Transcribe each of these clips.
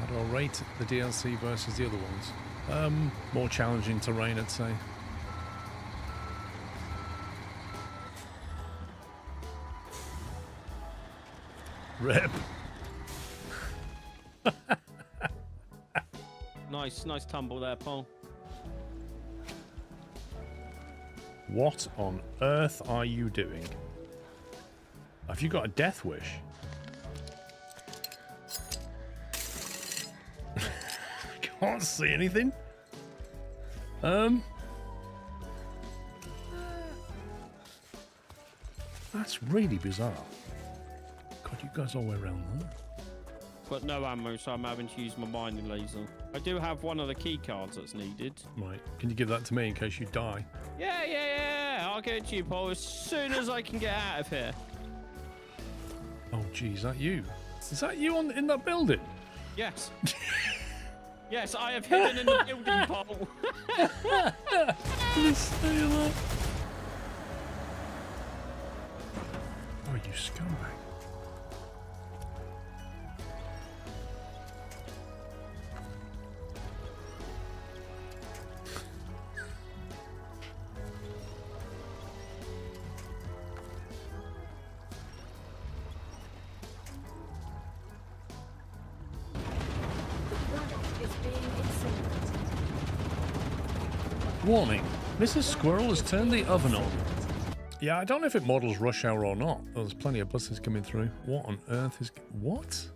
How do I rate the DLC versus the other ones? More challenging terrain, I'd say. Rip. Nice tumble there, Paul. What on earth are you doing? Have you got a death wish? Can't see anything. That's really bizarre. God, you guys all the way around there. But no ammo, so I'm having to use my mining laser. I do have one of the key cards that's needed. Right. Can you give that to me in case you die? Yeah. I'll get it to you, Paul, as soon as I can get out of here. Oh, geez, is that you? Is that you in that building? Yes. Yes, I have hidden in the building, Paul. Oh, you scumbag. Warning, Mrs. Squirrel has turned the oven on. Yeah, I don't know if it models rush hour or not. There's plenty of buses coming through. What on earth is... What?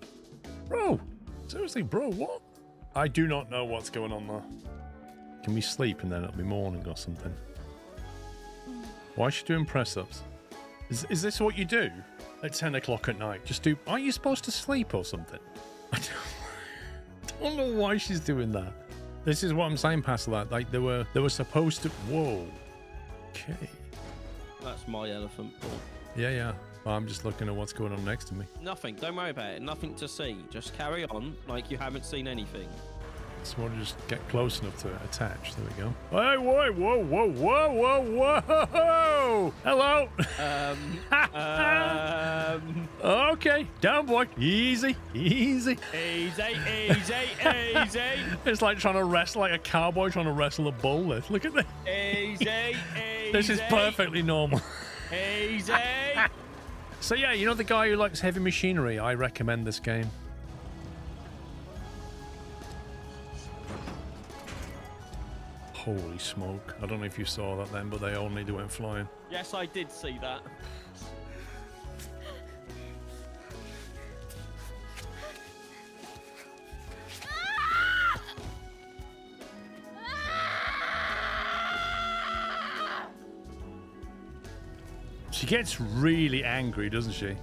Bro! Seriously, bro, what? I do not know what's going on there. Can we sleep and then it'll be morning or something? Why is she doing press-ups? Is this what you do at 10 o'clock at night? Just do... Aren't you supposed to sleep or something? I don't know why she's doing that. This is what I'm saying past that. Like, they were supposed to... Whoa. Okay. That's my elephant, Paul. Yeah. Well, I'm just looking at what's going on next to me. Nothing. Don't worry about it. Nothing to see. Just carry on like you haven't seen anything. Just want to just get close enough to attach. There we go. Hey, whoa. Hello. Okay. Down, boy. Easy. Easy. It's like trying to wrestle, like a cowboy trying to wrestle a bull. Look at this. Easy. This is perfectly normal. Easy. So yeah, you know the guy who likes heavy machinery? I recommend this game. Holy smoke. I don't know if you saw that then, but they all nearly went flying. Yes, I did see that. She gets really angry, doesn't she?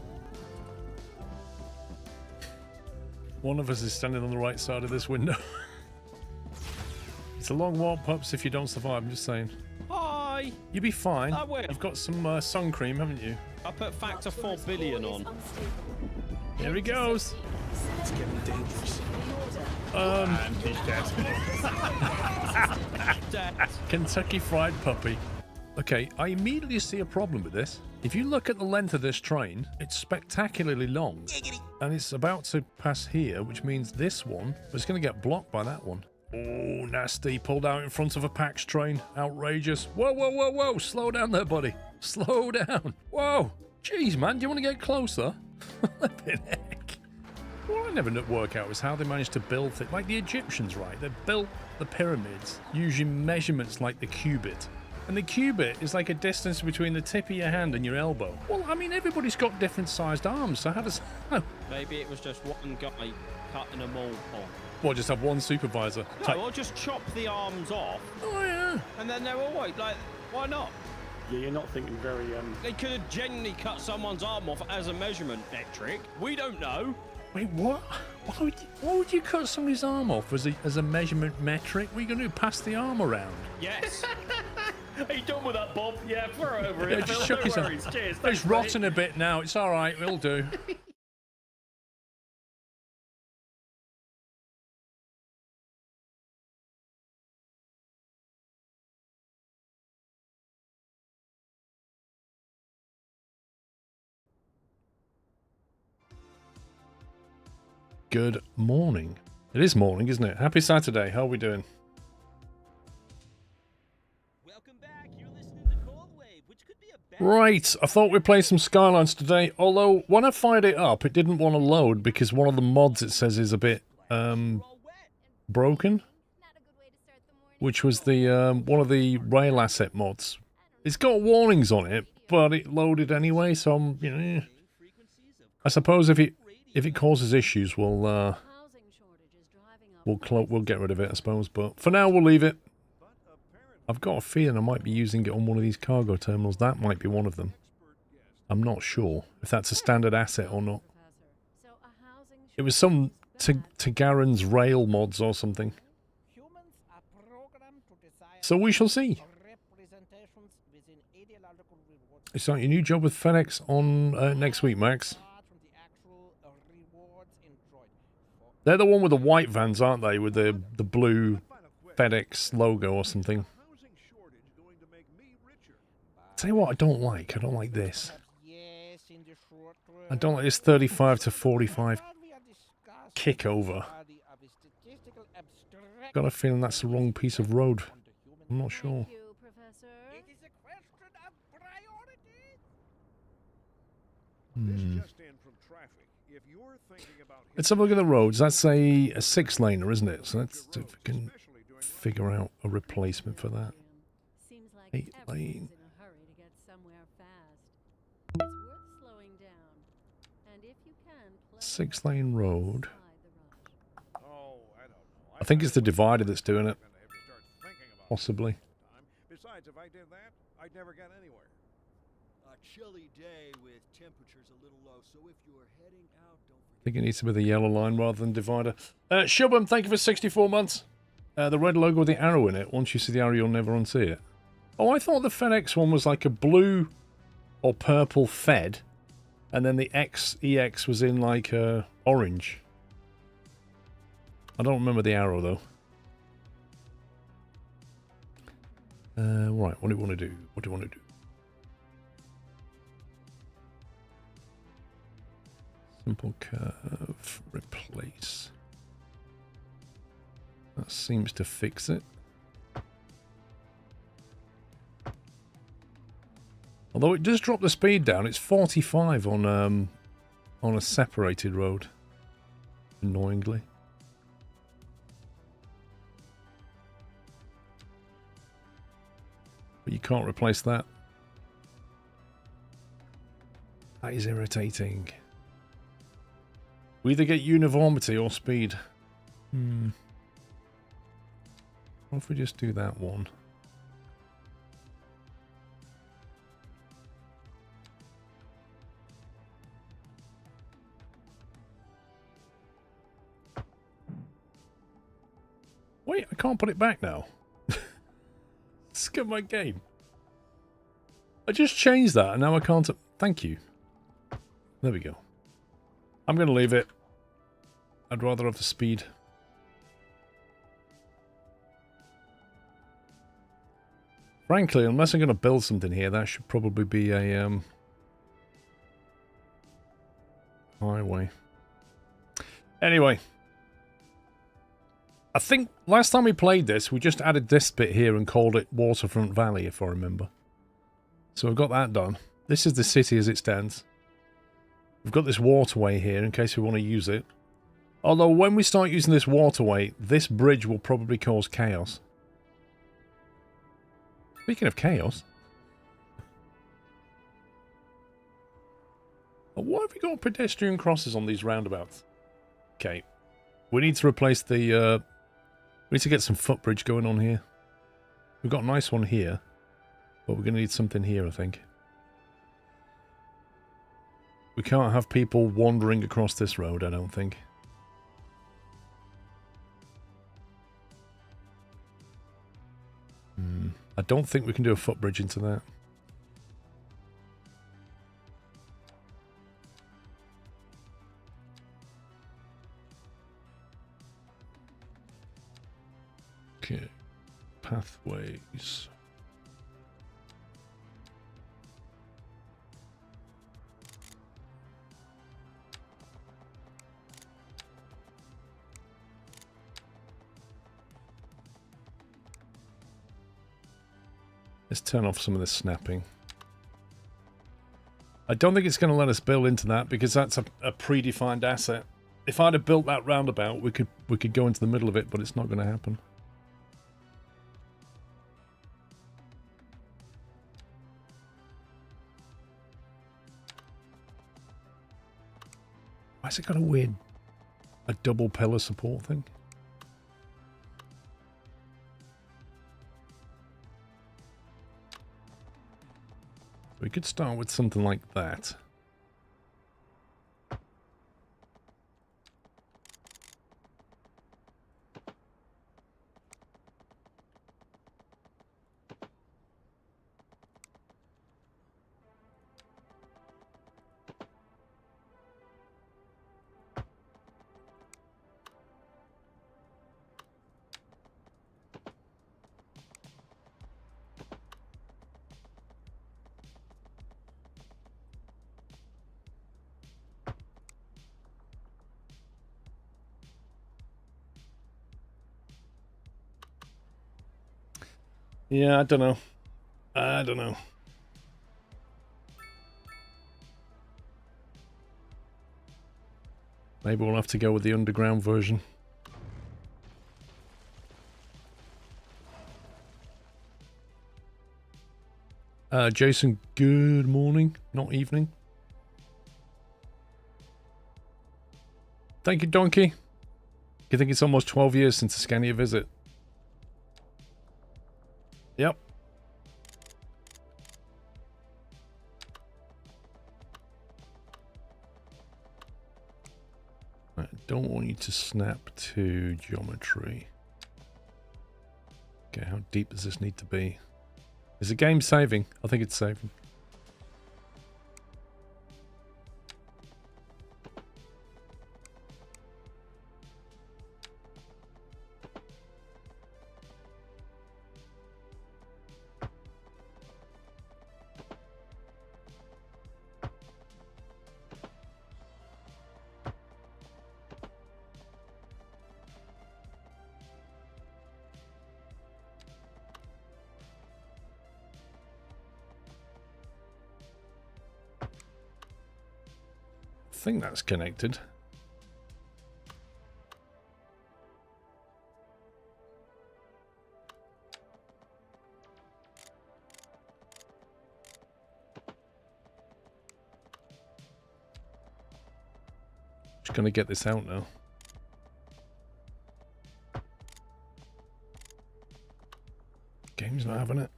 One of us is standing on the right side of this window. It's a long walk, pups, if you don't survive, I'm just saying. Hi! You'll be fine. I will. You've got some sun cream, haven't you? I put factor 4 billion on. Here he goes. It's getting dangerous. And he's Dead. Kentucky Fried Puppy. Okay, I immediately see a problem with this. If you look at the length of this train, it's spectacularly long. And it's about to pass here, which means this one is going to get blocked by that one. Oh, nasty. Pulled out in front of a PAX train. Outrageous. Whoa. Slow down there, buddy. Slow down. Whoa. Jeez, man. Do you want to get closer? Flipping heck. What I never work out is how they managed to build it. Like the Egyptians, right? They built the pyramids using measurements like the cubit. And the cubit is like a distance between the tip of your hand and your elbow. Well, I mean, everybody's got different sized arms, so how does... Oh. Maybe it was just one guy cutting them all off. Well, just have one supervisor. No, or just chop the arms off. Oh, yeah. And then they're all white. Like, why not? Yeah, you're not thinking very, They could have genuinely cut someone's arm off as a measurement metric. We don't know. Wait, what? Why would you cut somebody's arm off as a measurement metric? What are you going to do, pass the arm around? Yes. Are you done with that, Bob? Yeah, throw it over it. Just shook his arm. Cheers. It's rotting a bit now. It's all right. It'll do. Good morning. It is morning, isn't it? Happy Saturday. How are we doing? Welcome back. You're listening to Cold Wave, which could be a bad Right, I thought we'd play some Skylines today, although when I fired it up, it didn't want to load because one of the mods it says is a bit, broken, which was the, one of the rail asset mods. It's got warnings on it, but it loaded anyway, so I'm, you know, I suppose if it causes issues, we'll get rid of it, I suppose, but for now we'll leave it. I've got a feeling I might be using it on one of these cargo terminals. That might be one of them. I'm not sure if that's a standard asset or not. It was some Tagaran's rail mods or something. So we shall see. You start your new job with FedEx on next week, Max. They're the one with the white vans, aren't they? With the blue FedEx logo or something. Tell you what I don't like. I don't like this. I don't like this 35 to 45 kick over. Got a feeling that's the wrong piece of road. I'm not sure. Let's have a look at the roads. That's a 6-laner, isn't it? So let's see if we can figure out a replacement for that. 8-lane. 6-lane road. I think it's the divider that's doing it. Possibly. Besides, if I did that, I'd never get anywhere. A chilly day with temperatures a little low, so if you're heading out, don't forget. I think it needs to be the yellow line rather than divider. Shubham, thank you for 64 months. The red logo with the arrow in it. Once you see the arrow, you'll never unsee it. Oh, I thought the FedEx one was like a blue or purple Fed, and then the EX was in like orange. I don't remember the arrow though. Right, what do you want to do? What do you want to do? Simple curve, replace. That seems to fix it. Although it does drop the speed down, it's 45 on a separated road. Annoyingly. But you can't replace that. That is irritating. We either get uniformity or speed. What if we just do that one? Wait, I can't put it back now. Skip my game. I just changed that and now I can't... Thank you. There we go. I'm going to leave it. I'd rather have the speed. Frankly, unless I'm going to build something here, that should probably be a highway. Anyway. I think last time we played this, we just added this bit here and called it Waterfront Valley, if I remember. So we've got that done. This is the city as it stands. We've got this waterway here in case we want to use it. Although when we start using this waterway, this bridge will probably cause chaos. Speaking of chaos. Why have we got pedestrian crosses on these roundabouts? Okay. We need to replace the... we need to get some footbridge going on here. We've got a nice one here. But we're going to need something here, I think. We can't have people wandering across this road, I don't think. I don't think we can do a footbridge into that. Okay. Pathways. Let's turn off some of this snapping. I don't think it's going to let us build into that because that's a predefined asset. If I'd have built that roundabout, we could go into the middle of it, but it's not going to happen. Why's it got a double pillar support thing? We could start with something like that. Yeah, I don't know. I don't know. Maybe we'll have to go with the underground version. Jason, good morning, not evening. Thank you, Donkey. You think it's almost 12 years since the Scania visit? Yep. I don't want you to snap to geometry. Okay, how deep does this need to be? Is the game saving? I think it's saving. I think that's connected. Just gonna get this out now. Game's not having it.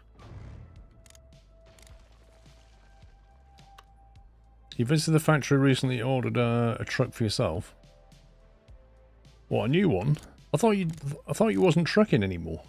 You visited the factory recently, ordered a truck for yourself. What, a new one? I thought you wasn't trucking anymore.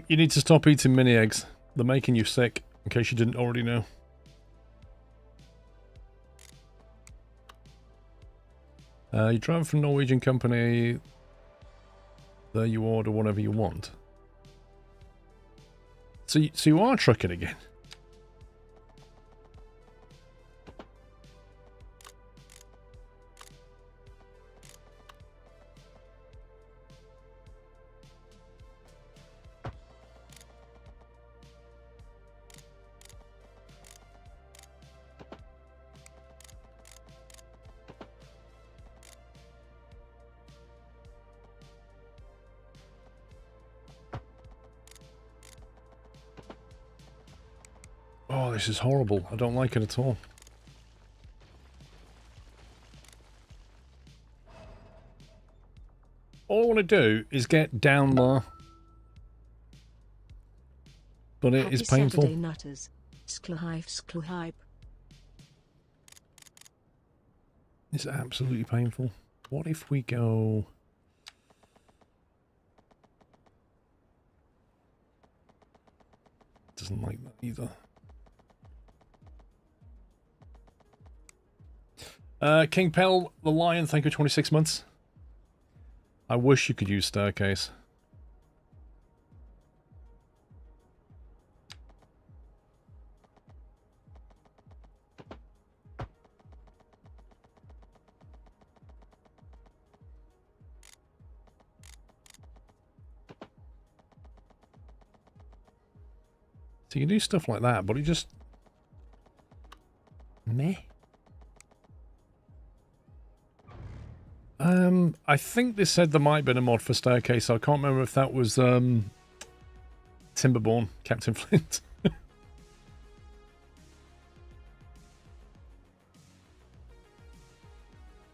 You need to stop eating mini eggs. They're making you sick, in case you didn't already know. You drive from Norwegian company. There you order whatever you want. So you are trucking again? Oh, this is horrible. I don't like it at all. All I want to do is get down there. But it is painful. Saturday nutters. Skluhype. It's absolutely painful. What if we go... Doesn't like that either. King Pell, the Lion, thank you, 26 months. I wish you could use staircase. So you can do stuff like that, but it just... meh. I think they said there might have been a mod for staircase. I can't remember if that was Timberborn, Captain Flint.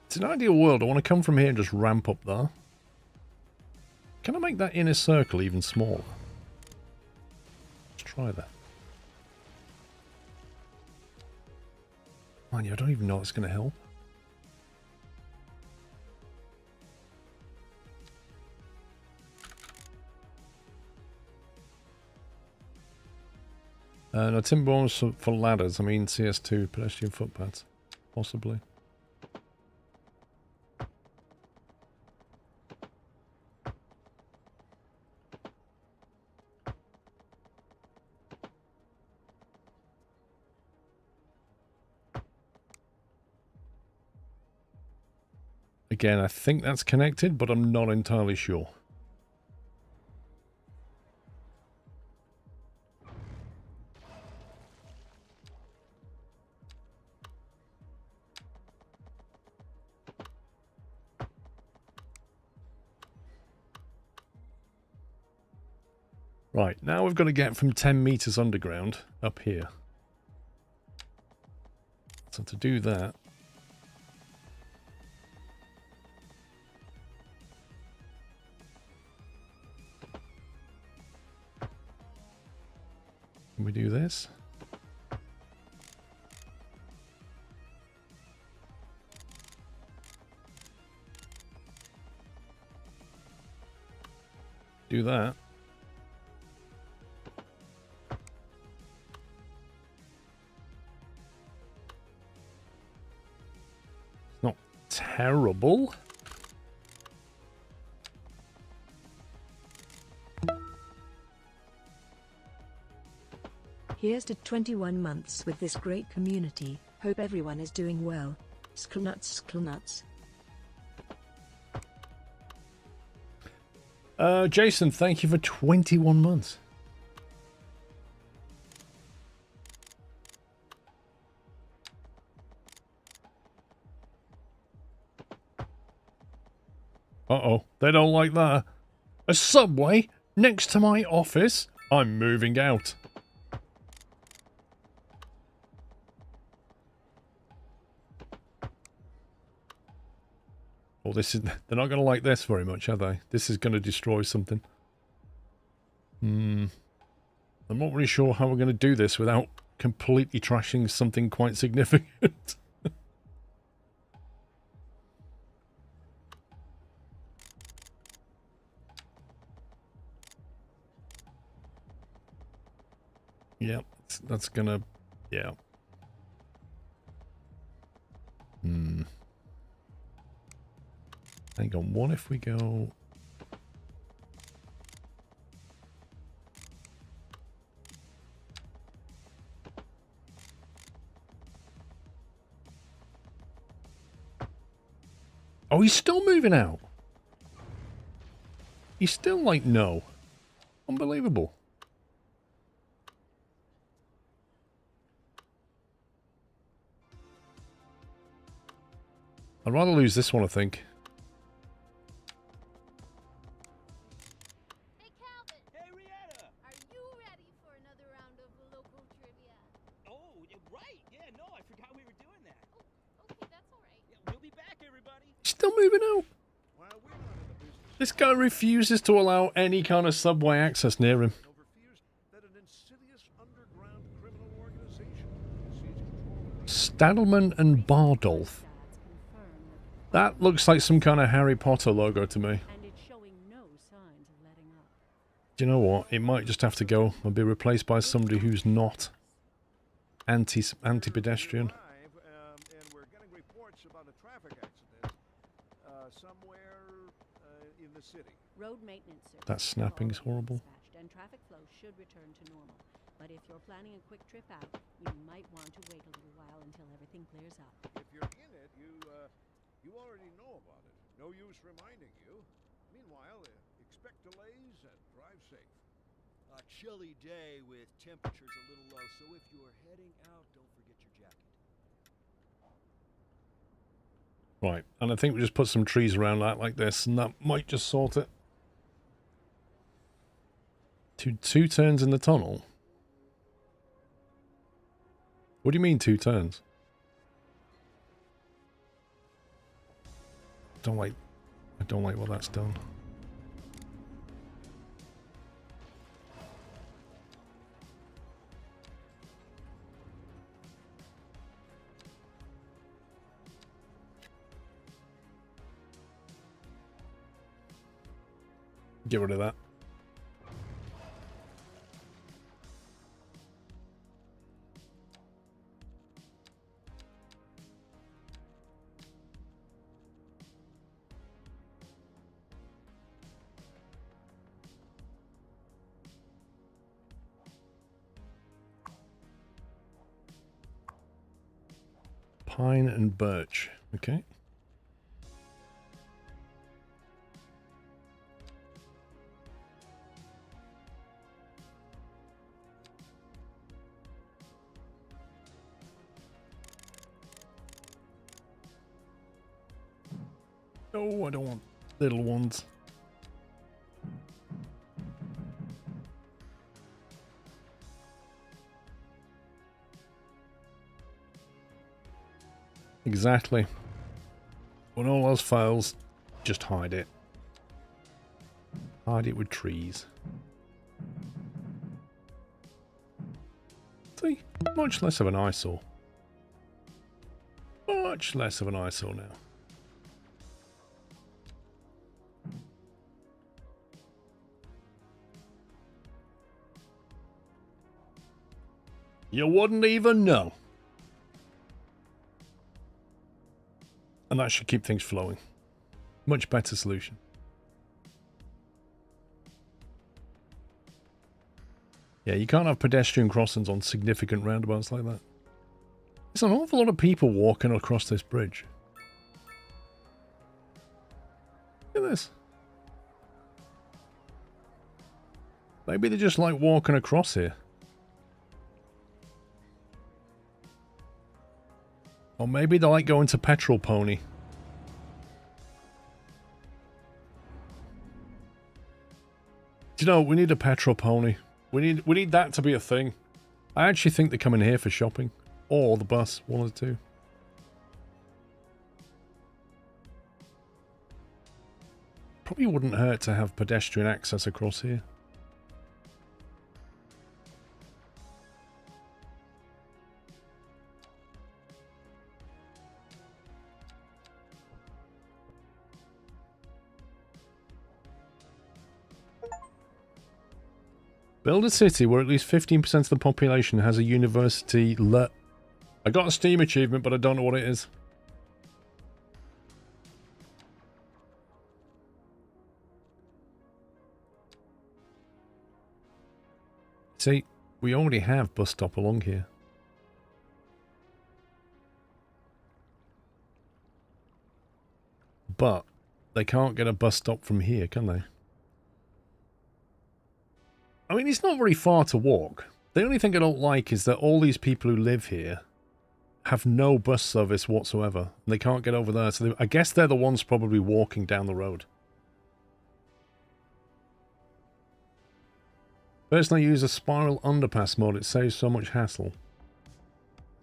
It's an ideal world. I want to come from here and just ramp up there. Can I make that inner circle even smaller? Let's try that. Man, I don't even know if it's going to help. No, Timberborn for ladders. I mean CS2, pedestrian footpaths. Possibly. Again, I think that's connected, but I'm not entirely sure. Right, now we've got to get from 10 meters underground up here. So to do that... can we do this? Do that. It's not terrible. Here's to 21 months with this great community. Hope everyone is doing well. Sknuts, sknuts. Jason, thank you for 21 months. Uh-oh, they don't like that. A subway next to my office? I'm moving out. Oh, this is... they're not going to like this very much, are they? This is going to destroy something. I'm not really sure how we're going to do this without completely trashing something quite significant. Yeah, that's going to... yeah. Hang on, what if we go... oh, he's still moving out. He's still like, no. Unbelievable. I'd rather lose this one, I think. Still moving out. This guy refuses to allow any kind of subway access near him. Stadelman and Bardolph. That looks like some kind of Harry Potter logo to me. Do you know what? It might just have to go and be replaced by somebody who's not anti-pedestrian. And we're getting reports about city. Road maintenance services That have snapping's already been horrible. dispatched, and traffic flow should return to normal. But if you're planning a quick trip out, you might want to wait a little while until everything clears up. If you're in it, you already know about it. No use reminding you. Meanwhile, expect delays and drive safe. A chilly day with temperatures a little low, so if you're heading out, don't forget your jacket. Right, and I think we just put some trees around that like this, and that might just sort it. Two turns in the tunnel? What do you mean 2 turns? I don't like what that's done. Get rid of that. Pine and birch. Okay. Oh, I don't want little ones. Exactly. When all else fails, just hide it. Hide it with trees. See, much less of an eyesore. Much less of an eyesore now. You wouldn't even know. And that should keep things flowing. Much better solution. Yeah, you can't have pedestrian crossings on significant roundabouts like that. There's an awful lot of people walking across this bridge. Look at this. Maybe they just like walking across here. Or maybe they like going to Petrol Pony. Do you know, we need a Petrol Pony. We need that to be a thing. I actually think they come in here for shopping. Or the bus, one of the two. Probably wouldn't hurt to have pedestrian access across here. Build a city where at least 15% of the population has a university I got a Steam achievement, but I don't know what it is. See, we already have bus stop along here. But they can't get a bus stop from here, can they? I mean, it's not very far to walk. The only thing I don't like is that all these people who live here have no bus service whatsoever. And they can't get over there. So I guess they're the ones probably walking down the road. Personally, I use a spiral underpass mode. It saves so much hassle.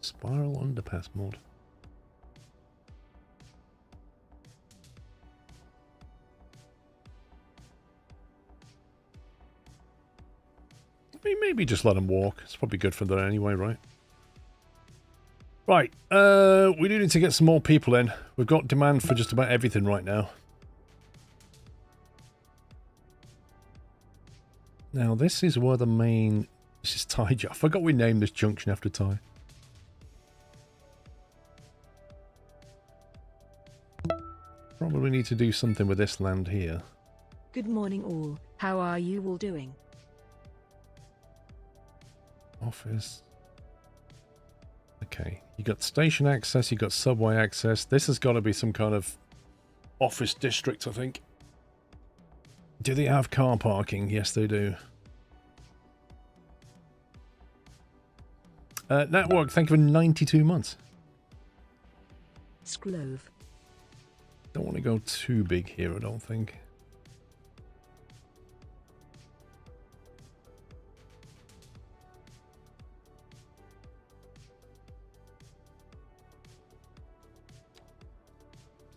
Spiral underpass mode. I mean, maybe just let them walk. It's probably good for them anyway, right? Right, we do need to get some more people in. We've got demand for just about everything right now. Now, this is where the main... This is Ty. I forgot we named this junction after Ty. Probably need to do something with this land here. Good morning all. How are you all doing? Office. Okay, you got station access, you got subway access. This has got to be some kind of office district, I think. Do they have car parking? Yes, they do. Network, thank you for 92 months. Sklove. Don't want to go too big here, I don't think.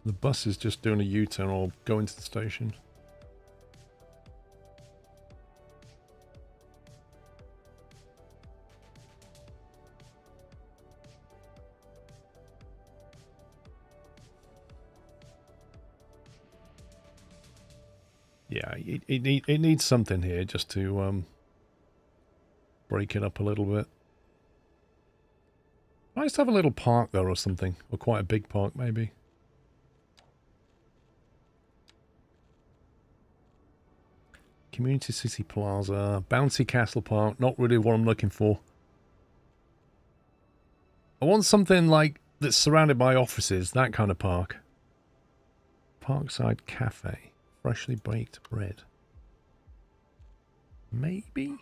The bus is just doing a U-turn or going to the station. Yeah, it needs something here just to break it up a little bit. Nice to have a little park there or something, or quite a big park maybe. Community City Plaza, Bouncy Castle Park, not really what I'm looking for. I want something like that's surrounded by offices, that kind of park. Parkside Cafe, freshly baked bread. Maybe?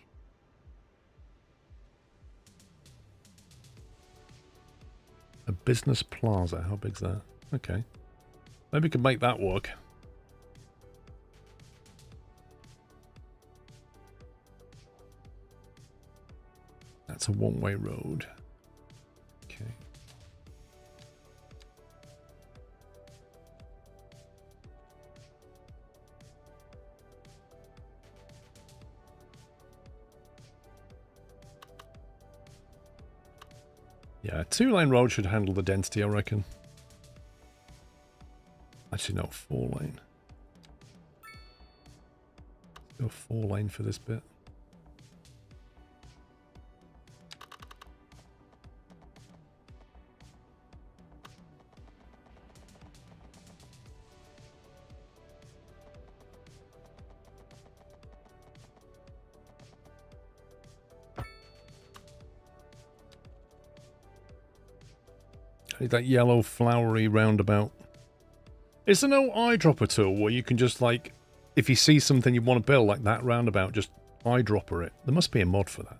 A business plaza, how big's that? Okay. Maybe we could make that work. That's a one-way road. Okay. Yeah, a two-lane road should handle the density, I reckon. Actually, no, four-lane. Let's go four-lane for this bit. That yellow flowery roundabout. Is there no eyedropper tool where you can just like, if you see something you want to build like that roundabout, just eyedropper it? There must be a mod for that.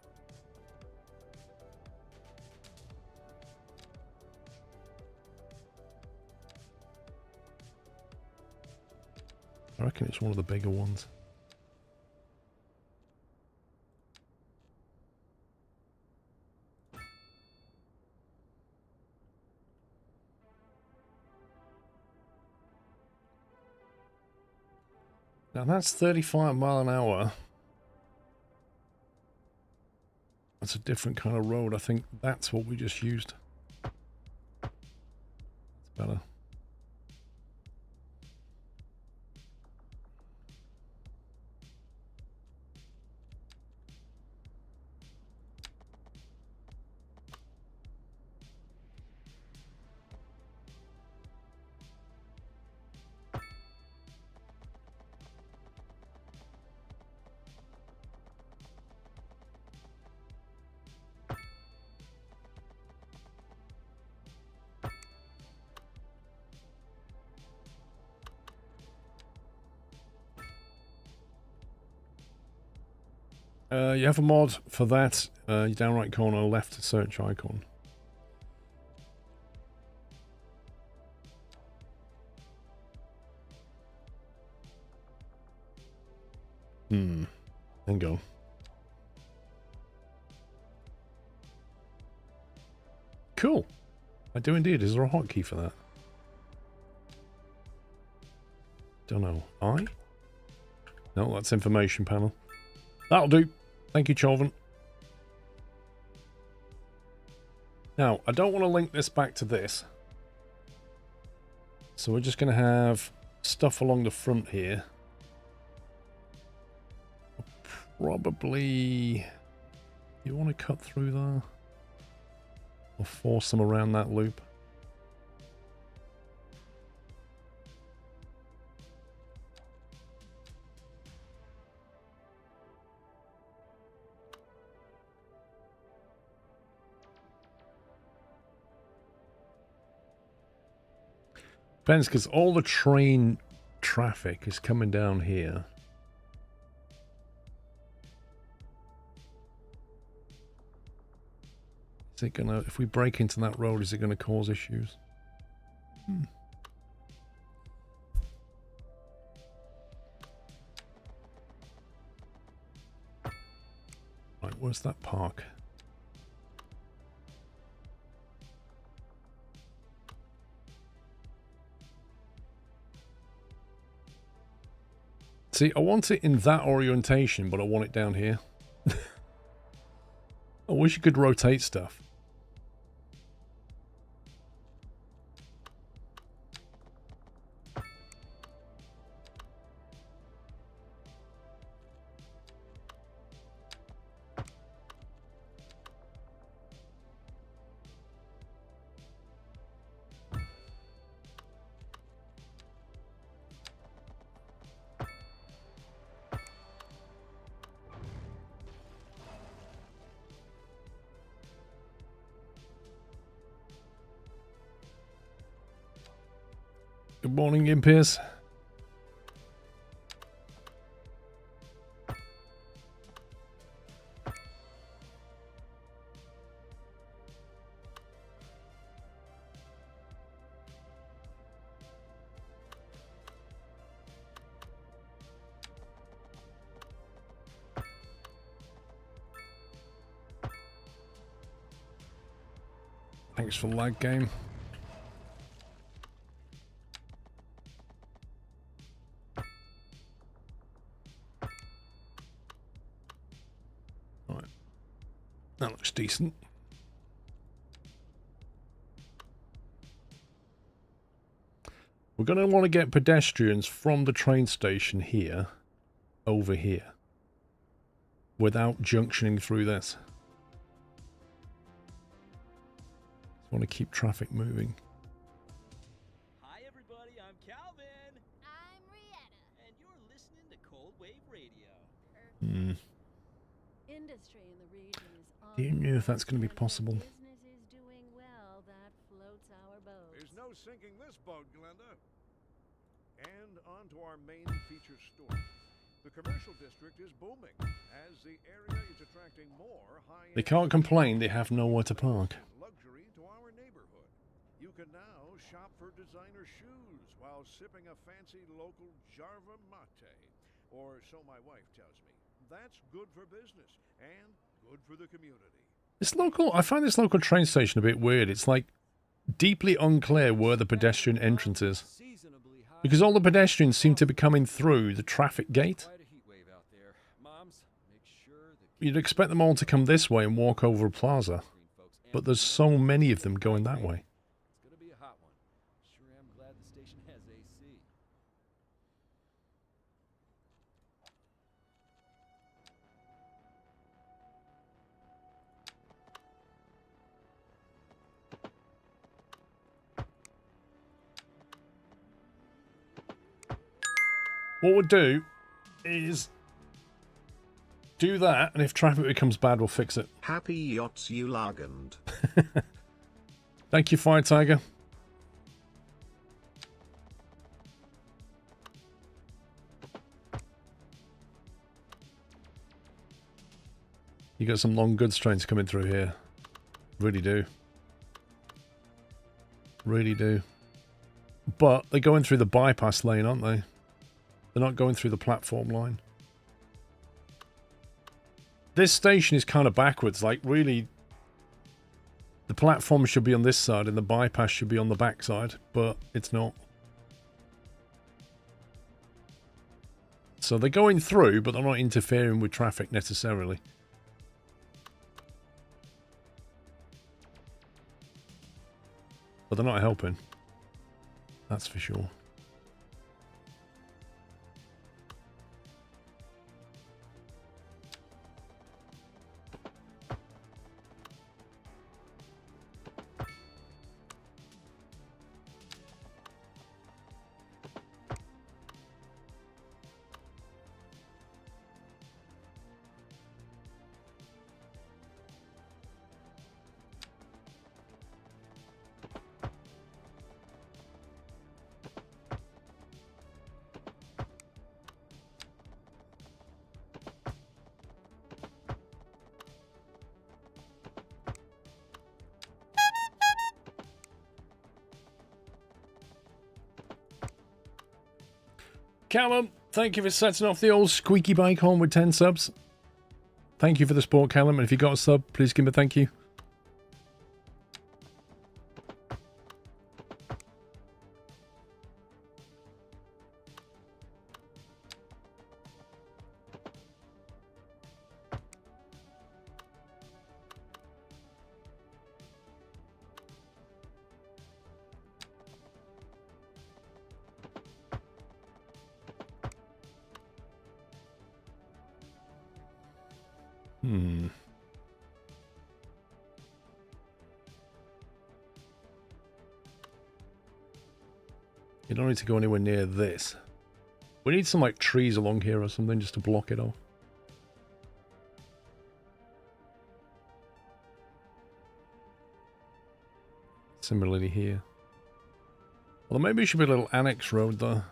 I reckon it's one of the bigger ones. Now that's 35 mile an hour. That's a different kind of road. I think that's what we just used. It's better. You have a mod for that. Your down right corner, left search icon. Hang on. Cool. I do indeed. Is there a hotkey for that? Don't know. No, that's information panel. That'll do. Thank you, Cholvin. Now, I don't want to link this back to this. So we're just going to have stuff along the front here. Probably... You want to cut through there? Or force them around that loop? Depends, because all the train traffic is coming down here. Is it gonna, if we break into that road, is it gonna cause issues? Right, where's that park? See, I want it in that orientation, but I want it down here. I wish you could rotate stuff. Good morning, Impiers. Thanks for the lag game. That looks decent. We're going to want to get pedestrians from the train station here over here without junctioning through this. Just want to keep traffic moving. Hi, everybody. I'm Calvin. I'm Rihanna. And you're listening to Cold Wave Radio. Industry in the region is on. Do you know if that's going to be possible? Business is doing well. That floats our boat. There's no sinking this boat, Glenda. And on to our main feature store. The commercial district is booming, as the area is attracting more high-end... They can't complain, they have nowhere to park. ...luxury to our neighborhood. You can now shop for designer shoes while sipping a fancy local Jarva mate. Or so my wife tells me. That's good for business and good for the community. This local, I find this local train station a bit weird. It's like deeply unclear where the pedestrian entrance is. Because all the pedestrians seem to be coming through the traffic gate. You'd expect them all to come this way and walk over a plaza. But there's so many of them going that way. It's gonna be a hot one. Sure am glad the station has AC. What we'll do is do that, and if traffic becomes bad, we'll fix it. Happy yachts you Largand. Thank you, Fire Tiger. You got some long goods trains coming through here. Really do. Really do. But they're going through the bypass lane, aren't they? They're not going through the platform line. This station is kind of backwards. Like, really, the platform should be on this side and the bypass should be on the back side, but it's not. So they're going through, but they're not interfering with traffic necessarily. But they're not helping. That's for sure. Callum, thank you for setting off the old squeaky bike horn with 10 subs. Thank you for the support, Callum, and if you got a sub, please give me a thank you. You don't need to go anywhere near this. We need some like trees along here or something just to block it off. Similarly here. Well, maybe it should be a little annex road there.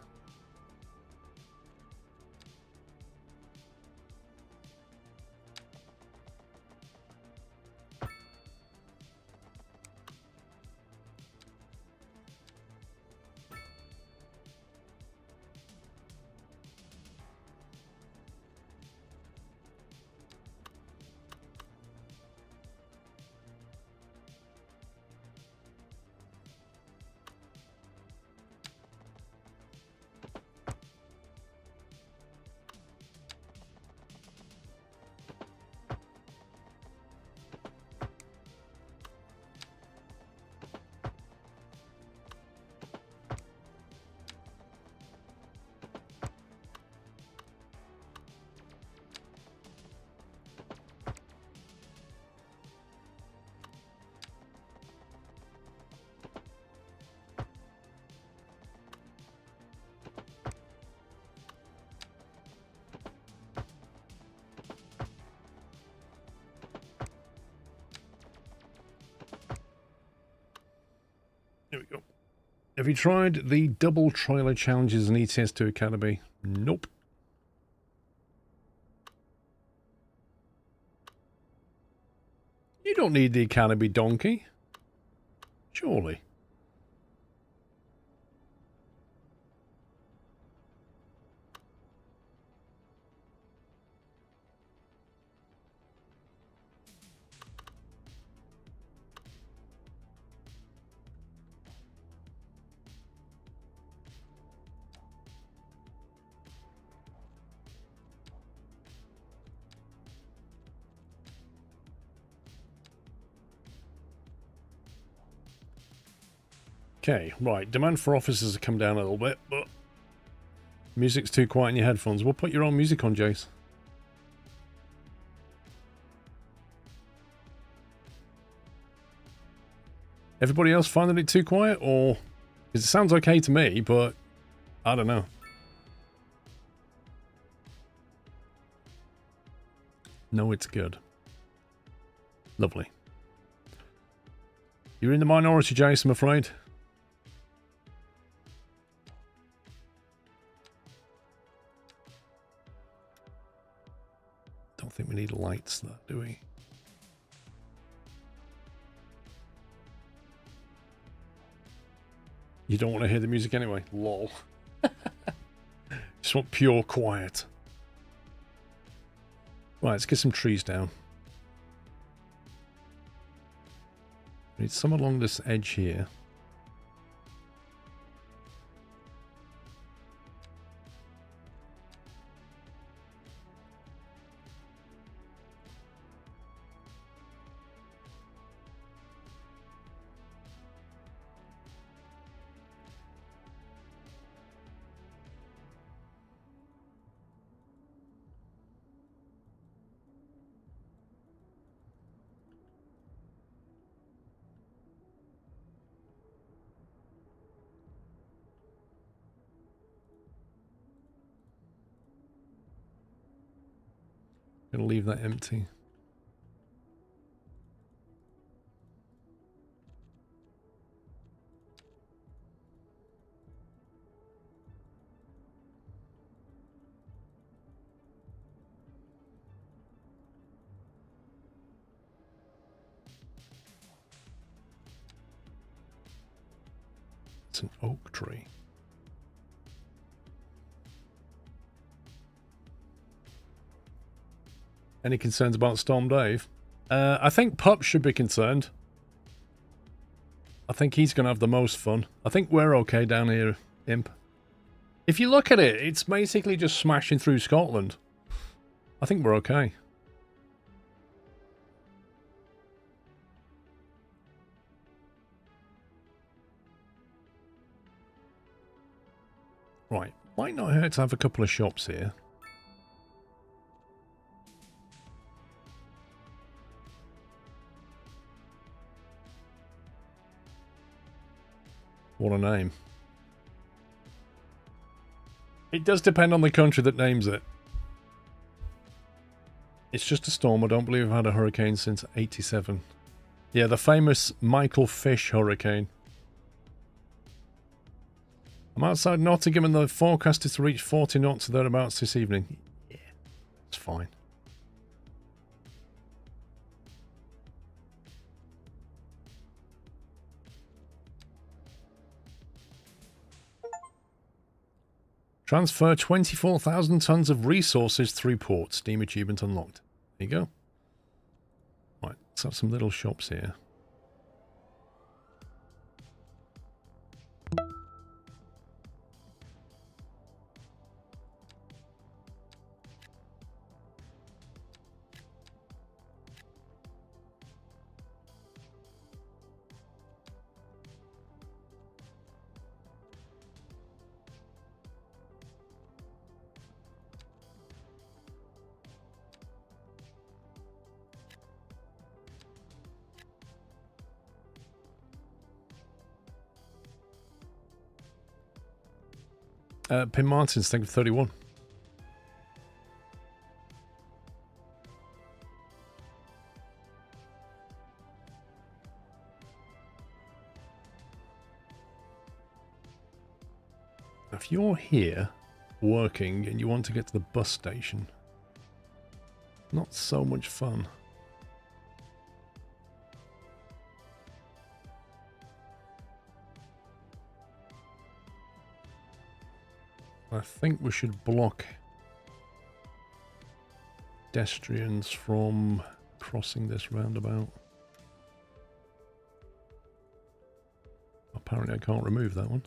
There we go. Have you tried the double trailer challenges in ETS2 Academy? Nope. You don't need the Academy, donkey. Surely. Okay, right. Demand for officers has come down a little bit, but music's too quiet in your headphones. We'll put your own music on, Jace. Everybody else finding it too quiet, or... Because it sounds okay to me, but I don't know. No, it's good. Lovely. You're in the minority, Jace, I'm afraid. Don't think we need lights there, do we? You don't want to hear the music anyway? Lol. Just want pure quiet. Right, let's get some trees down. We need some along this edge here. Gonna leave that empty. It's an oak tree. Any concerns about Storm Dave? I think Pup should be concerned. I think he's going to have the most fun. I think we're okay down here, Imp. If you look at it, it's basically just smashing through Scotland. I think we're okay. Right. Might not hurt to have a couple of shops here. What a name. It does depend on the country that names it. It's just a storm. I don't believe I've had a hurricane since 87. Yeah, the famous Michael Fish hurricane. I'm outside Nottingham and the forecast is to reach 40 knots or thereabouts this evening. Yeah, it's fine. Transfer 24,000 tons of resources through port. Steam achievement unlocked. There you go. Right, let's have some little shops here. Pim Martins, thank you for 31. If you're here working and you want to get to the bus station, not so much fun. I think we should block pedestrians from crossing this roundabout. Apparently I can't remove that one.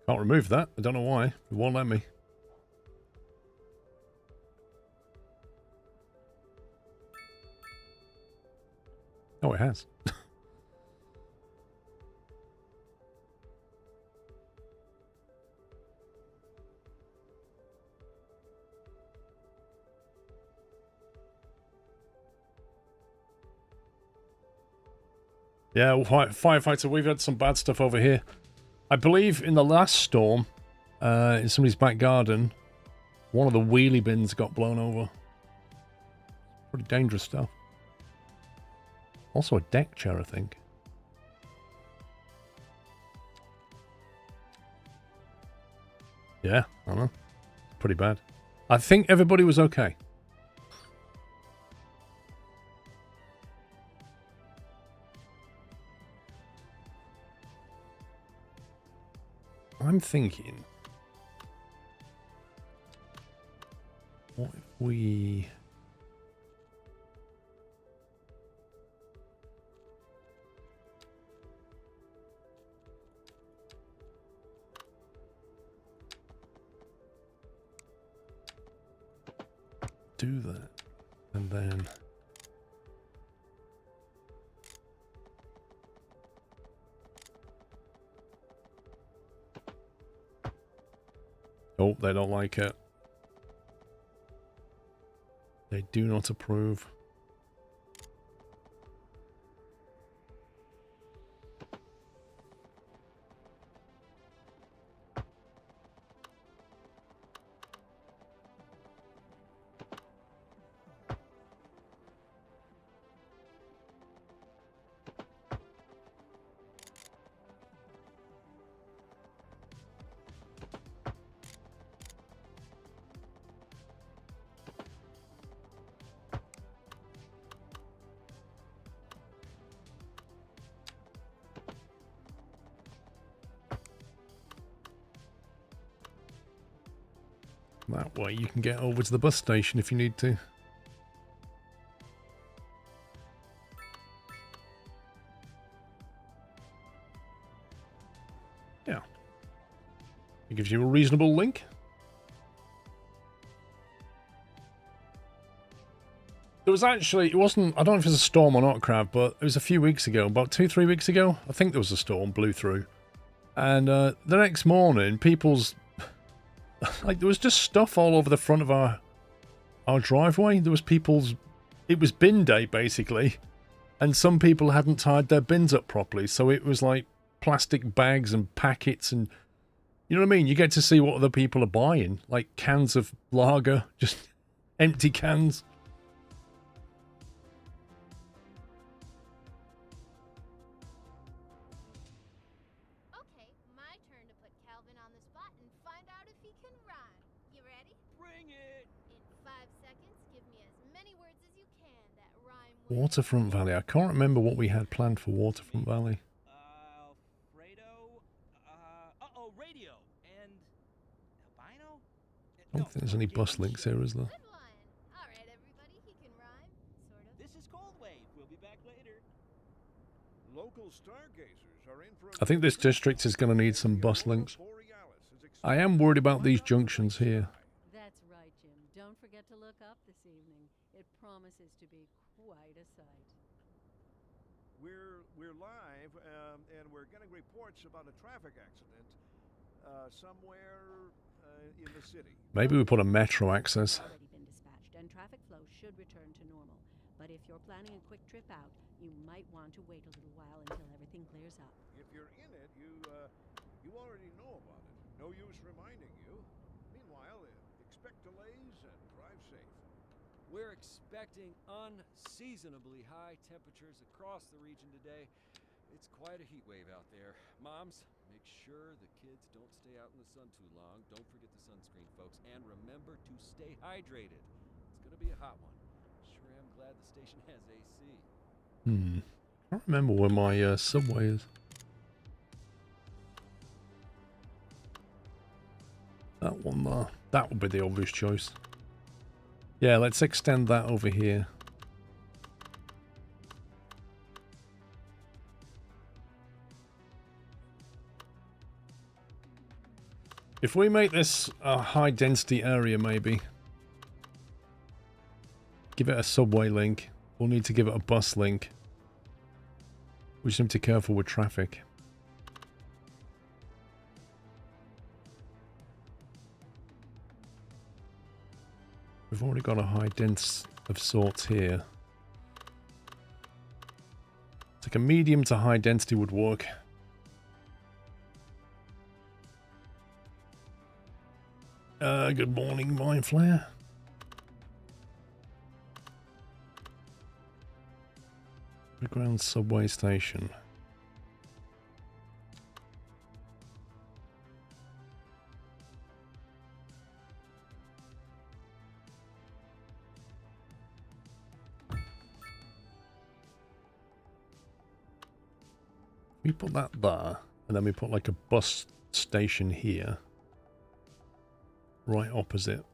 Can't remove that. I don't know why. It won't let me. Oh, it has. Yeah, firefighter, we've had some bad stuff over here. I believe in the last storm, in somebody's back garden, one of the wheelie bins got blown over. Pretty dangerous stuff. Also a deck chair, I think. Yeah, I don't know. Pretty bad. I think everybody was okay. I'm thinking, what if we... do that, and then... Oh, they don't like it. They do not approve. That way you can get over to the bus station if you need to. Yeah. It gives you a reasonable link. There was actually, it wasn't, I don't know if it was a storm or not, Crab, but it was a few weeks ago, about 2-3 weeks ago. I think there was a storm, blew through. And the next morning, people's, like, there was just stuff all over the front of our driveway. There was people's, it was bin day, basically. And some people hadn't tied their bins up properly. So it was like plastic bags and packets and, you know what I mean? You get to see what other people are buying. Like cans of lager, just empty cans. Waterfront Valley. I can't remember what we had planned for Waterfront Valley. Radio and albino? I don't think there's any bus links here, is there? All right, everybody, he can rhyme, sort of. This is Cold Wave. We'll be back later. Local stargazers are in for I think this district is going to need some bus links. I am worried about these junctions here. That's right, Jim. Don't forget to look up this evening. It promises to be quite a sight. We're live, and we're getting reports about a traffic accident somewhere in the city. Maybe we put a metro access. Already been dispatched, and traffic flow should return to normal. But if you're planning a quick trip out, you might want to wait a little while until everything clears up. If you're in it, you already know about it. No use reminding you. Meanwhile, expect delays and drive safe. We're expecting unseasonably high temperatures across the region today. It's quite a heat wave out there. Moms, make sure the kids don't stay out in the sun too long. Don't forget the sunscreen, folks. And remember to stay hydrated. It's going to be a hot one. Sure am glad the station has AC. I can't remember where my subway is. That one there. That would be the obvious choice. Yeah, let's extend that over here. If we make this a high density area, maybe give it a subway link. We'll need to give it a bus link. We just need to be careful with traffic. We've already got a high dense of sorts here. It's like a medium to high density would work. Good morning, Mind Flare. Underground subway station. We put that there, and then we put like a bus station here. Right opposite.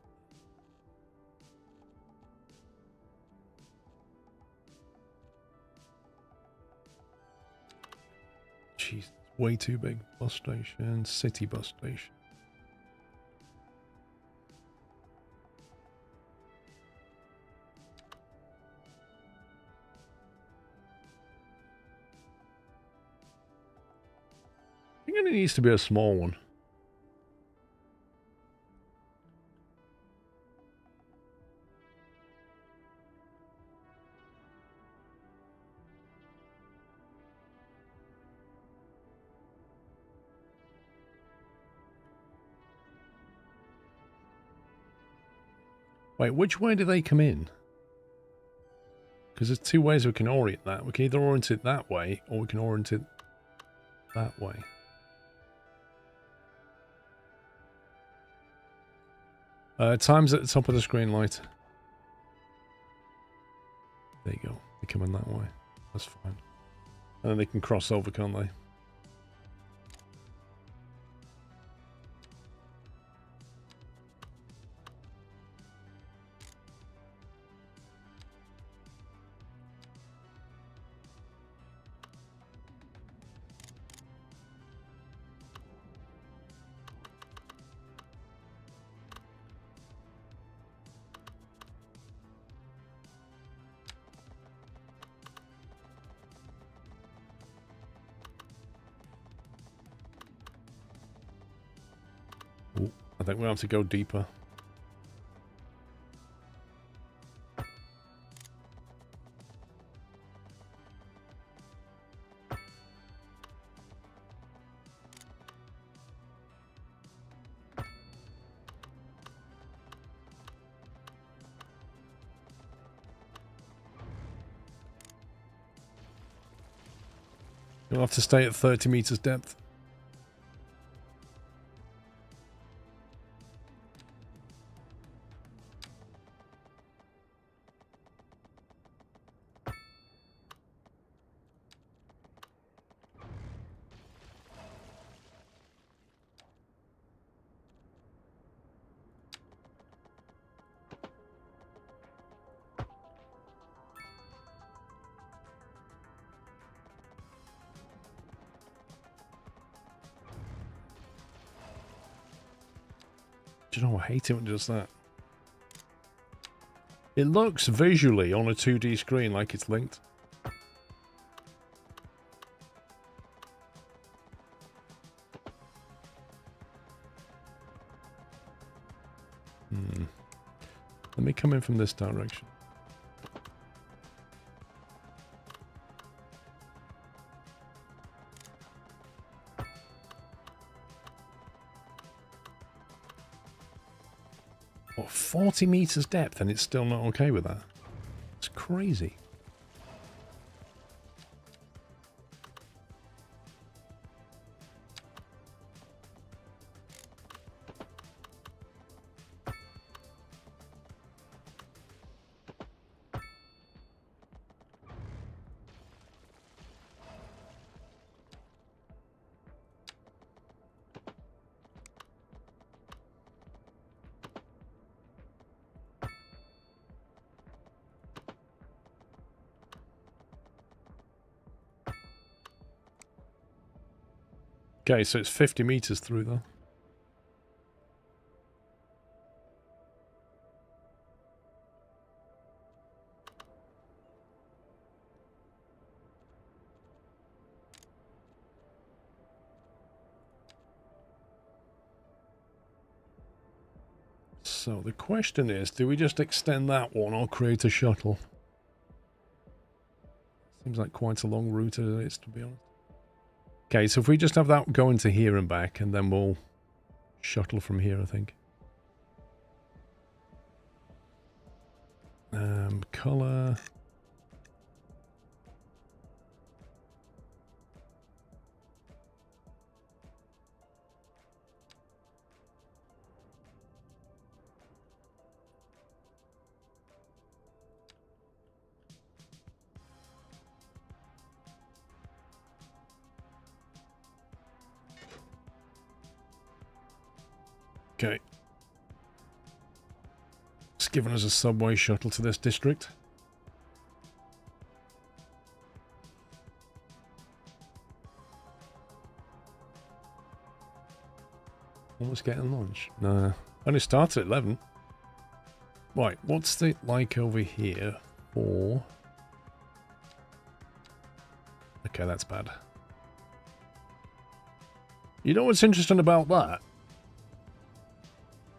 Jeez, way too big. Bus station, city bus station. I think it needs to be a small one. Wait, which way do they come in? Because there's two ways we can orient that. We can either orient it that way, or we can orient it that way. Time's at the top of the screen, light. There you go. They come in that way. That's fine. And then they can cross over, can't they? I think we'll have to go deeper. You'll have to stay at 30 meters depth. Do you know, I hate it when it does that. It looks visually on a 2D screen like it's linked. Let me come in from this direction. What, 40 meters depth and it's still not okay with that? It's crazy. Okay, so it's 50 meters through though. So the question is, do we just extend that one or create a shuttle? Seems like quite a long route as it is, to be honest. Okay, so if we just have that going to here and back, and then we'll shuttle from here, I think. Color. Okay. It's given us a subway shuttle to this district. Almost getting lunch. Nah. Only starts at 11. Right, what's it like over here for... Okay, that's bad. You know what's interesting about that?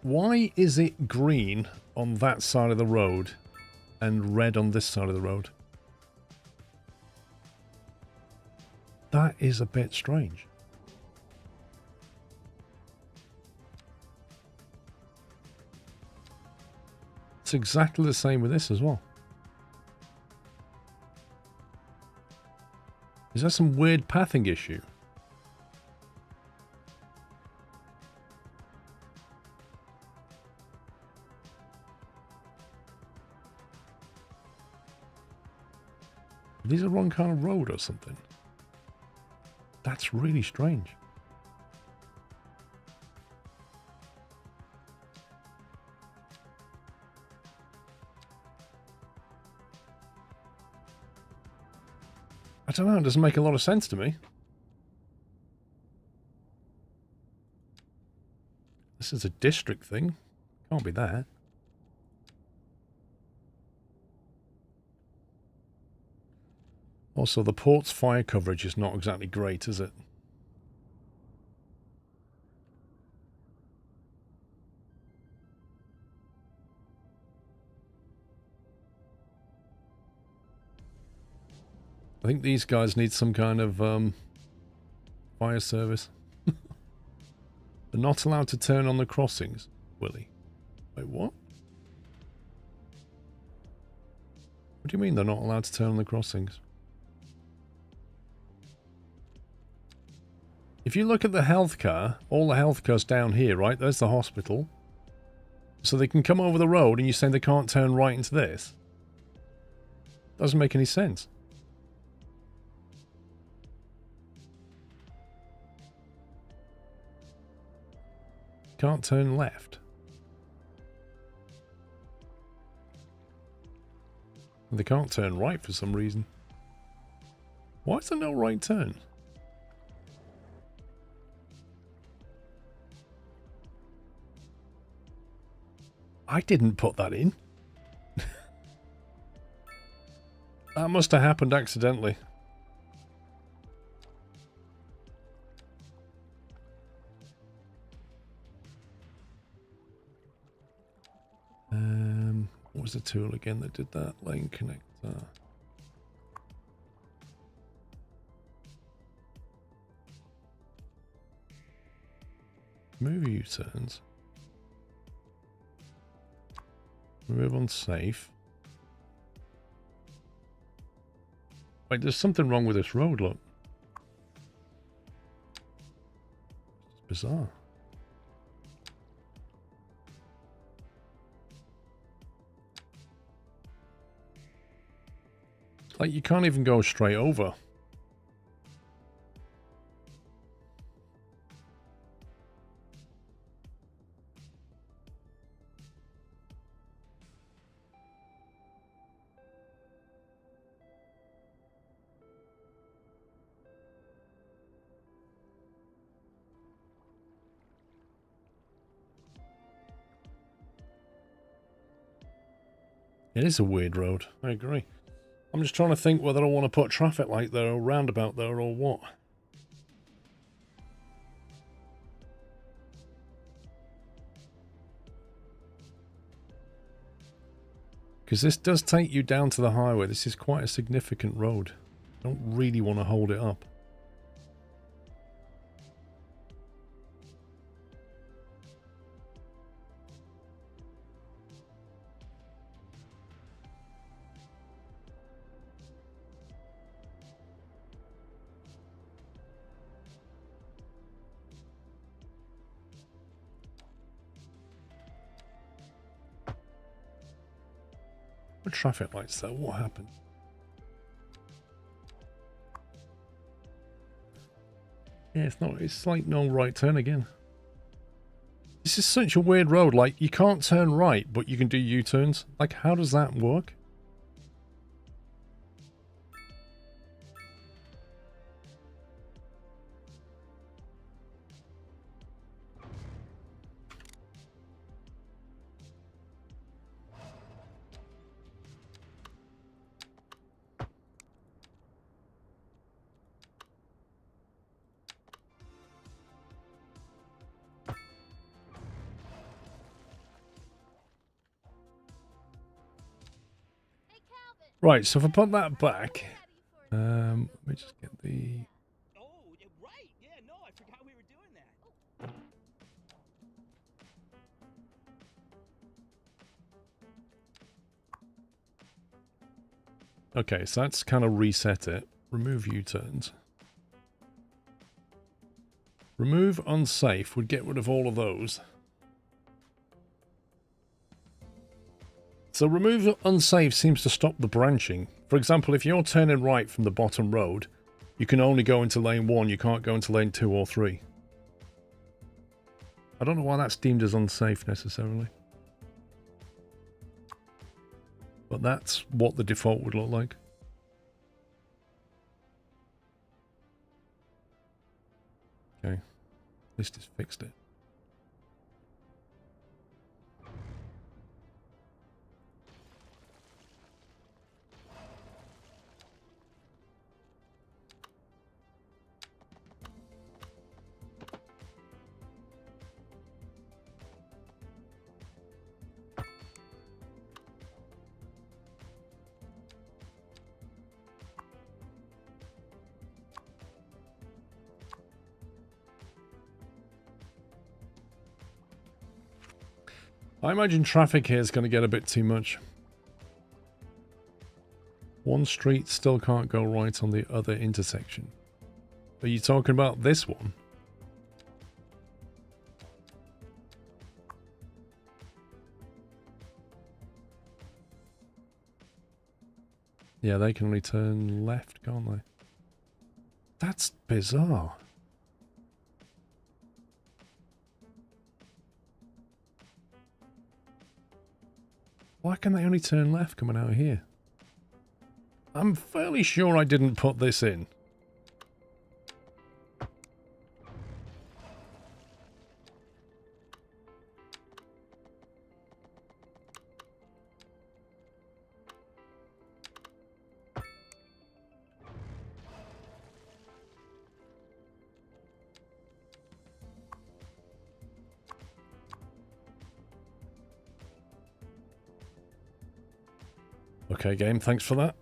Why is it green on that side of the road and red on this side of the road? That is a bit strange. It's exactly the same with this as well. Is that some weird pathing issue? These are the wrong kind of road or something. That's really strange. I don't know, it doesn't make a lot of sense to me. This is a district thing. Can't be that. Also, the port's fire coverage is not exactly great, is it? I think these guys need some kind of fire service. They're not allowed to turn on the crossings, Willie. Wait, what? What do you mean they're not allowed to turn on the crossings? If you look at the health car, all the health cars down here, right? There's the hospital. So they can come over the road and you're saying they can't turn right into this? Doesn't make any sense. Can't turn left. And they can't turn right for some reason. Why is there no right turn? I didn't put that in. That must have happened accidentally. What was the tool again that did that? Lane connector. Move U-turns. Remove unsafe. Wait, there's something wrong with this road, look. It's bizarre. Like, you can't even go straight over. It is a weird road, I agree. I'm just trying to think whether I want to put traffic light there or roundabout there or what. Because this does take you down to the highway. This is quite a significant road. I don't really want to hold it up. The traffic lights though, what happened? Yeah, it's like no right turn again. This is such a weird road, like you can't turn right, but you can do U-turns. Like, how does that work? Right, so if I put that back, let me just get the... Oh, right. Yeah, no, I forgot we were doing that. Okay, so that's kind of reset it. Remove U-turns. Remove unsafe would get rid of all of those. So remove unsafe seems to stop the branching. For example, if you're turning right from the bottom road, you can only go into lane 1, you can't go into lane 2 or 3. I don't know why that's deemed as unsafe necessarily. But that's what the default would look like. Okay, at least it's fixed it. I imagine traffic here is going to get a bit too much. One street still can't go right on the other intersection. Are you talking about this one? Yeah, they can only turn left, can't they? That's bizarre. Why can they only turn left coming out here? I'm fairly sure I didn't put this in. Okay, game, thanks for that.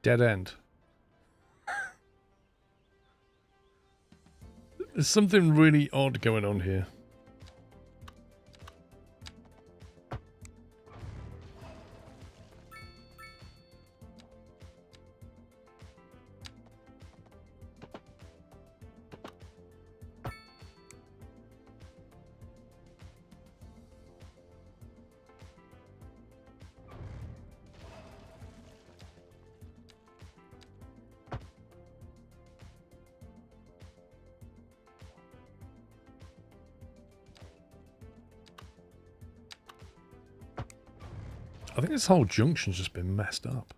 Dead end. There's something really odd going on here. I think this whole junction's just been messed up.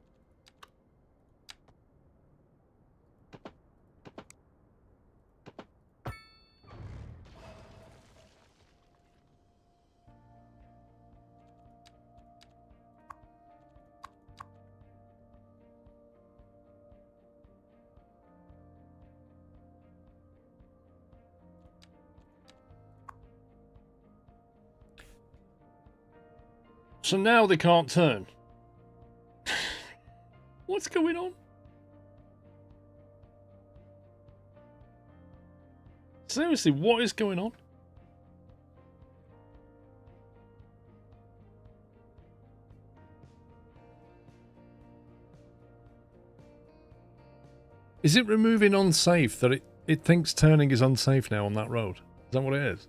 So now they can't turn. What's going on? Seriously, what is going on? Is it removing unsafe that it thinks turning is unsafe now on that road? Is that what it is?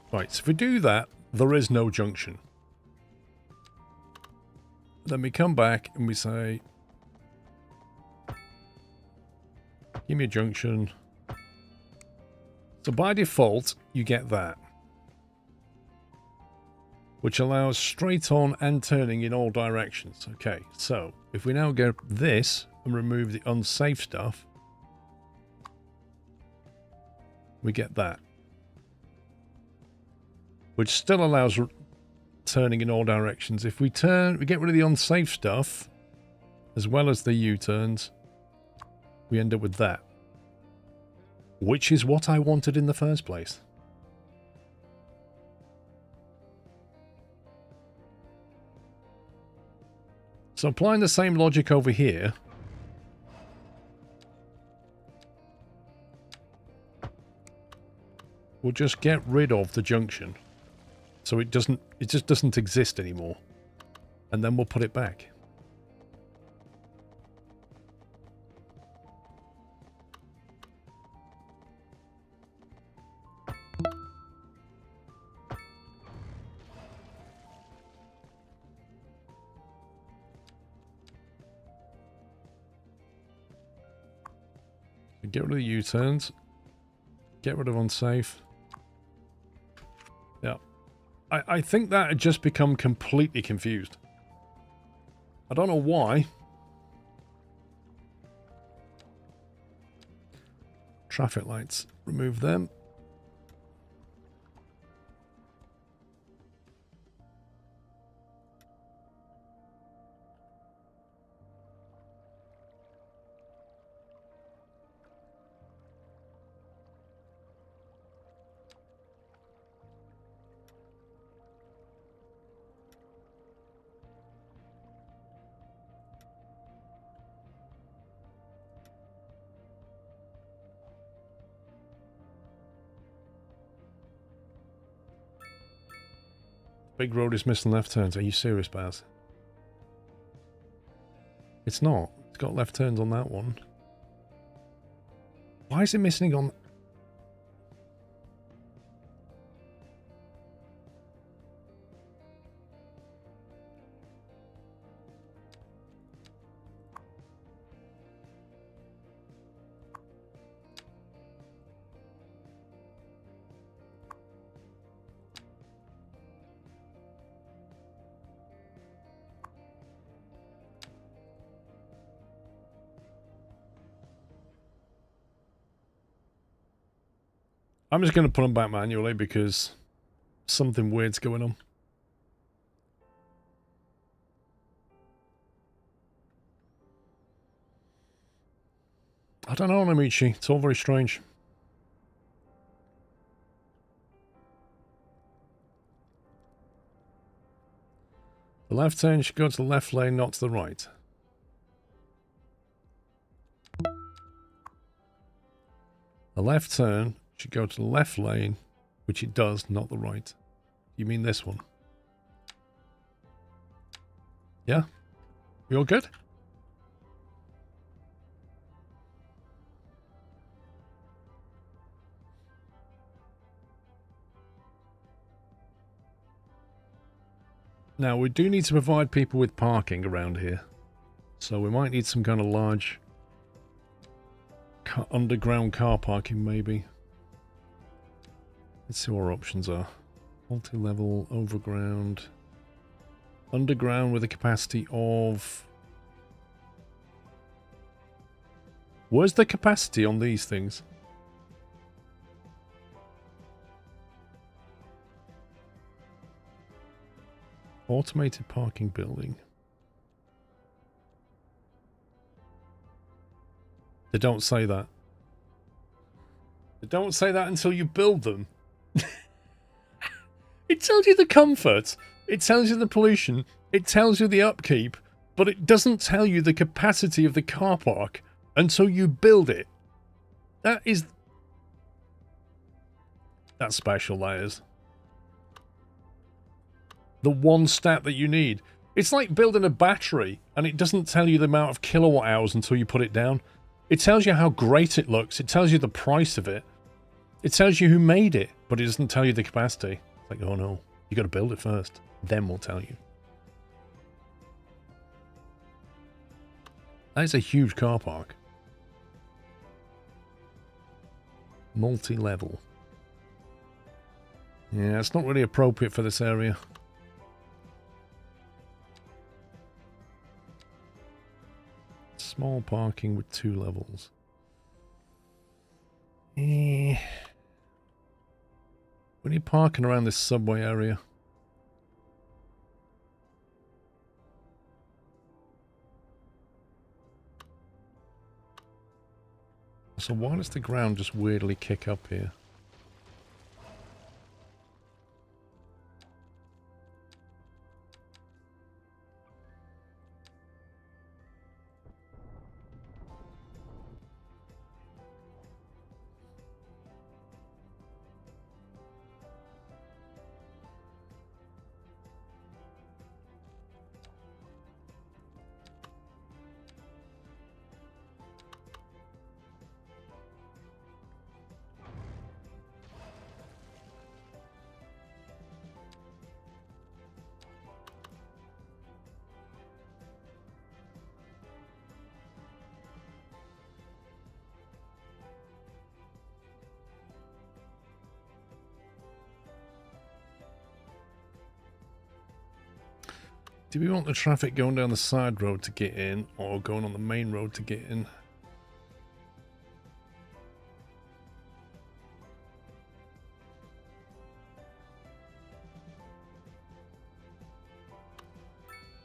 Right, so if we do that, there is no junction. Then we come back and we say, give me a junction. So by default, you get that. Which allows straight on and turning in all directions. Okay, so if we now go this and remove the unsafe stuff, we get that. Which still allows turning in all directions. If we turn, we get rid of the unsafe stuff, as well as the U-turns, we end up with that. Which is what I wanted in the first place. So applying the same logic over here, we'll just get rid of the junction. So it just doesn't exist anymore. And then we'll put it back. Get rid of the U-turns. Get rid of unsafe. Yeah. I think that had just become completely confused. I don't know why. Traffic lights. Remove them. Big road is missing left turns. Are you serious, Baz? It's not. It's got left turns on that one. Why is it missing on... I'm just going to put them back manually because something weird's going on. I don't know, Namichi. It's all very strange. The left turn should go to the left lane, not to the right. The left turn should go to the left lane, which it does, not the right. You mean this one? Yeah? We all good? Now, we do need to provide people with parking around here. So we might need some kind of large underground car parking, maybe. Let's see what our options are. Multi-level, overground, underground with a capacity of... Where's the capacity on these things? Automated parking building. They don't say that. They don't say that until you build them. It tells you the comfort, it tells you the pollution, it tells you the upkeep, but it doesn't tell you the capacity of the car park until you build it. That's special, that is. The one stat that you need. It's like building a battery and it doesn't tell you the amount of kilowatt hours until you put it down. It tells you how great it looks. It tells you the price of it. It tells you who made it, but it doesn't tell you the capacity. It's like, oh no, you got to build it first. Then we'll tell you. That is a huge car park. Multi-level. Yeah, it's not really appropriate for this area. Small parking with 2 levels. We need parking around this subway area. So why does the ground just weirdly kick up here? Do we want the traffic going down the side road to get in, or going on the main road to get in?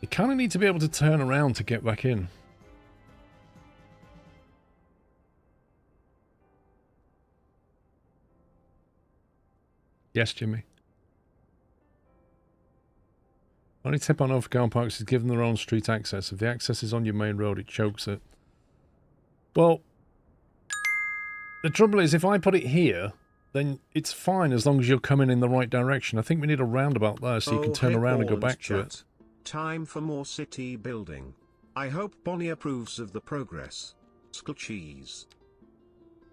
You kind of need to be able to turn around to get back in. Yes, Jimmy. Only tip on overground parks is give them their own street access. If the access is on your main road, it chokes it. Well, the trouble is, if I put it here, then it's fine as long as you're coming in the right direction. I think we need a roundabout there so you can turn around and go back to it. Time for more city building. I hope Bonnie approves of the progress. Skull cheese.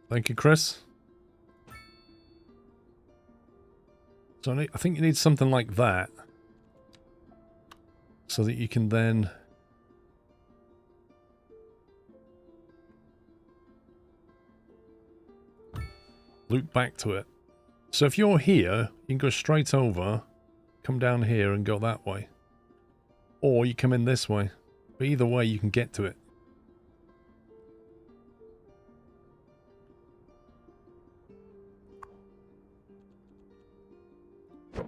Thank you, Chris. So I think you need something like that. So that you can then loop back to it. So if you're here, you can go straight over, come down here and go that way. Or you come in this way. But either way, you can get to it. I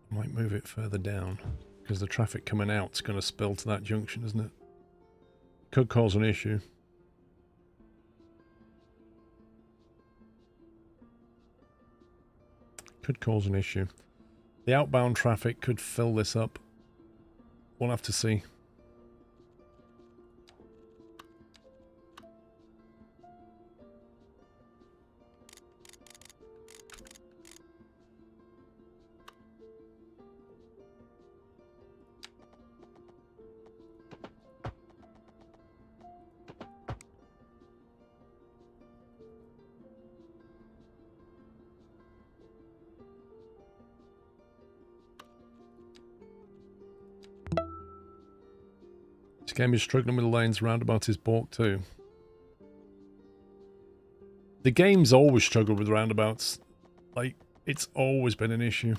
might move it further down. Because the traffic coming out is going to spill to that junction, isn't it? Could cause an issue. Could cause an issue. The outbound traffic could fill this up. We'll have to see. This game is struggling with the lanes. Roundabout is balked too. The game's always struggled with roundabouts. Like, it's always been an issue.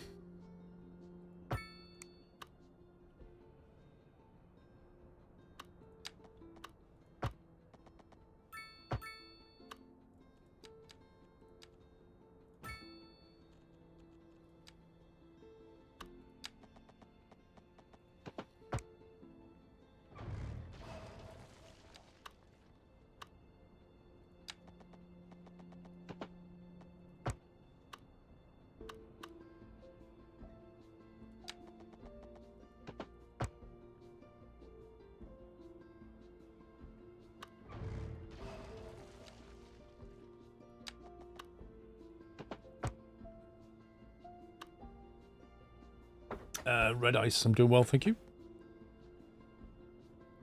Red ice, I'm doing well, thank you.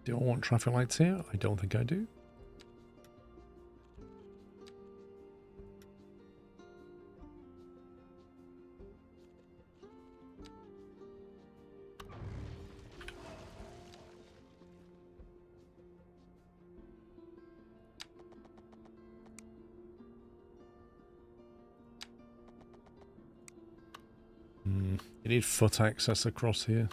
Do I want traffic lights here? I don't think I do. You need foot access across here.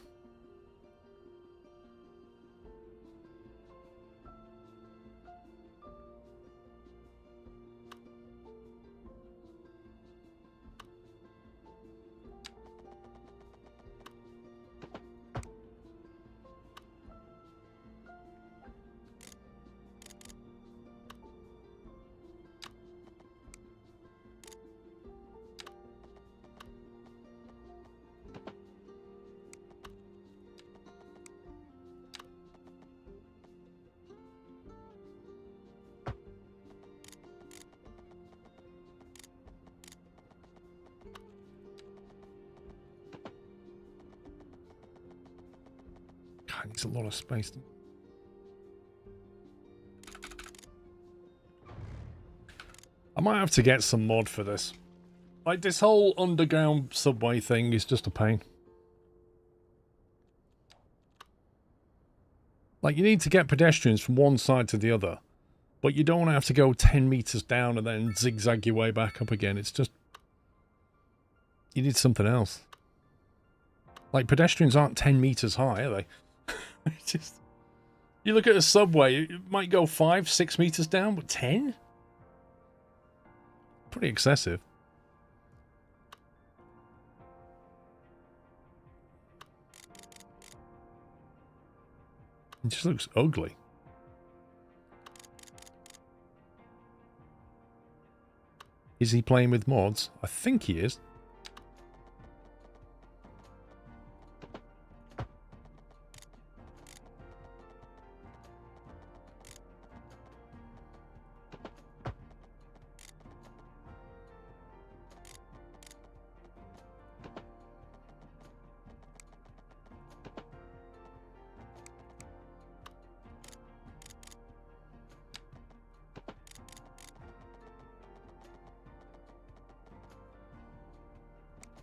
God, needs a lot of space. I might have to get some mod for this. Like, this whole underground subway thing is just a pain. Like, you need to get pedestrians from one side to the other. But you don't want to have to go 10 meters down and then zigzag your way back up again. It's just... You need something else. Like, pedestrians aren't 10 meters high, are they? It's just... You look at a subway, it might go 5, 6 meters down, but 10? Pretty excessive. It just looks ugly. Is he playing with mods? I think he is.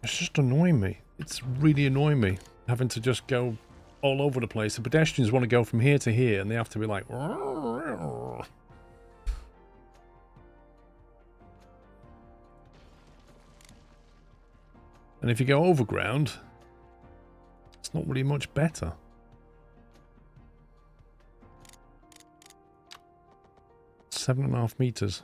It's just annoying me. It's really annoying me having to just go all over the place. The pedestrians want to go from here to here and they have to be like... And if you go overground, it's not really much better. – 7.5 meters.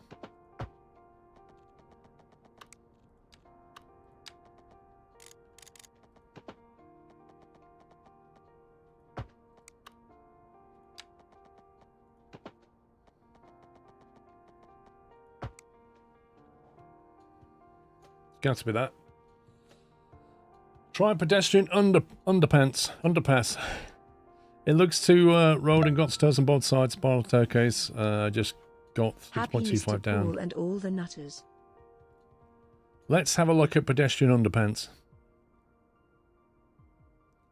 Got to be that. Try pedestrian underpass. It looks to road and got stairs on both sides. Spiral staircase. Just got 6.25 down. Paul and all the nutters. Let's have a look at pedestrian underpants.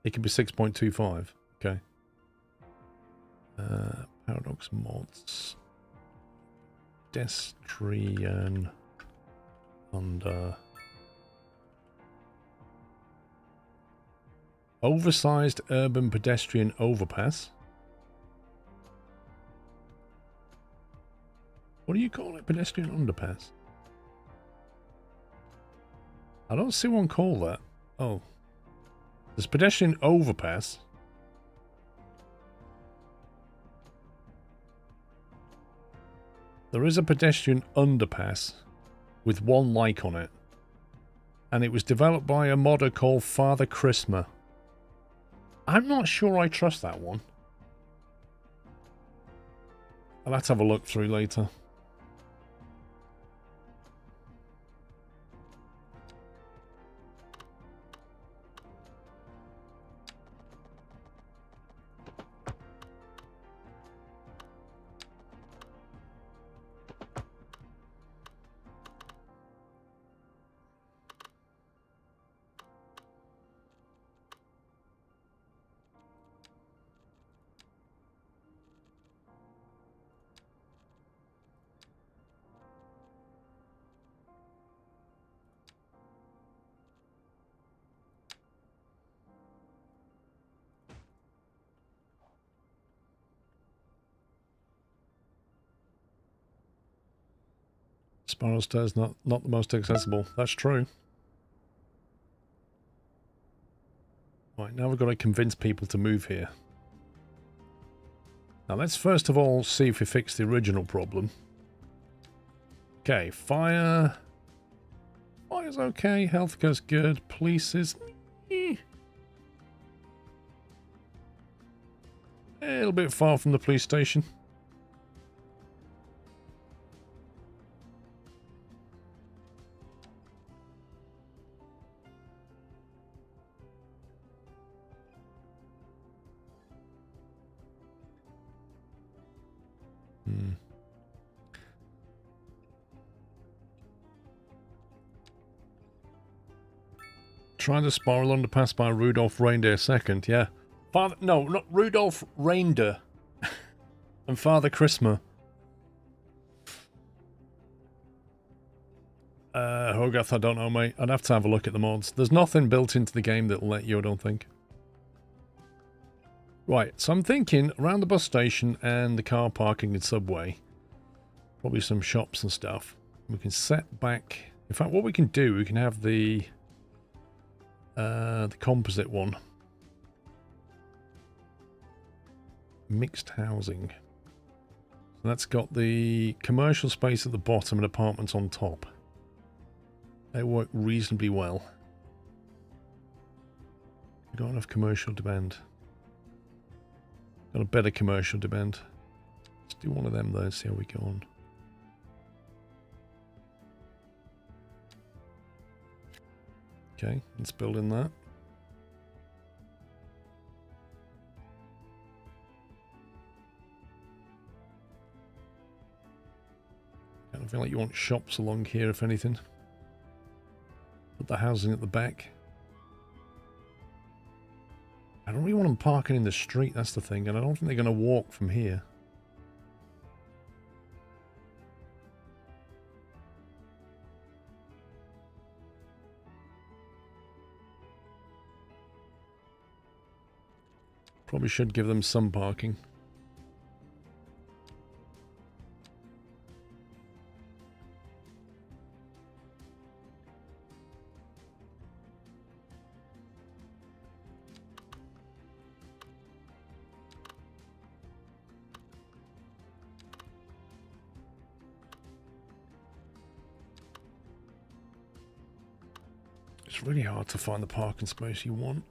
It can be 6.25. Okay. Paradox mods. Pedestrian under. Oversized urban pedestrian overpass. What do you call it? Pedestrian underpass? I don't see one call that. Oh. There's pedestrian overpass. There is a pedestrian underpass with one like on it. And it was developed by a modder called Father Christmas. I'm not sure I trust that one. I'll have to have a look through later. Spiral stairs not the most accessible. That's true. Right, now we've got to convince people to move here. Now let's first of all see if we fix the original problem. Okay, fire. Fire's okay. Healthcare's good. Police is... a little bit far from the police station. Try the spiral underpass by Rudolph Reindeer second, yeah. Father, no, not Rudolph Reindeer. And Father Christmas. Hogarth, I don't know, mate. I'd have to have a look at the mods. There's nothing built into the game that'll let you, I don't think. Right, so I'm thinking around the bus station and the car parking and subway. Probably some shops and stuff. We can set back... In fact, what we can do, we can have the... The composite one. Mixed housing. So that's got the commercial space at the bottom and apartments on top. They work reasonably well. We don't have commercial demand. Got a better commercial demand. Let's do one of them though, see how we go on. Okay, let's build in that. Kind of feel like you want shops along here, if anything. Put the housing at the back. I don't really want them parking in the street, that's the thing, and I don't think they're going to walk from here. Probably should give them some parking. It's really hard to find the parking space you want.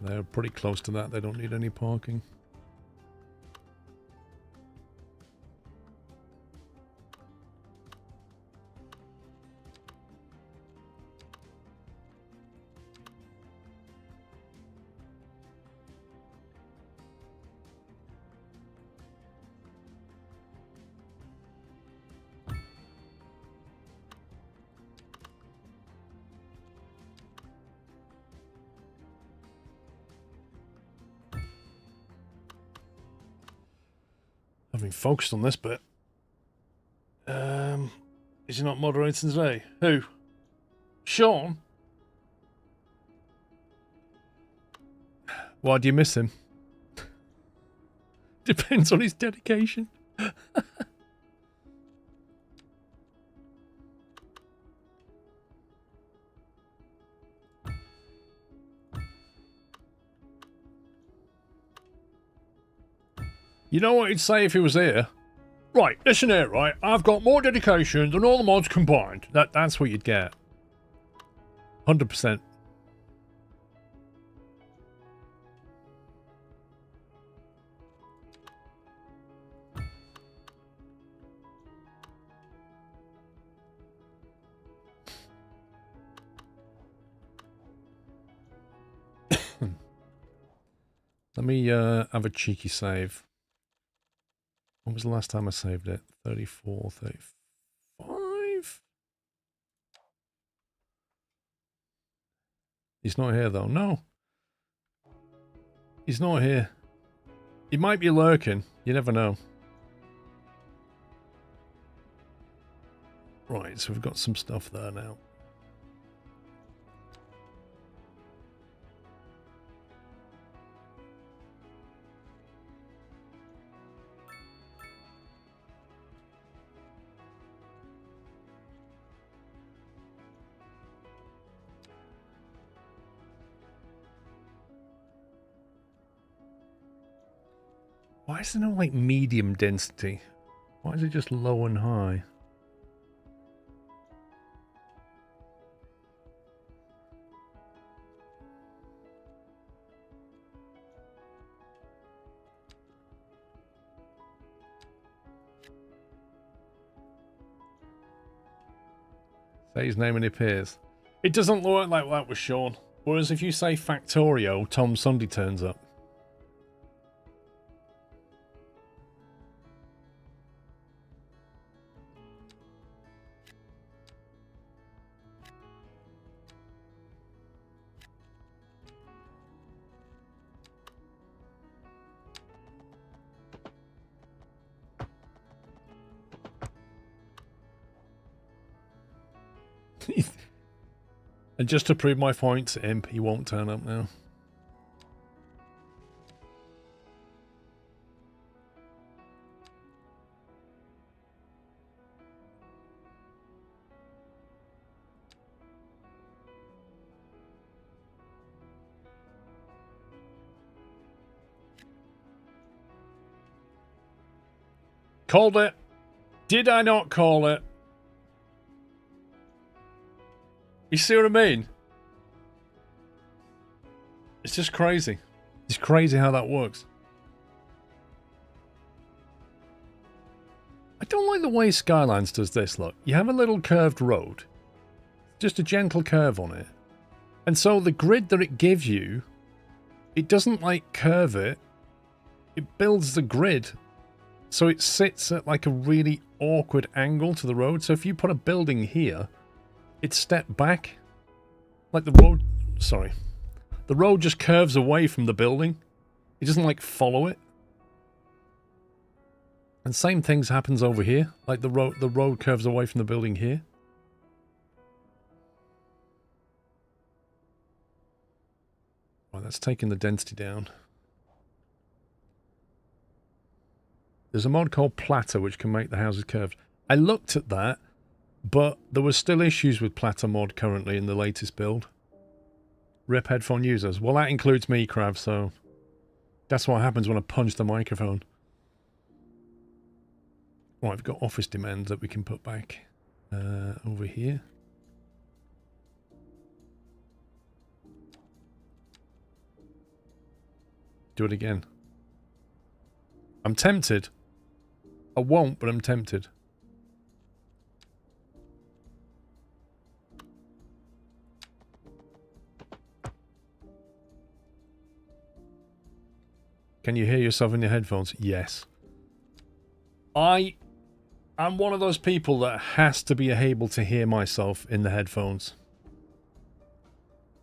They're pretty close to that. They don't need any parking. I've been focused on this bit. Is he not moderating today? Who? Sean? Why do you miss him? Depends on his dedication. You know what he'd say if he was here? Right, listen here, right? I've got more dedication than all the mods combined. That's what you'd get. 100%. Let me have a cheeky save. When was the last time I saved it? 34, 35? He's not here though. No. He's not here. He might be lurking. You never know. Right, so we've got some stuff there now. Why is there no, like, medium density? Why is it just low and high? Say his name and he appears. It doesn't look like that with Sean. Whereas if you say Factorio, Tom Sunday turns up. And just to prove my point, Imp, he won't turn up now. Called it. Did I not call it? You see what I mean? It's just crazy. It's crazy how that works. I don't like the way Skylines does this, look. You have a little curved road. Just a gentle curve on it. And so the grid that it gives you, it doesn't like curve it. It builds the grid. So it sits at like a really awkward angle to the road. So if you put a building here, it's stepped back. Like the road... Sorry. The road just curves away from the building. It doesn't like follow it. And same things happens over here. Like the road curves away from the building here. Well, that's taking the density down. There's a mod called Platter which can make the houses curved. I looked at that, but there were still issues with Platter mod currently in the latest build. RIP headphone users. Well, that includes me, Krav, so that's what happens when I punch the microphone. Right, I've got office demands that we can put back over here. Do it again. I'm tempted. I won't, but I'm tempted. Can you hear yourself in your headphones? Yes. I'm one of those people that has to be able to hear myself in the headphones.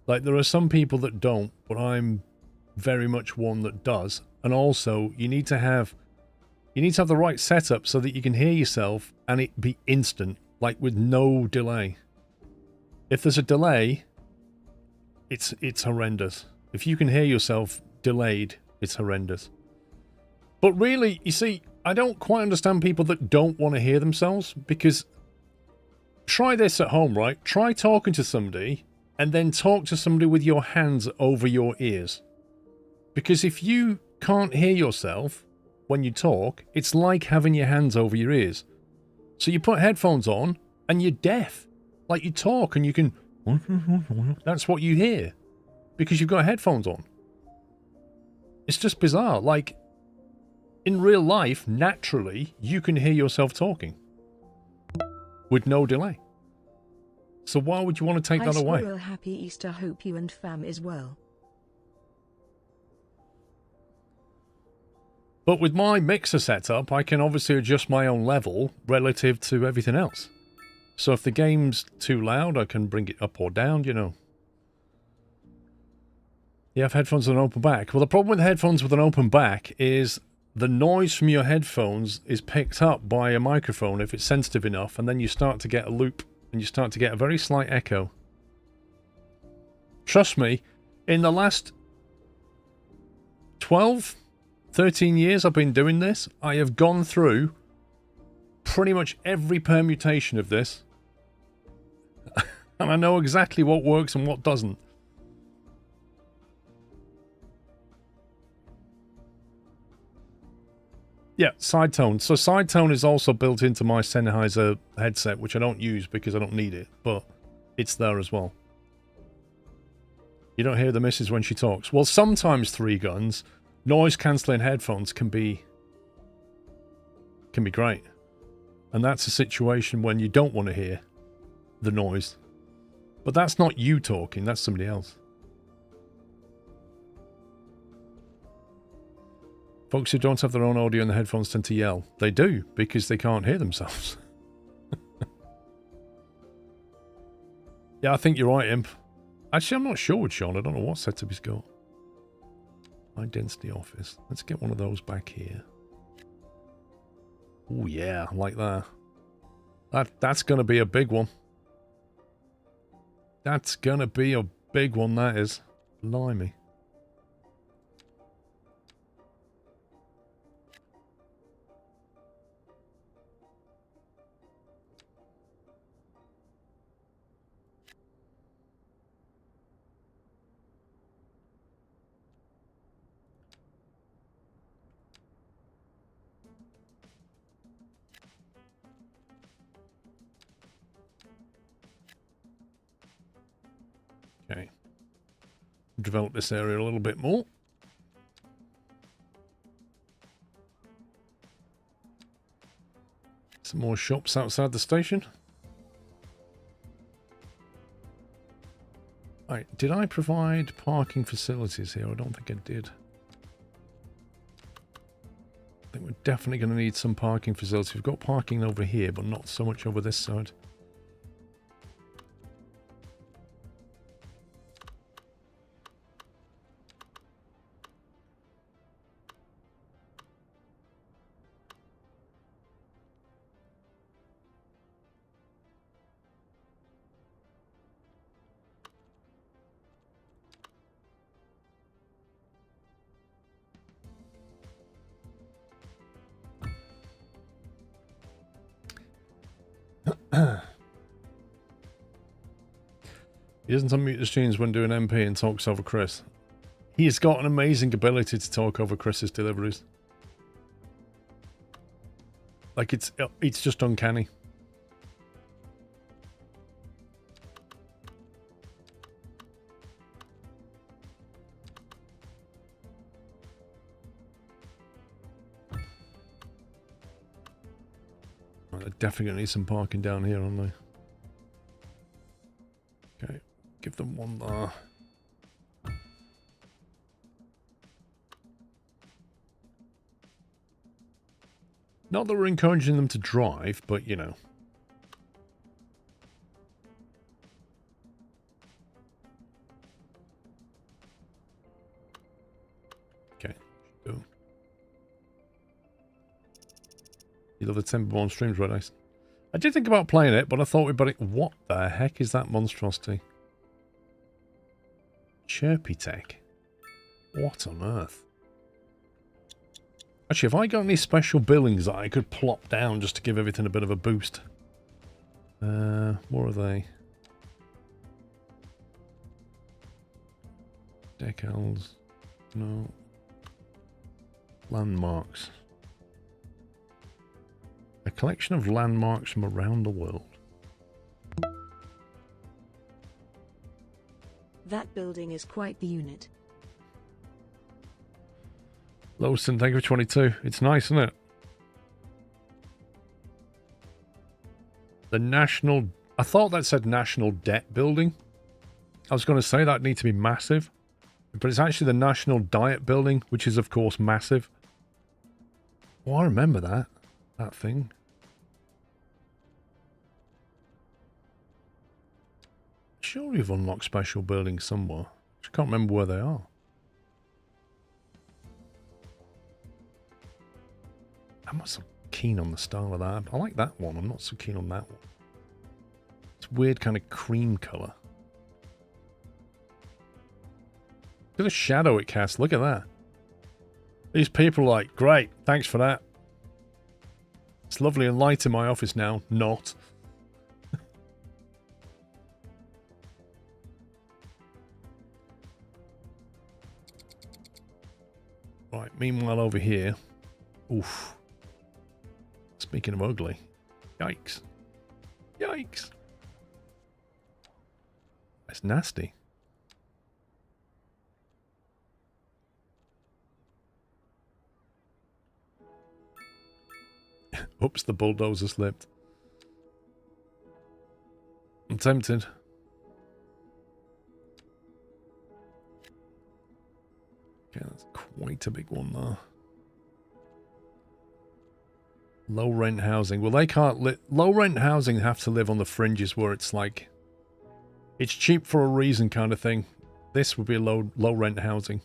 Like, there are some people that don't, but I'm very much one that does. And also, you need to have the right setup so that you can hear yourself and it be instant, like with no delay. If there's a delay, it's horrendous. If you can hear yourself delayed, it's horrendous. But really, you see, I don't quite understand people that don't want to hear themselves, because try this at home, right? Try talking to somebody and then talk to somebody with your hands over your ears. Because if you can't hear yourself when you talk, it's like having your hands over your ears. So you put headphones on and you're deaf. Like, you talk and you can... That's what you hear. Because you've got headphones on. It's just bizarre. Like, in real life, naturally, you can hear yourself talking. With no delay. So why would you want to take that away? Squirrel, happy Easter. Hope you and fam is well. But with my mixer setup, I can obviously adjust my own level relative to everything else. So if the game's too loud, I can bring it up or down, you know. You have headphones with an open back. Well, the problem with headphones with an open back is the noise from your headphones is picked up by a microphone if it's sensitive enough, and then you start to get a loop, and you start to get a very slight echo. Trust me, in the last 13 years I've been doing this, I have gone through pretty much every permutation of this. And I know exactly what works and what doesn't. Yeah, side tone. So side tone is also built into my Sennheiser headset, which I don't use because I don't need it, but it's there as well. You don't hear the missus when she talks. Well, sometimes 3 guns, noise cancelling headphones can be great. And that's a situation when you don't want to hear the noise. But that's not you talking, that's somebody else. Folks who don't have their own audio in the headphones tend to yell. They do, because they can't hear themselves. Yeah, I think you're right, Imp. Actually, I'm not sure with Sean. I don't know what setup he's got. High density office. Let's get one of those back here. Oh yeah, I like that. That's going to be a big one. That's going to be a big one, that is. Blimey. Okay. Develop this area a little bit more. Some more shops outside the station. Right, did I provide parking facilities here? I don't think I did. I think we're definitely going to need some parking facilities. We've got parking over here, but not so much over this side. He doesn't unmute the streams when doing MP and talks over Chris. He has got an amazing ability to talk over Chris's deliveries. Like, it's just uncanny. Right, they're definitely going to need some parking down here, aren't they? Okay, give them one there. Not that we're encouraging them to drive, but you know. Okay. Boom. You love the Timberborn streams, right? Nice. I did think about playing it, but I thought we'd better... What the heck is that monstrosity? Chirpy Tech. What on earth? Actually, have I got any special buildings that I could plop down just to give everything a bit of a boost? What are they? Decals. No. Landmarks. A collection of landmarks from around the world. That building is quite the unit. Lowson, thank you for 22. It's nice, isn't it? The National... I thought that said National Debt Building. I was going to say that needs to be massive. But it's actually the National Diet Building, which is, of course, massive. Oh, I remember that. That thing. Sure you've unlocked special buildings somewhere. I can't remember where they are. I'm not so keen on the style of that. I like that one. I'm not so keen on that one. It's weird kind of cream colour. Look at the shadow it casts. Look at that. These people are like, great, thanks for that. It's lovely and light in my office now. Not. Right, meanwhile over here. Oof. Speaking of ugly. Yikes. Yikes. That's nasty. Oops, the bulldozer slipped. I'm tempted. Okay, that's quite a big one there. Low rent housing. Well, they can't low rent housing have to live on the fringes where it's like it's cheap for a reason kind of thing. This would be low rent housing.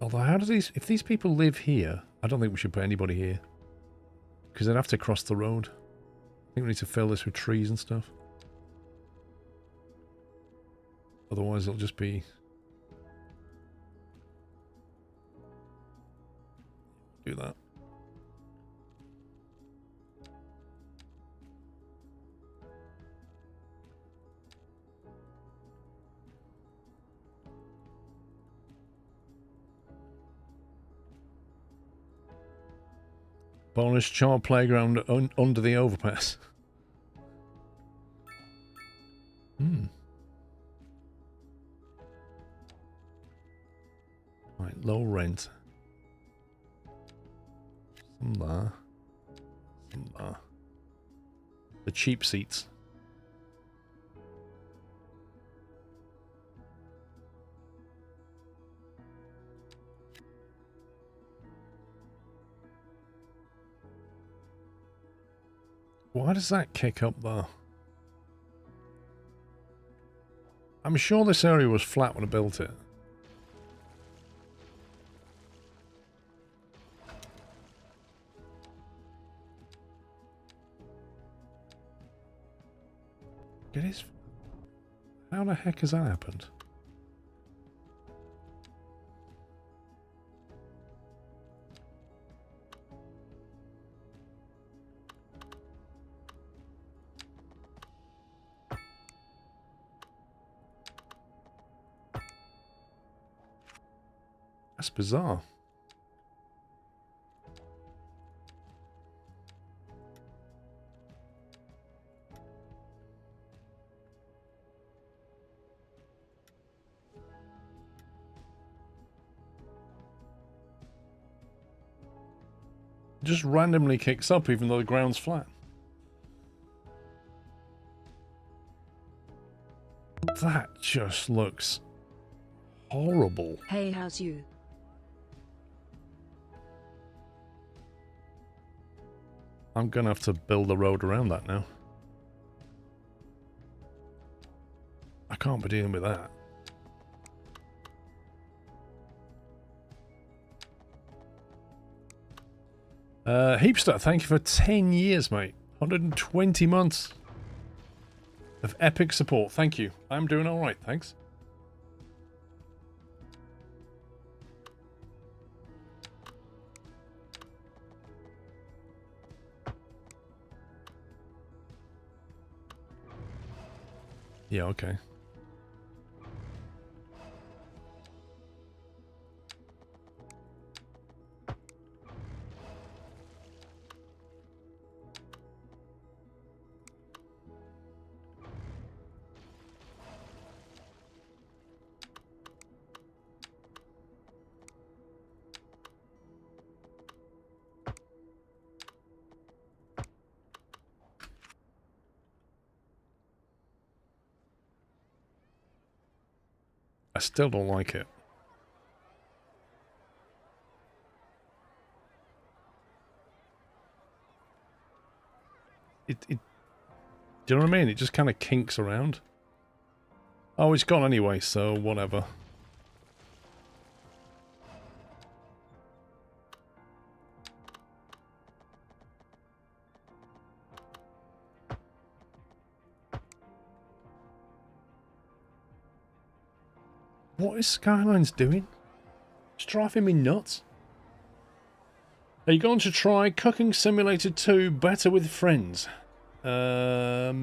Although how do if these people live here, I don't think we should put anybody here. Because they'd have to cross the road. I think we need to fill this with trees and stuff. Otherwise it'll just be... Do that. Bonus child playground under the overpass. Right, low rent. Some there. Some there. The cheap seats. Why does that kick up there? I'm sure this area was flat when I built it. It is. How the heck has that happened? That's bizarre. Just randomly kicks up even though the ground's flat. That just looks horrible. Hey, how's you? I'm gonna have to build a road around that now. I can't be dealing with that. Heapster, thank you for 10 years, mate. 120 months of epic support. Thank you. I'm doing alright, thanks. Yeah, okay. I still don't like it. Do you know what I mean? It just kind of kinks around. Oh, it's gone anyway, so whatever. What is Skylines doing? It's driving me nuts. Are you going to try Cooking Simulator 2 better with friends? Wasn't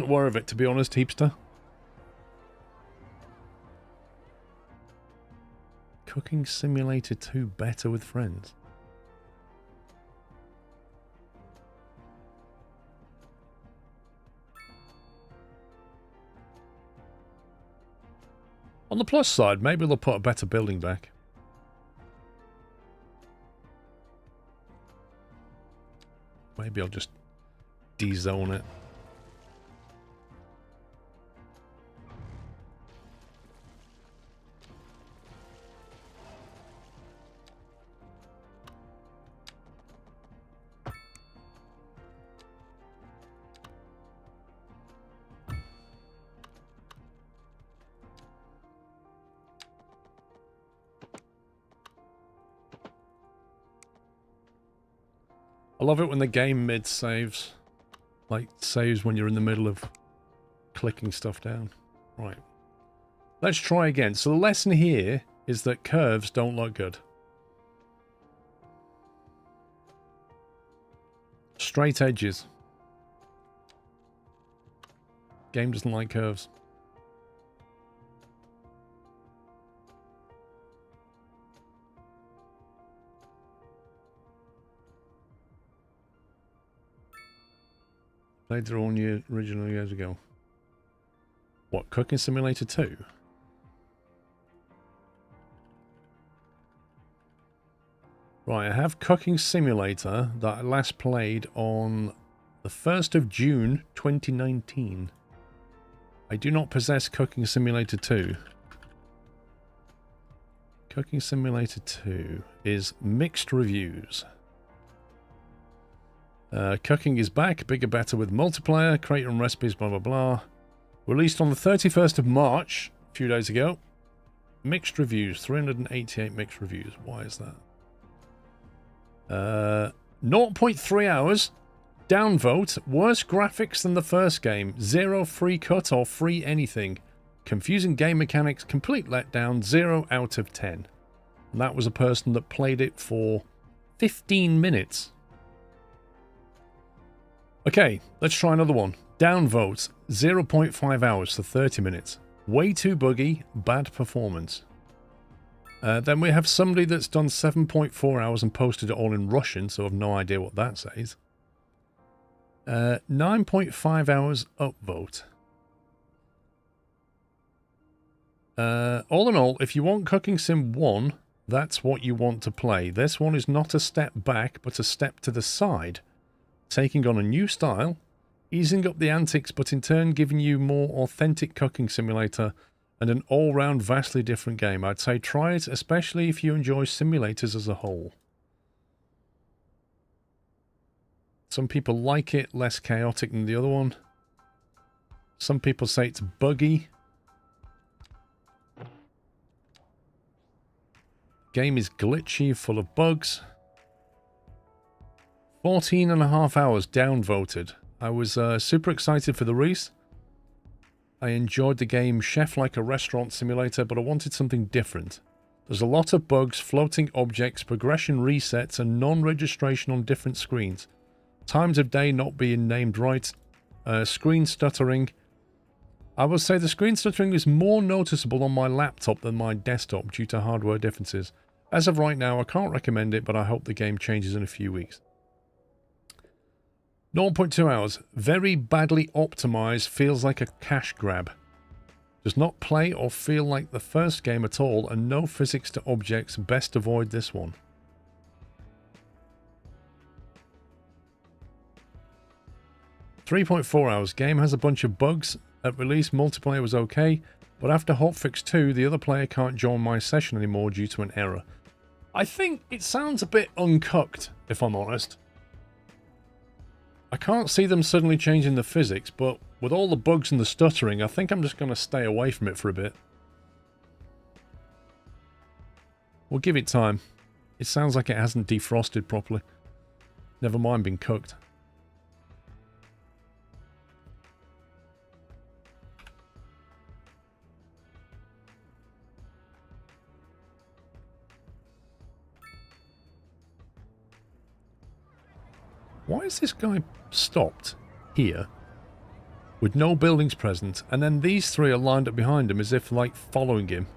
aware of it, to be honest, Heapster. Cooking Simulator 2 better with friends? On the plus side, maybe they'll put a better building back. Maybe I'll just de-zone it. I love it when the game mid-saves. Like, saves when you're in the middle of clicking stuff down. Right. Let's try again. So the lesson here is that curves don't look good. Straight edges. Game doesn't like curves. Played their own original years ago. What, Cooking Simulator 2? Right, I have Cooking Simulator that I last played on the 1st of June 2019. I do not possess Cooking Simulator 2. Cooking Simulator 2 is mixed reviews. Cooking is back, bigger, better with multiplayer, create your own recipes, blah, blah, blah. Released on the 31st of March, a few days ago. Mixed reviews, 388 mixed reviews. Why is that? 0.3 hours. Downvote. Worse graphics than the first game. 0 free cut or free anything. Confusing game mechanics. Complete letdown. 0 out of 10. And that was a person that played it for 15 minutes. Okay, let's try another one. Downvote. 0.5 hours to 30 minutes. Way too buggy. Bad performance. Then we have somebody that's done 7.4 hours and posted it all in Russian, so I have no idea what that says. 9.5 hours upvote. All in all, if you want Cooking Sim 1, that's what you want to play. This one is not a step back, but a step to the side. Taking on a new style, easing up the antics, but in turn giving you more authentic cooking simulator and an all-round vastly different game. I'd say try it, especially if you enjoy simulators as a whole. Some people like it, less chaotic than the other one. Some people say it's buggy. Game is glitchy, full of bugs. 14.5 hours downvoted. I was super excited for the release. I enjoyed the game Chef Like a Restaurant Simulator, but I wanted something different. There's a lot of bugs, floating objects, progression resets, and non-registration on different screens. Times of day not being named right. Screen stuttering. I will say the screen stuttering is more noticeable on my laptop than my desktop due to hardware differences. As of right now, I can't recommend it, but I hope the game changes in a few weeks. 0.2 hours. Very badly optimized, feels like a cash grab. Does not play or feel like the first game at all, and no physics to objects. Best avoid this one. .4 hours. Game has a bunch of bugs. At release, multiplayer was okay, but after hotfix 2, the other player can't join my session anymore due to an error. I think it sounds a bit uncooked, if I'm honest. I can't see them suddenly changing the physics, but with all the bugs and the stuttering, I think I'm just going to stay away from it for a bit. We'll give it time. It sounds like it hasn't defrosted properly. Never mind being cooked. Why is this guy stopped here with no buildings present, and then these three are lined up behind him as if, like, following him?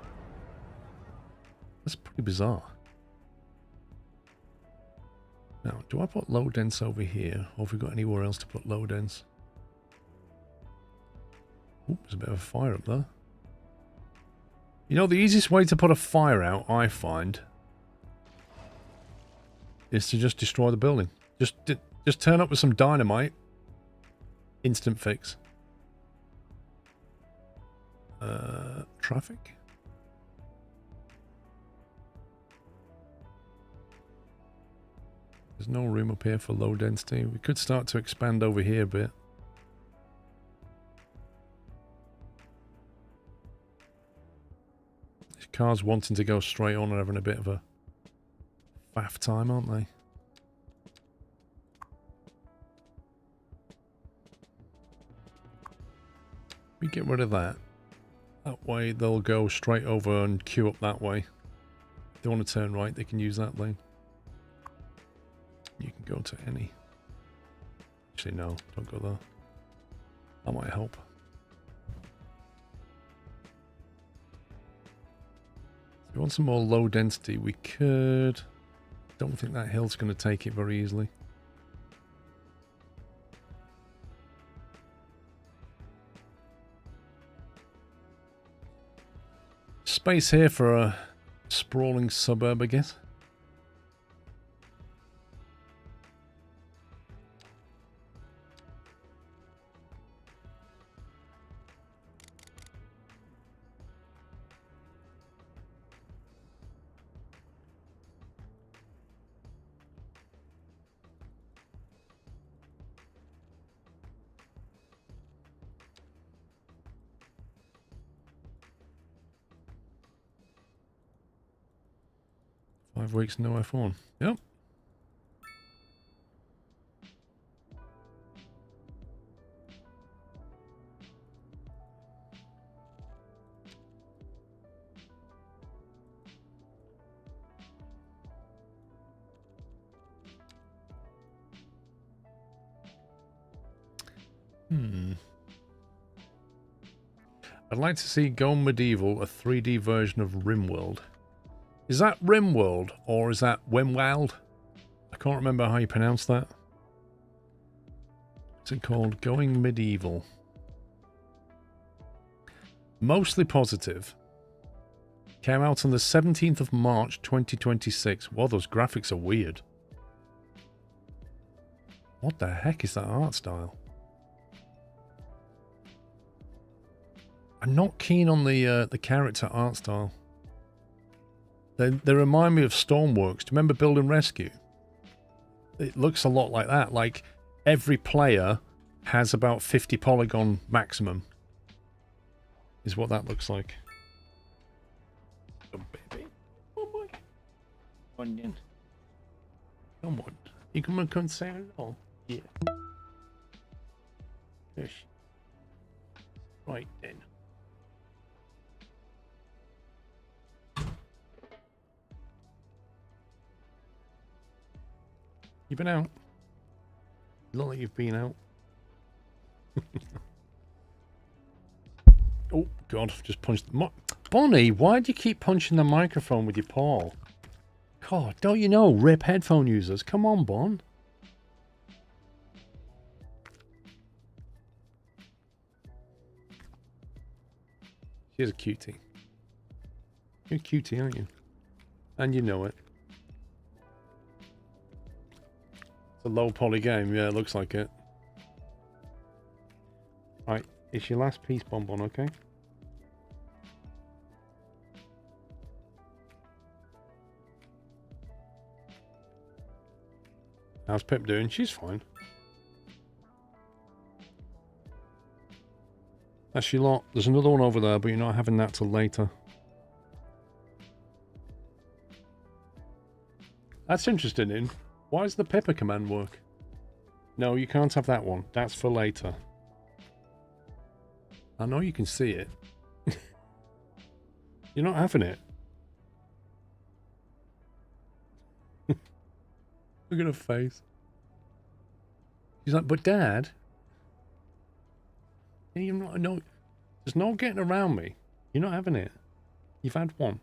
That's pretty bizarre. Now, do I put low dense over here, or have we got anywhere else to put low dense? Ooh, there's a bit of a fire up there. You know, the easiest way to put a fire out, I find, is to just destroy the building. Just turn up with some dynamite. Instant fix. Traffic? There's no room up here for low density. We could start to expand over here a bit. These cars wanting to go straight on are having a bit of a faff time, aren't they? We get rid of that. That way they'll go straight over and queue up that way. If they want to turn right, they can use that lane. You can go to any. Actually, no, don't go there. That might help. If we want some more low density, we could. Don't think that hill's going to take it very easily. Space here for a sprawling suburb, I guess. Five weeks, no F1. Yep. I'd like to see Go Medieval, a 3D version of RimWorld. Is that RimWorld or is that Wimwild? I can't remember how you pronounce that. What's it called? Going Medieval. Mostly positive. Came out on the 17th of March 2026. Wow, those graphics are weird. What the heck is that art style? I'm not keen on the character art style. They remind me of Stormworks. Do you remember Build and Rescue? It looks a lot like that. Like every player has about 50 polygon maximum. Is what that looks like. Oh, baby. Oh, boy. Onion. Come on. You can come and say hello. Yeah. Yes. Right then. You been out? Look like you've been out. Oh, God. Just punched... Bonnie, why do you keep punching the microphone with your paw? God, don't you know? Rip headphone users. Come on, Bon. She's a cutie. You're a cutie, aren't you? And you know it. It's a low poly game. Yeah, it looks like it. Right, it's your last piece, Bonbon, okay? How's Pip doing? She's fine. That's your lot. There's another one over there, but you're not having that till later. That's interesting, why does the pepper command work? No, you can't have that one. That's for later. I know you can see it. You're not having it. Look at her face. She's like, but Dad... You're not, no, there's no getting around me. You're not having it. You've had one.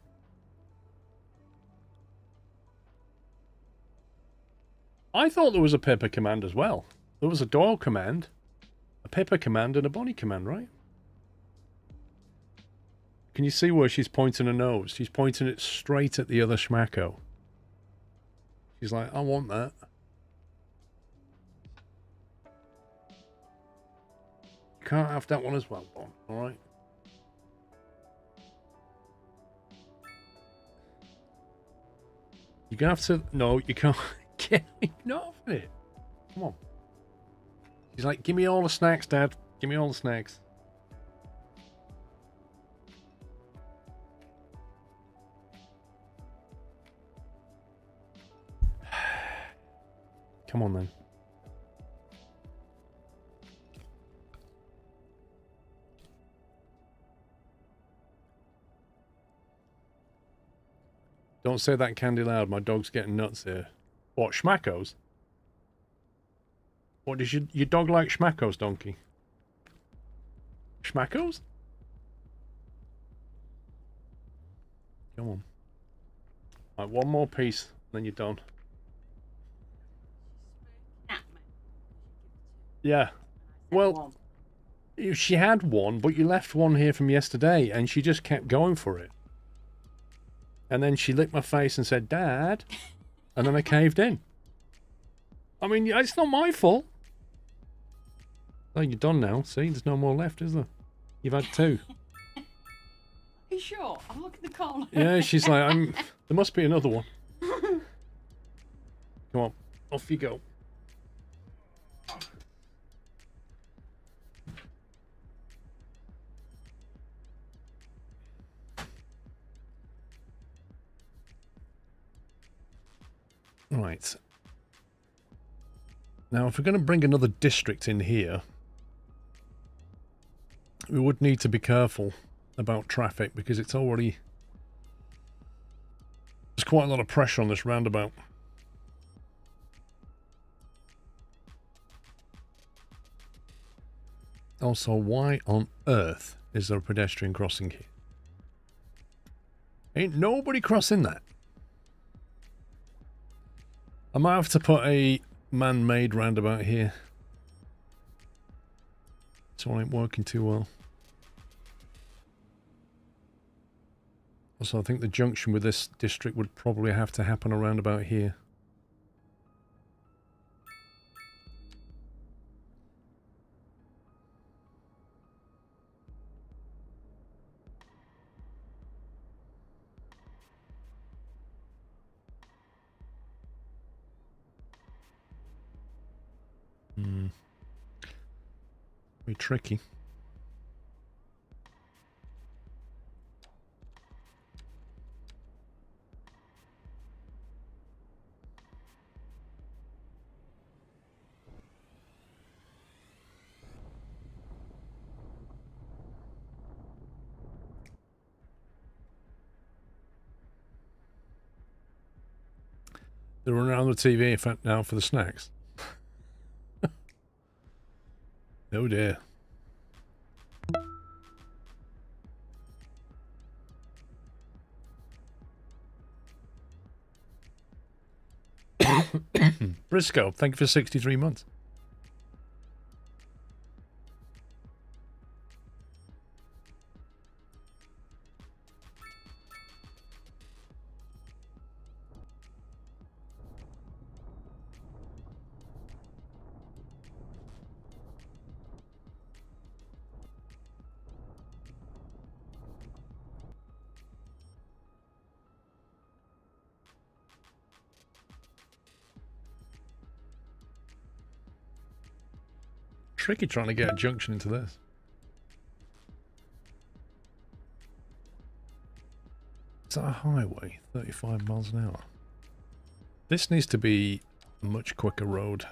I thought there was a Pippa command as well. There was a Doyle command, a Pippa command, and a Bonnie command, right? Can you see where she's pointing her nose? She's pointing it straight at the other schmacko. She's like, I want that. You can't have that one as well, Bon, alright? You're gonna have to... No, you can't... You're not having it. Come on. She's like, give me all the snacks, Dad. Give me all the snacks. Come on, then. Don't say that candy loud. My dog's getting nuts here. What, schmackos? What, does your dog like schmackos, Donkey? Schmackos? Come on. Right, one more piece, then you're done. Yeah. Well, she had one, but you left one here from yesterday, and she just kept going for it. And then she licked my face and said, Dad. And then I caved in. I mean, it's not my fault. Oh, you're done now. See, there's no more left, is there? You've had 2. Are you sure? I'm looking at the corner. Yeah, she's like, there must be another one. Come on, off you go. Right. Now, if we're going to bring another district in here, we would need to be careful about traffic because it's already... There's quite a lot of pressure on this roundabout. Also, why on earth is there a pedestrian crossing here? Ain't nobody crossing that. I might have to put a man-made roundabout here. This one ain't working too well. Also, I think the junction with this district would probably have to happen around about here. Be tricky. They're running on the TV in fact now for the snacks. Oh dear. Briscoe, thank you for 63 months. Tricky trying to get a junction into this. Is that a highway? 35 miles an hour. This needs to be a much quicker road.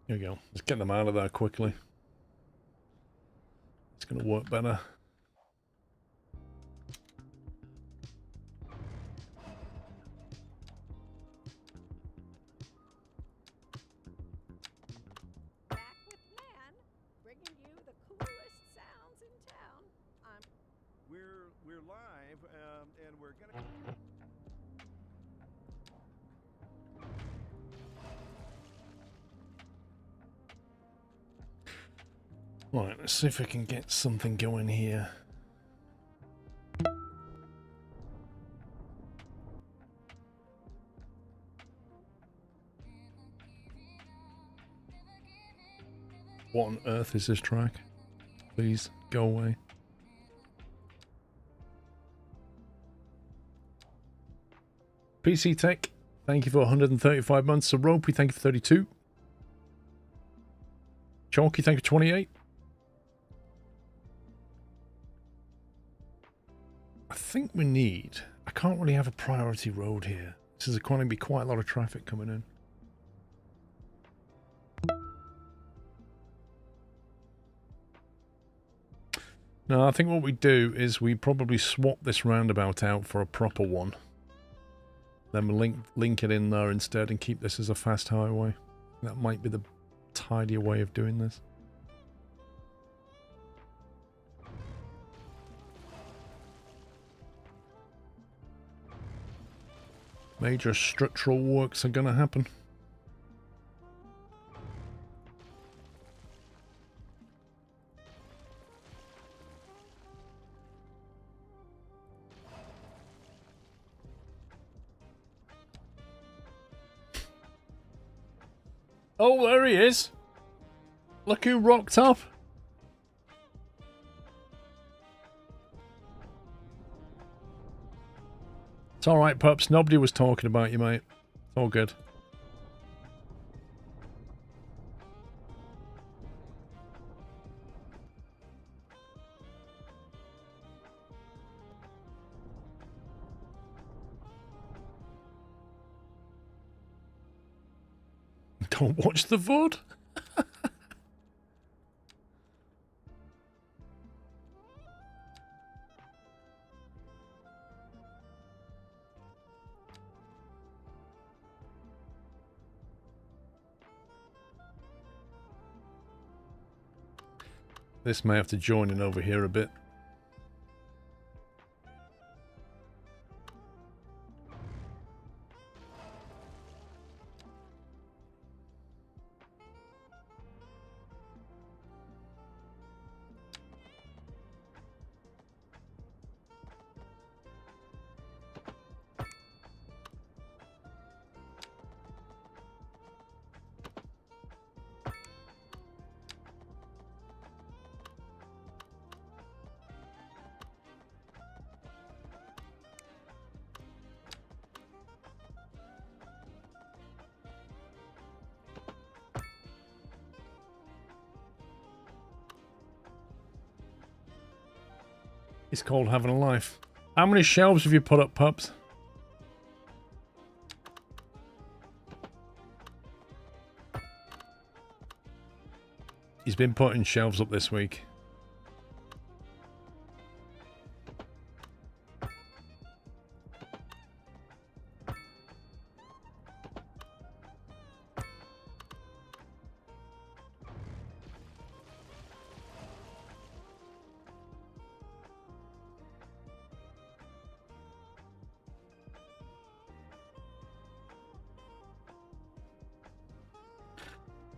There we go. Let's get them out of there quickly. It's going to work better. Back with Man, bringing you the coolest sounds in town. We're live, and we're gonna. Right, let's see if we can get something going here. What on earth is this track? Please, go away. PC Tech, thank you for 135 months. So Ropey, thank you for 32. Chalky, thank you for 28. I think we need... I can't really have a priority road here. This is going to be quite a lot of traffic coming in. No, I think what we do is we probably swap this roundabout out for a proper one. Then we'll link it in there instead and keep this as a fast highway. That might be the tidier way of doing this. Major structural works are going to happen. Oh, there he is. Look who rocked up. It's alright, pups. Nobody was talking about you, mate. It's all good. Don't watch the VOD. This may have to join in over here a bit. It's called having a life. How many shelves have you put up, pups? He's been putting shelves up this week.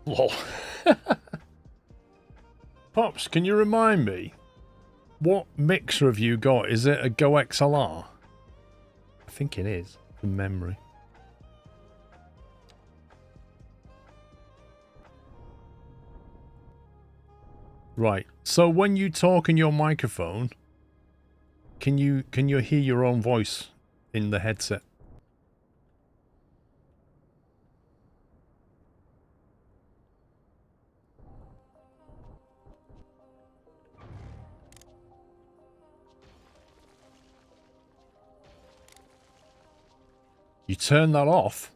Lol. Pops, can you remind me? What mixer have you got? Is it a Go XLR? I think it is, from memory. Right. So when you talk in your microphone, can you hear your own voice in the headset? You turn that off?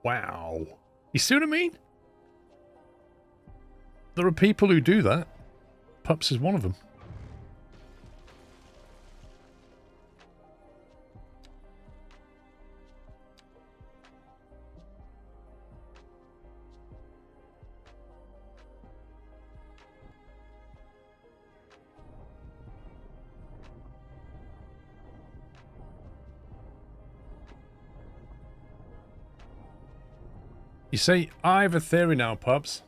Wow. You see what I mean? There are people who do that. Pups is one of them. You see, I have a theory now, pups.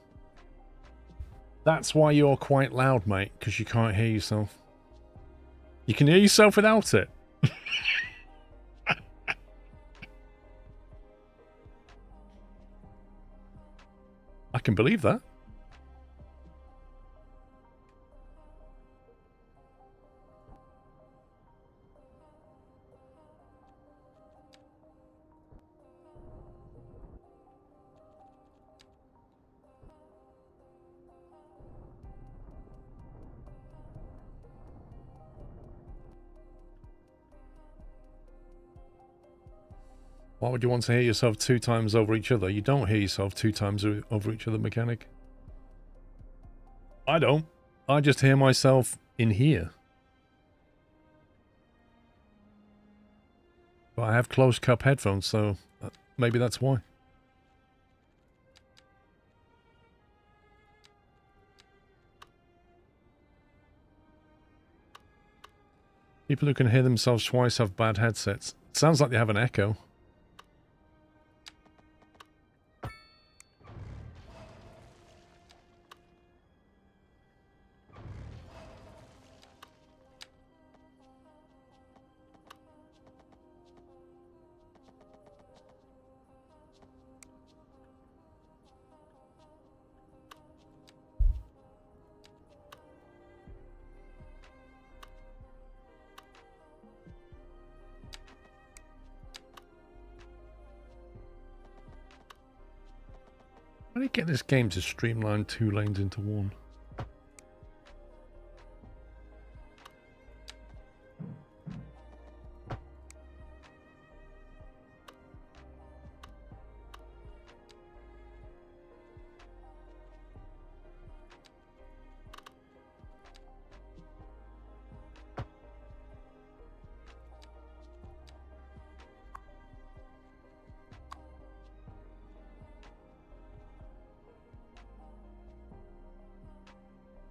That's why you're quite loud, mate, because you can't hear yourself. You can hear yourself without it. I can believe that. Why would you want to hear yourself 2 times over each other? You don't hear yourself 2 times over each other, mechanic. I don't. I just hear myself in here. But I have closed cup headphones, so maybe that's why. People who can hear themselves twice have bad headsets. It sounds like they have an echo. How do you get this game to streamline 2 lanes into 1?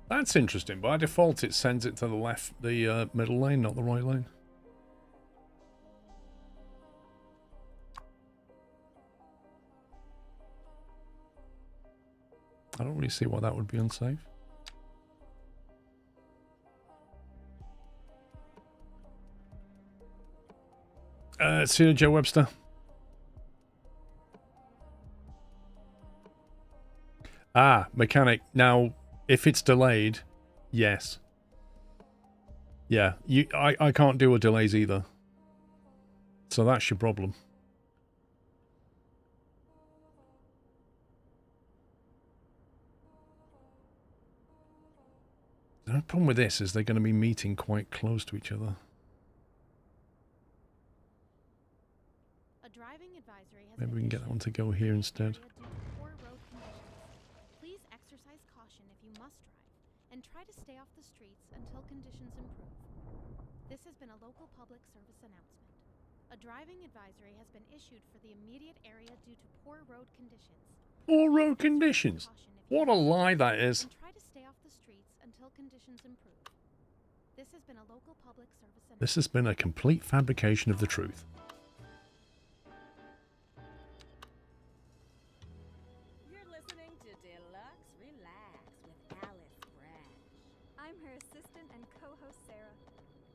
That's interesting. By default, it sends it to the left, the middle lane, not the right lane. I don't really see why that would be unsafe. See you, Joe Webster. Ah, mechanic. Now, if it's delayed, yes. Yeah, I can't do a delays either. So that's your problem. The problem with this is they're going to be meeting quite close to each other. A driving advisory has Maybe we can get that one to go here instead. Please exercise caution if you must drive, and try to stay off the streets until conditions improve. This has been a local public service announcement. A driving advisory has been issued for the immediate area due to poor road conditions. Poor road conditions? What a lie that is. And try to stay off the streets until conditions improve. This has been a local public service announcement. This has been a complete fabrication of the truth. You're listening to Deluxe Relax with Alice Brash. I'm her assistant and co-host Sarah.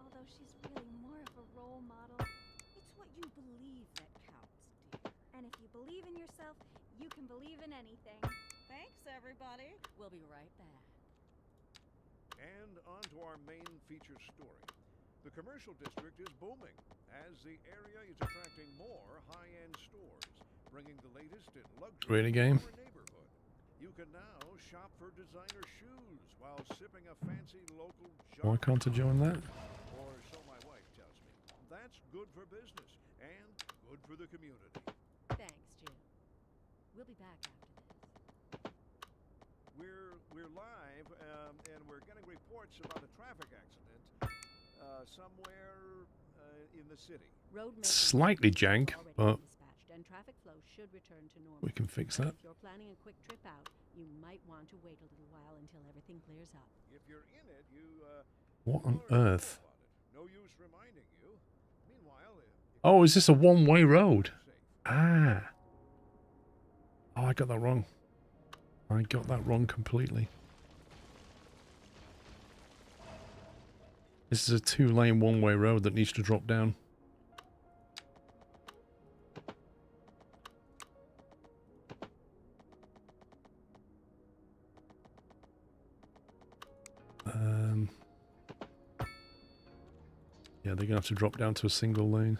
Although she's really more of a role model. It's what you believe that counts, dear. And if you believe in yourself, you can believe in anything. Thanks, everybody. We'll be right back. And on to our main feature story. The commercial district is booming as the area is attracting more high-end stores, bringing the latest in luxury Really, game? to your neighborhood. You can now shop for designer shoes while sipping a fancy local Why can't I join that? Or so my wife tells me. That's good for business and good for the community. Thanks, Jim. We'll be back after this. We're live, and we're getting reports about a traffic accident somewhere in the city. Slightly jank, but And traffic flow should return to normal. we can fix that. If you're planning a quick trip out, you might want to wait a little while until everything clears up. If you're in it, What on earth? no use reminding you. Meanwhile, Oh, is this a one-way road? Ah. Oh, I got that wrong. I got that wrong completely. This is a 2-lane one-way road that needs to drop down. Yeah, they're going to have to drop down to a single lane.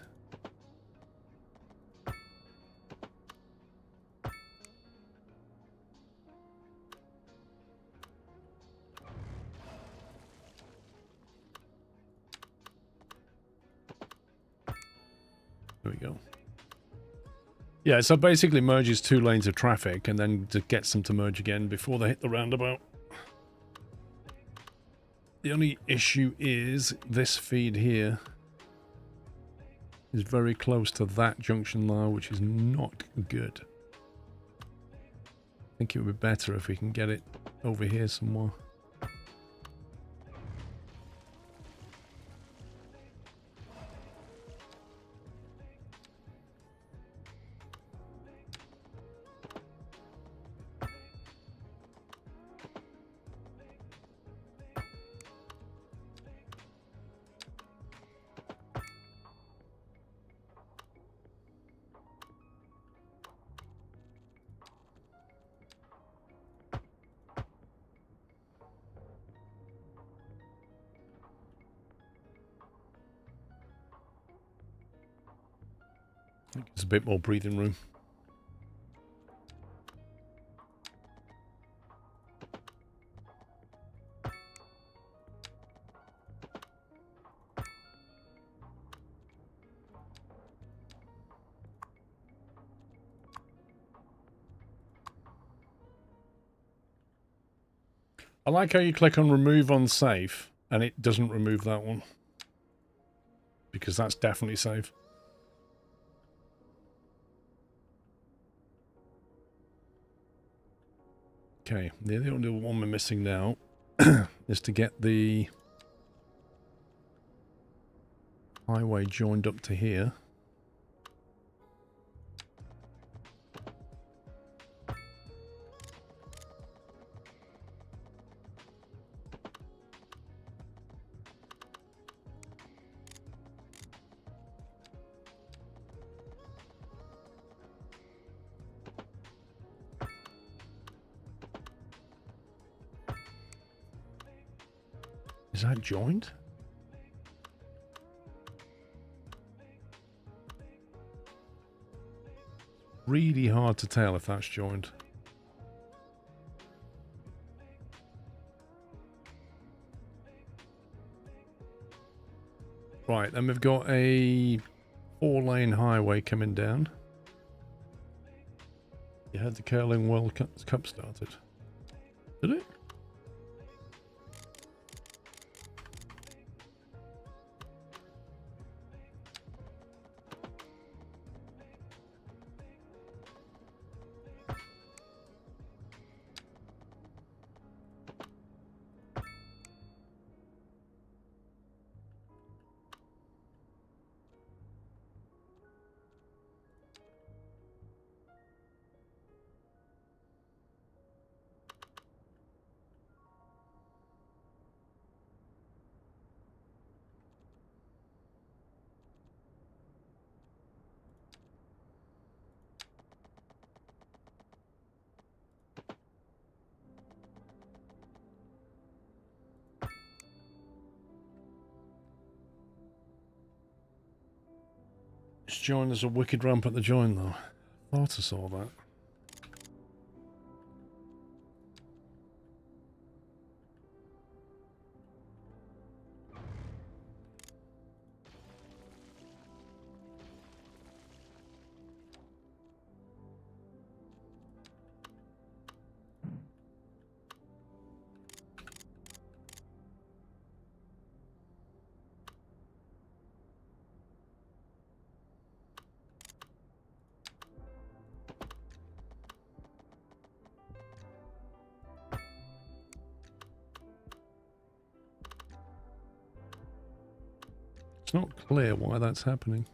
There we go. Yeah, so basically merges 2 lanes of traffic and then gets them to merge again before they hit the roundabout. The only issue is this feed here is very close to that junction line, which is not good. I think it would be better if we can get it over here somewhere. There's a bit more breathing room. I like how you click on remove unsafe and it doesn't remove that one. Because that's definitely safe. Okay, the only one we're missing now is to get the highway joined up to here. Is that joined? Really hard to tell if that's joined. Right, then we've got a 4-lane highway coming down. You had the Curling World Cup started. Did it? It's joined as a wicked ramp at the join though. Thought I saw that. It's not clear why that's happening.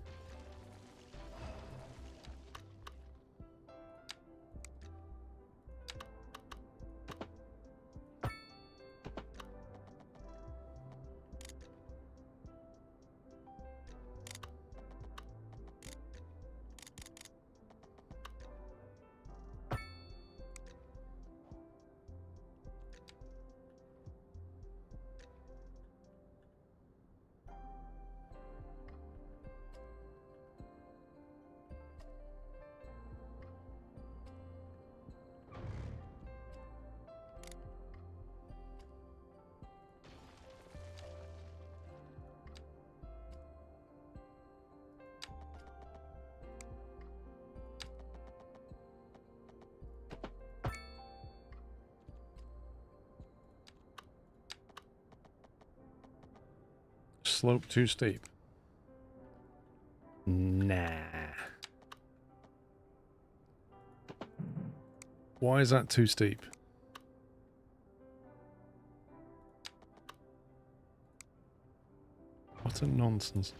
slope too steep? Nah. Why is that too steep? What a nonsense.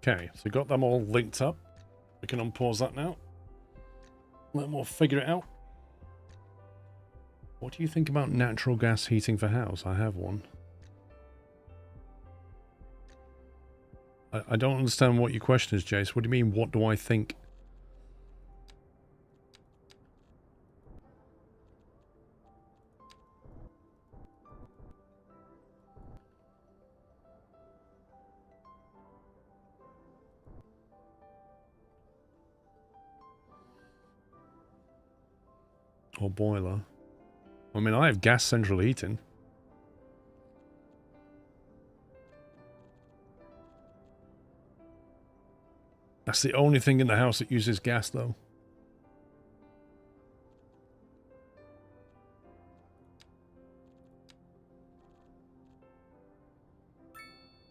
Okay, so got them all linked up. We can unpause that now. Let them all figure it out. What do you think about natural gas heating for house? I have one. I don't understand what your question is, Jace. What do you mean, what do I think? Or boiler. I mean, I have gas central heating. That's the only thing in the house that uses gas, though.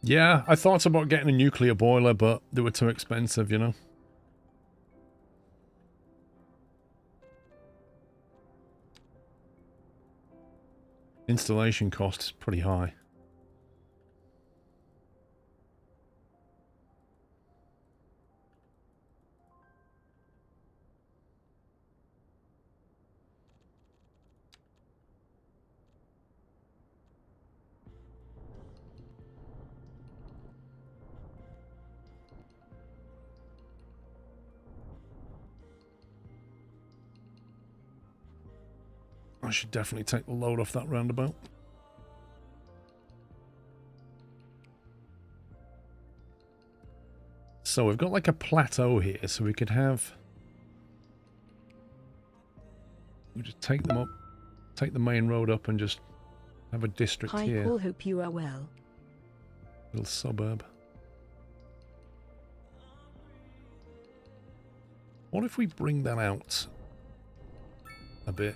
Yeah, I thought about getting a nuclear boiler, but they were too expensive, you know. Installation cost is pretty high. I should definitely take the load off that roundabout. So we've got like a plateau here, so we could have... We just take them up, take the main road up and just have a district Hi, here. Paul, hope you are well. Little suburb. What if we bring that out a bit?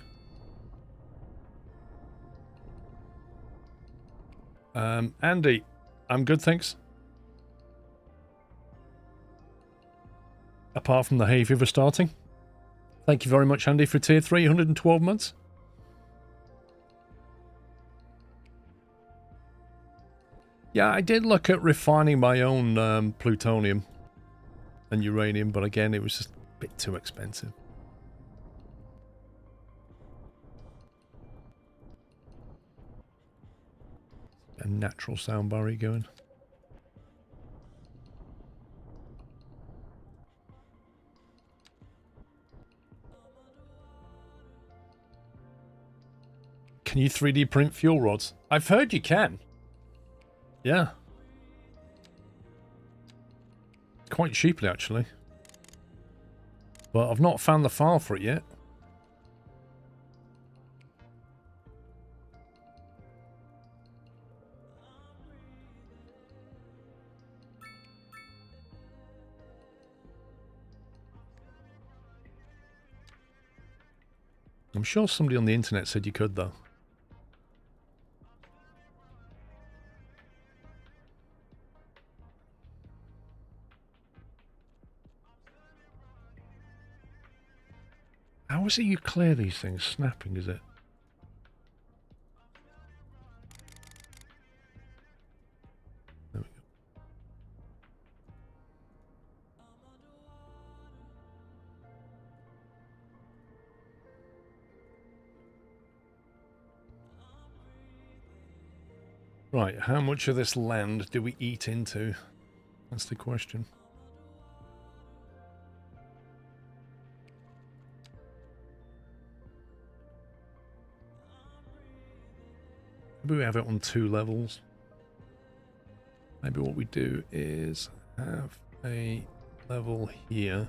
Andy, I'm good, thanks. Apart from the hay fever starting. Thank you very much, Andy, for tier 3, 112 months. Yeah, I did look at refining my own plutonium and uranium, but again, it was just a bit too expensive. A natural sound barrier going. Can you 3D print fuel rods? I've heard you can. Yeah. Quite cheaply, actually. But I've not found the file for it yet. I'm sure somebody on the internet said you could, though. How is it you clear these things? Snapping, is it? There we go. Right, how much of this land do we eat into? That's the question. Maybe we have it on 2 levels. Maybe what we do is have a level here.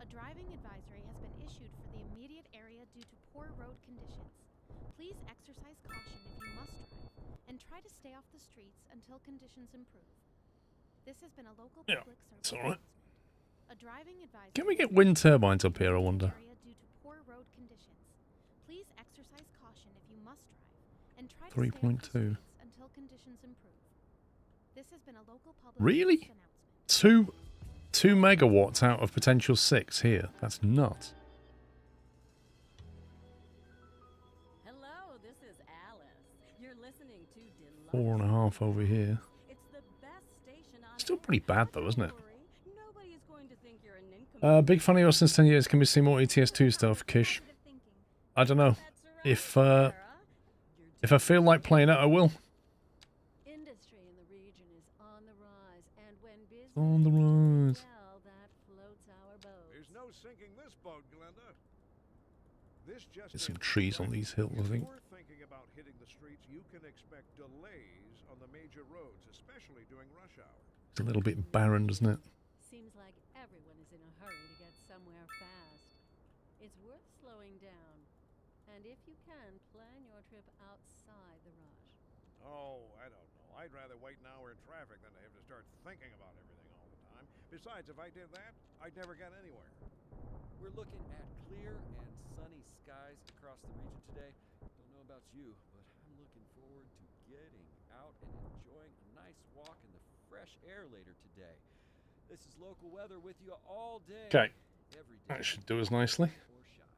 A driving advisory has been issued for the immediate area due to poor road conditions. Please exercise caution if you must drive, and try to stay off the streets until conditions improve. This has been a local public service It's alright. announcement. A driving advisory Can we get wind turbines up here, I wonder? area due to poor road conditions. Please exercise caution if you must drive, and try to stay off the 3.2. streets until conditions improve. This has been a local public Really? service announcement. 2 megawatts out of potential 6 here. That's nuts. Hello, this is Alice. You're listening to Deluxe. 4.5 over here. It's the best station on Still pretty bad though, isn't it? Nobody is going to think you're an income. Big fan of yours since 10 years. Can we see more ETS2 stuff, Kish? I don't know. If I feel like playing it, I will. Industry in the region is on the rise, and when business On the rise. well, that floats our boat. There's no sinking this boat, Glenda. This just There's some in, trees on these hills, I if think. you're thinking about hitting the streets, you can expect delays on the major roads, especially during rush hour. It's a little bit barren, doesn't it? Seems like everyone is in a hurry to get somewhere fast. It's worth slowing down, and if you can, plan your trip outside the rush. Oh, I don't know. I'd rather wait an hour in traffic than to have to start thinking about everything all the time. Besides, if I did that, I'd never get anywhere. We're looking at clear and sunny skies across the region today. Don't know about you, but I'm looking forward to getting out and enjoying a nice walk in the fresh air later today. This is local weather with you all day. Okay. Every day. That should do us nicely. Or shine.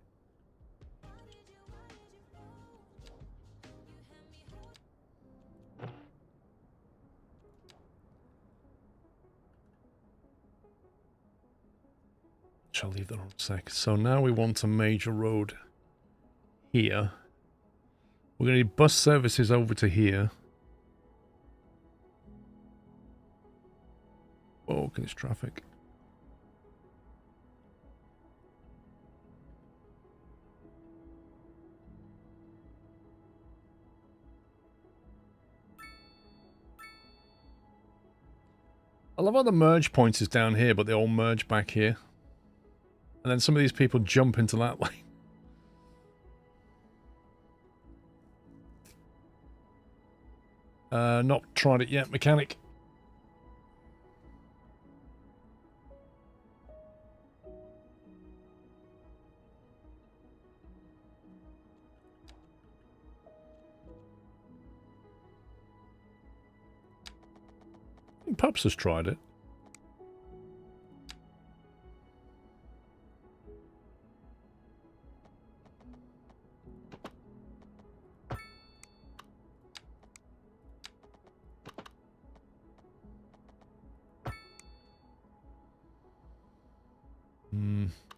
Shall leave that on a sec. So now we want a major road here. We're going to need bus services over to here. Oh, look at this traffic. I love how the merge point is down here, but they all merge back here. And then some of these people jump into that lane. Not tried it yet, mechanic. Pups has tried it.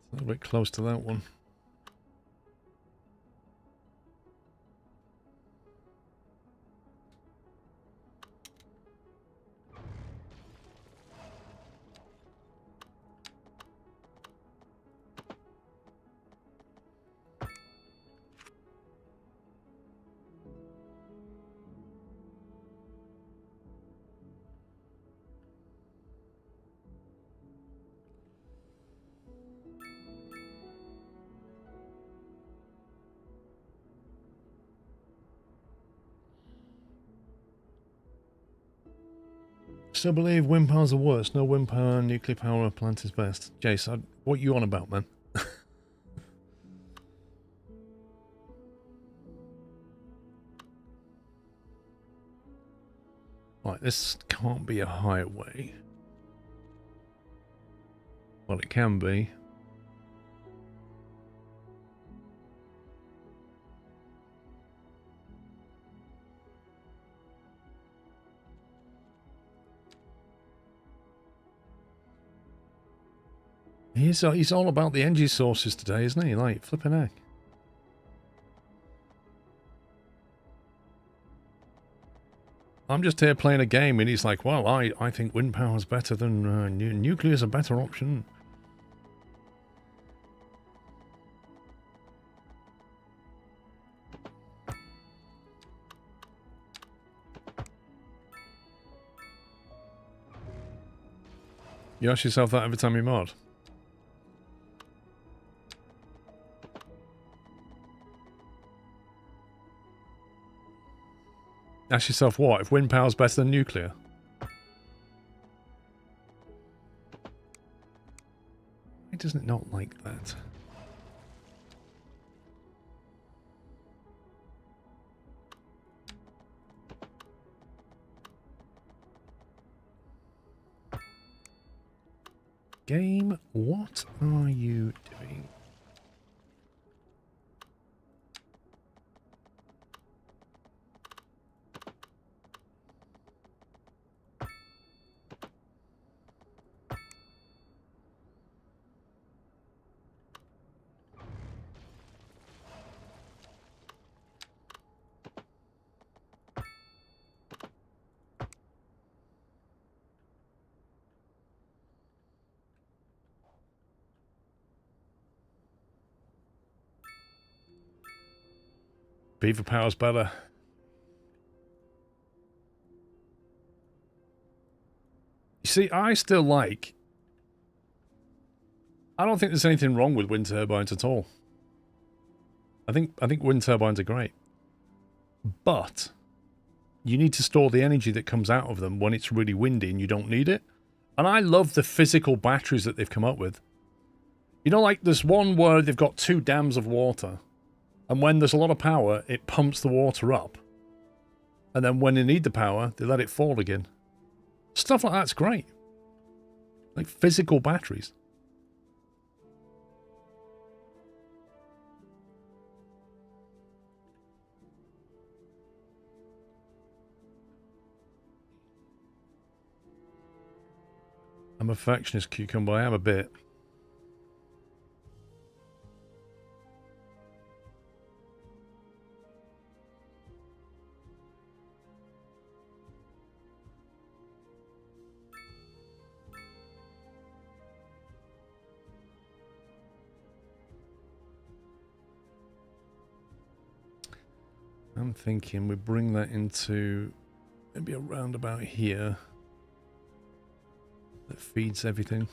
A little bit close to that one. Still believe wind power's the worst. No wind power, nuclear power plant is best. Jace, what you on about, man? Right, this can't be a highway. Well, it can be. He's all about the energy sources today, isn't he? Like, flipping heck. I'm just here playing a game, and he's like, well, I think wind power is better than nuclear is a better option. You ask yourself that every time you mod? Ask yourself what? If wind power's better than nuclear? Why doesn't it not like that? Game, what are you doing? Beaver power's better. You see, I still like... I don't think there's anything wrong with wind turbines at all. I think wind turbines are great. But you need to store the energy that comes out of them when it's really windy and you don't need it. And I love the physical batteries that they've come up with. You know, like there's one where they've got 2 dams of water. And when there's a lot of power, it pumps the water up. And then when they need the power, they let it fall again. Stuff like that's great. Like physical batteries. I'm a perfectionist, Cucumber. I am a bit. I'm thinking we bring that into maybe a roundabout here that feeds everything.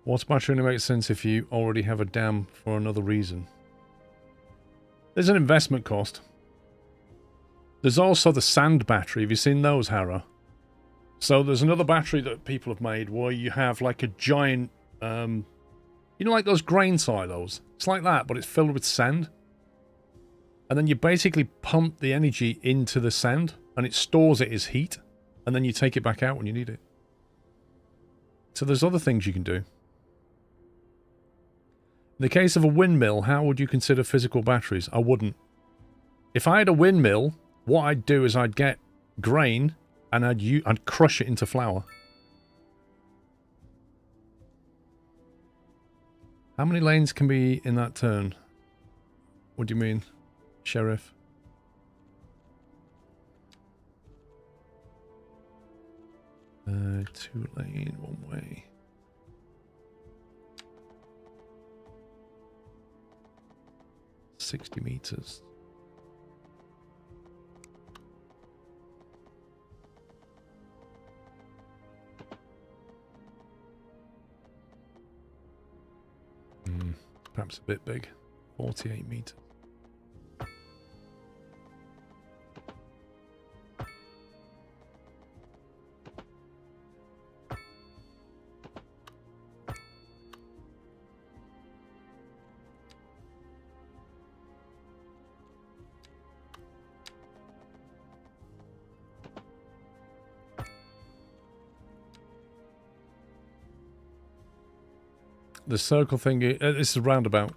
Water battery only makes sense if you already have a dam for another reason. There's an investment cost. There's also the sand battery. Have you seen those, Hara? So there's another battery that people have made where you have like a giant, you know, like those grain silos. It's like that, but it's filled with sand. And then you basically pump the energy into the sand and it stores it as heat. And then you take it back out when you need it. So there's other things you can do. In the case of a windmill, how would you consider physical batteries? I wouldn't. If I had a windmill, what I'd do is I'd get grain and I'd crush it into flour. How many lanes can be in that turn? What do you mean, Sheriff? Two lane, one way. $60 meters. Perhaps a bit big. 48 meters. The circle thing, this is a roundabout.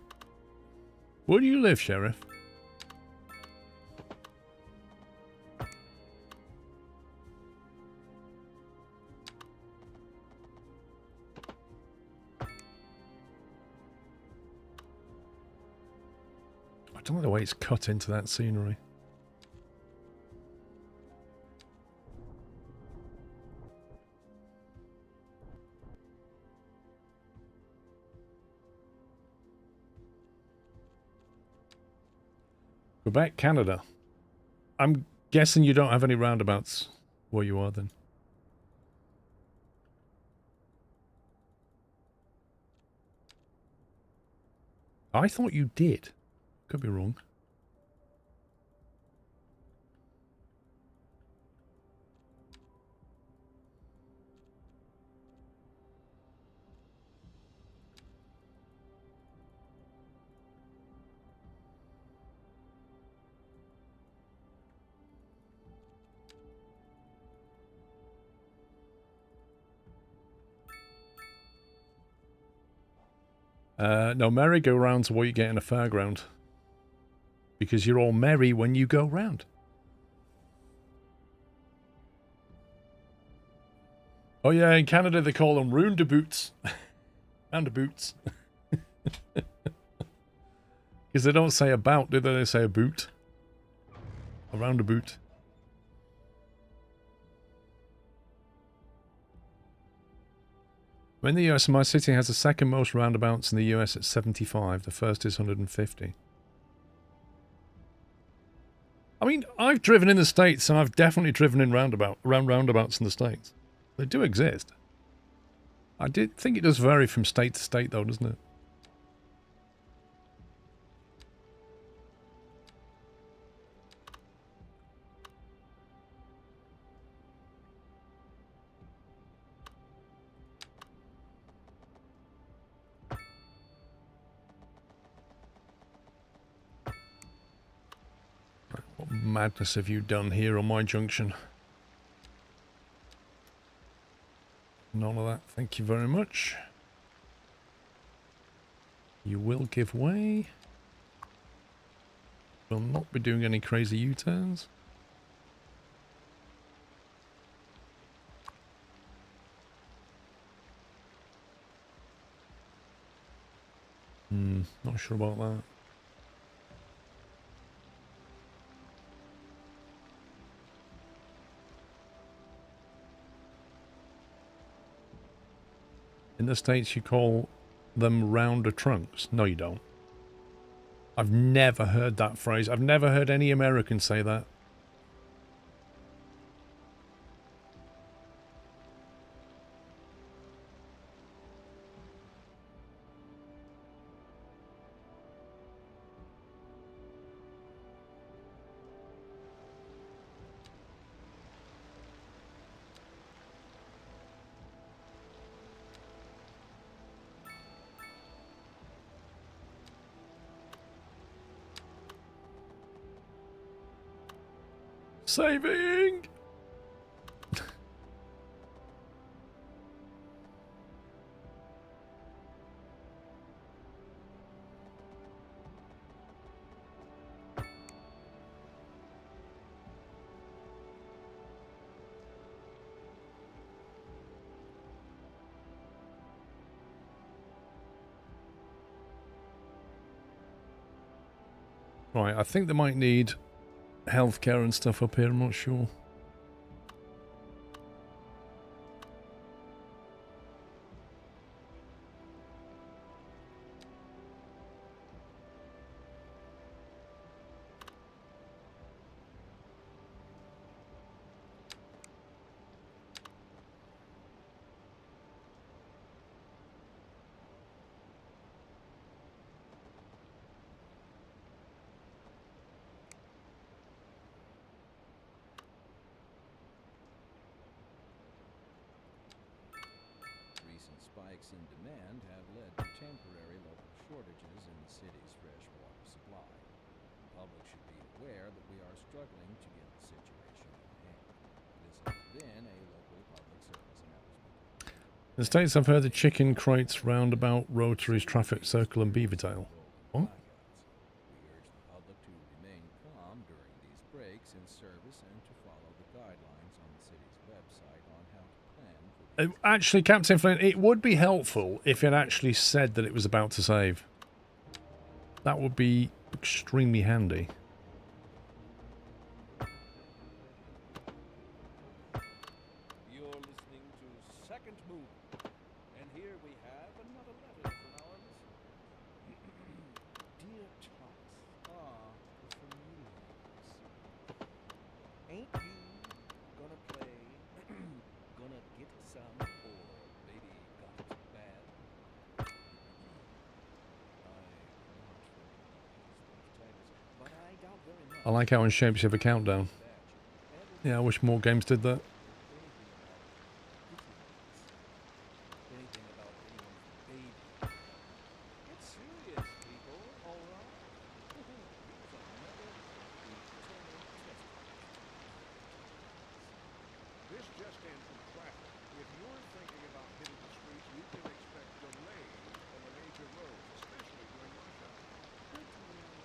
Where do you live, Sheriff? I don't know the way it's cut into that scenery. Quebec, Canada. I'm guessing you don't have any roundabouts where you are then. I thought you did. Could be wrong. No, merry-go-rounds are what you get in a fairground. Because you're all merry when you go round. Oh yeah, in Canada they call them roundabouts. Roundabouts. Because they don't say about, do they? They say a boot. A roundabout. In the US, my city has the second most roundabouts in the US at 75. The first is 150. I mean, I've driven in the States and I've definitely driven in roundabouts in the States. They do exist. I did think it does vary from state to state though, doesn't it? What madness have you done here on my junction? None of that, thank you very much. You will give way. Will not be doing any crazy U-turns. Not sure about that. In the States, you call them rounder trunks. No, you don't. I've never heard that phrase. I've never heard any American say that. Saving! Right, I think they might need healthcare and stuff up here, I'm not sure. spikes in demand have led to temporary local shortages in the city's fresh water supply. The public should be aware that we are struggling to get the situation in hand. This has been a local public service announcement. In the States, I've heard the chicken crates roundabout, Rotaries, Traffic Circle, and Beaverdale. What? We urge the public to remain calm during these breaks in service and to follow the guidelines on the city's website on how to plan for these. Actually, Captain Flynn, it would be helpful if it actually said that it was about to save. That would be extremely handy. You're listening to Second Moon, and here we have another letter from our listener. Dear Tots, the familiars. Ain't you gonna play Gonna Get Some or Baby Got It Bad? But I doubt very much. I like how in shapes you have a countdown. Yeah, I wish more games did that. Anything about anyone's baby. Get serious, people, alright? These are never returning test. This just in from traffic. If you're thinking about hitting the streets, you can expect delays on the major roads, especially during rush hour. Good to know, Jimmy.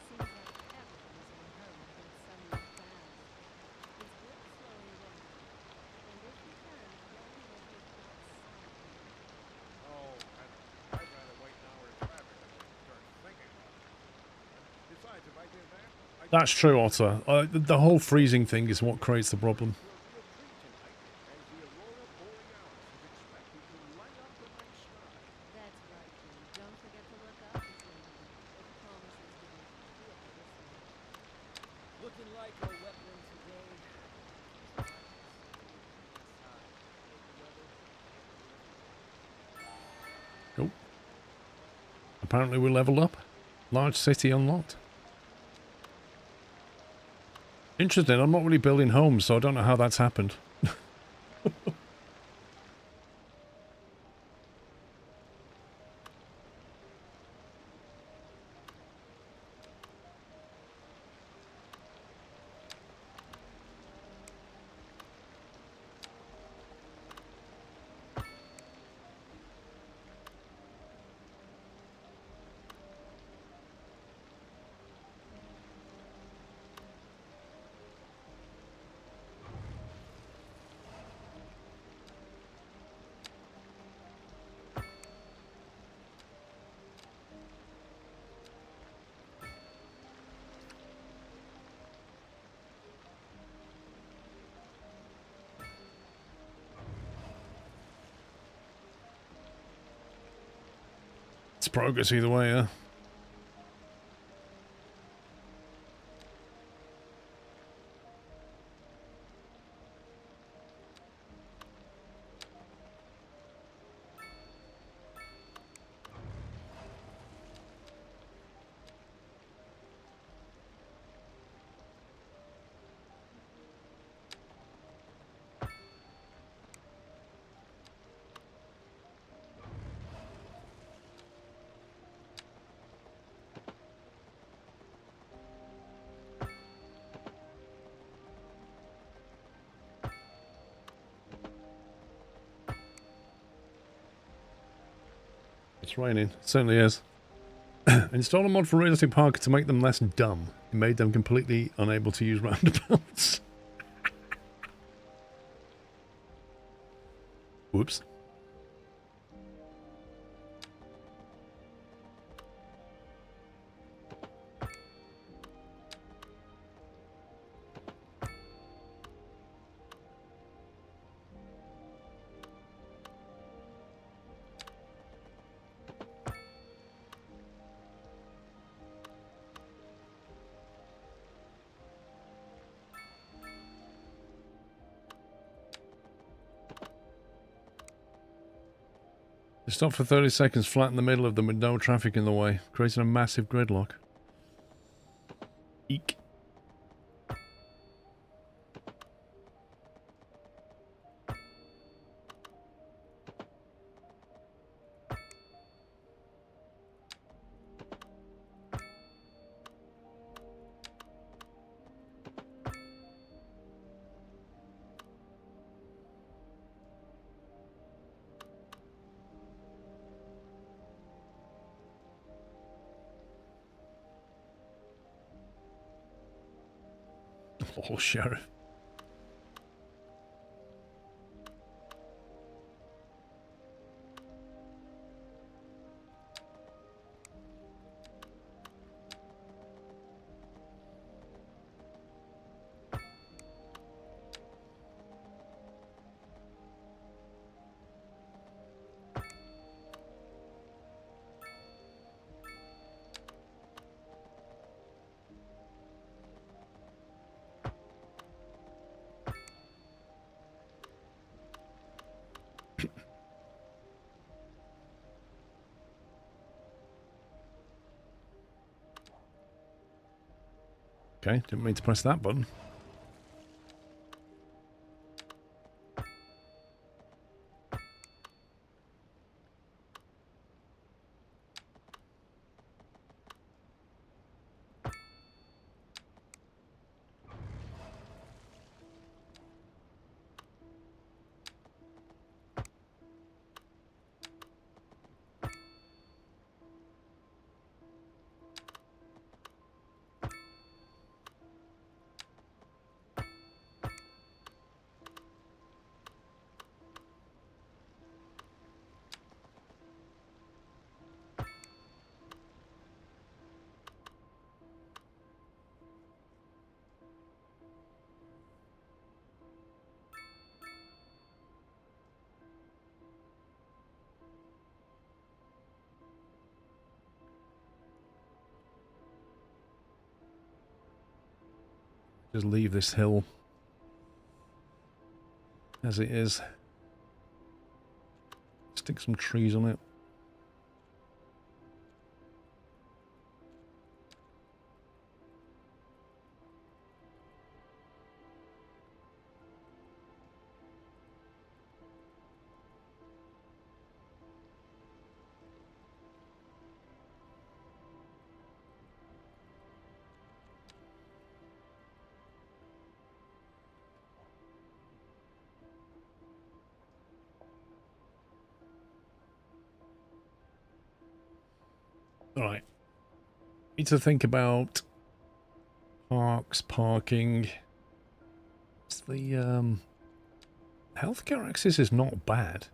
Seems like everyone is in a hurry to get somewhere fast. It's worth slowing down. And if you can, plan your trip outside. Oh, I'd rather wait an hour in traffic than start thinking about it. Besides, if I did that, I'd That's true, Otter. The whole freezing thing is what creates the problem. for a real treat tonight, as the aurora borealis is expected to light up the night sky. That's right, Jimmy. Don't forget to look up this evening. It promises to be really listening. Looking like a wet one today. Cool. Apparently we leveled up. Large city unlocked. Interesting, I'm not really building homes, so I don't know how that's happened. It's progress either way, yeah. It's raining. It certainly is. Install a mod for realistic parking to make them less dumb. It made them completely unable to use roundabouts. Whoops. They stop for 30 seconds flat in the middle of them with no traffic in the way, creating a massive gridlock. Eek. Oh, Sheriff. Okay, didn't mean to press that button. Just leave this hill as it is. Stick some trees on it. Alright. Need to think about parks, parking. It's the healthcare access is not bad.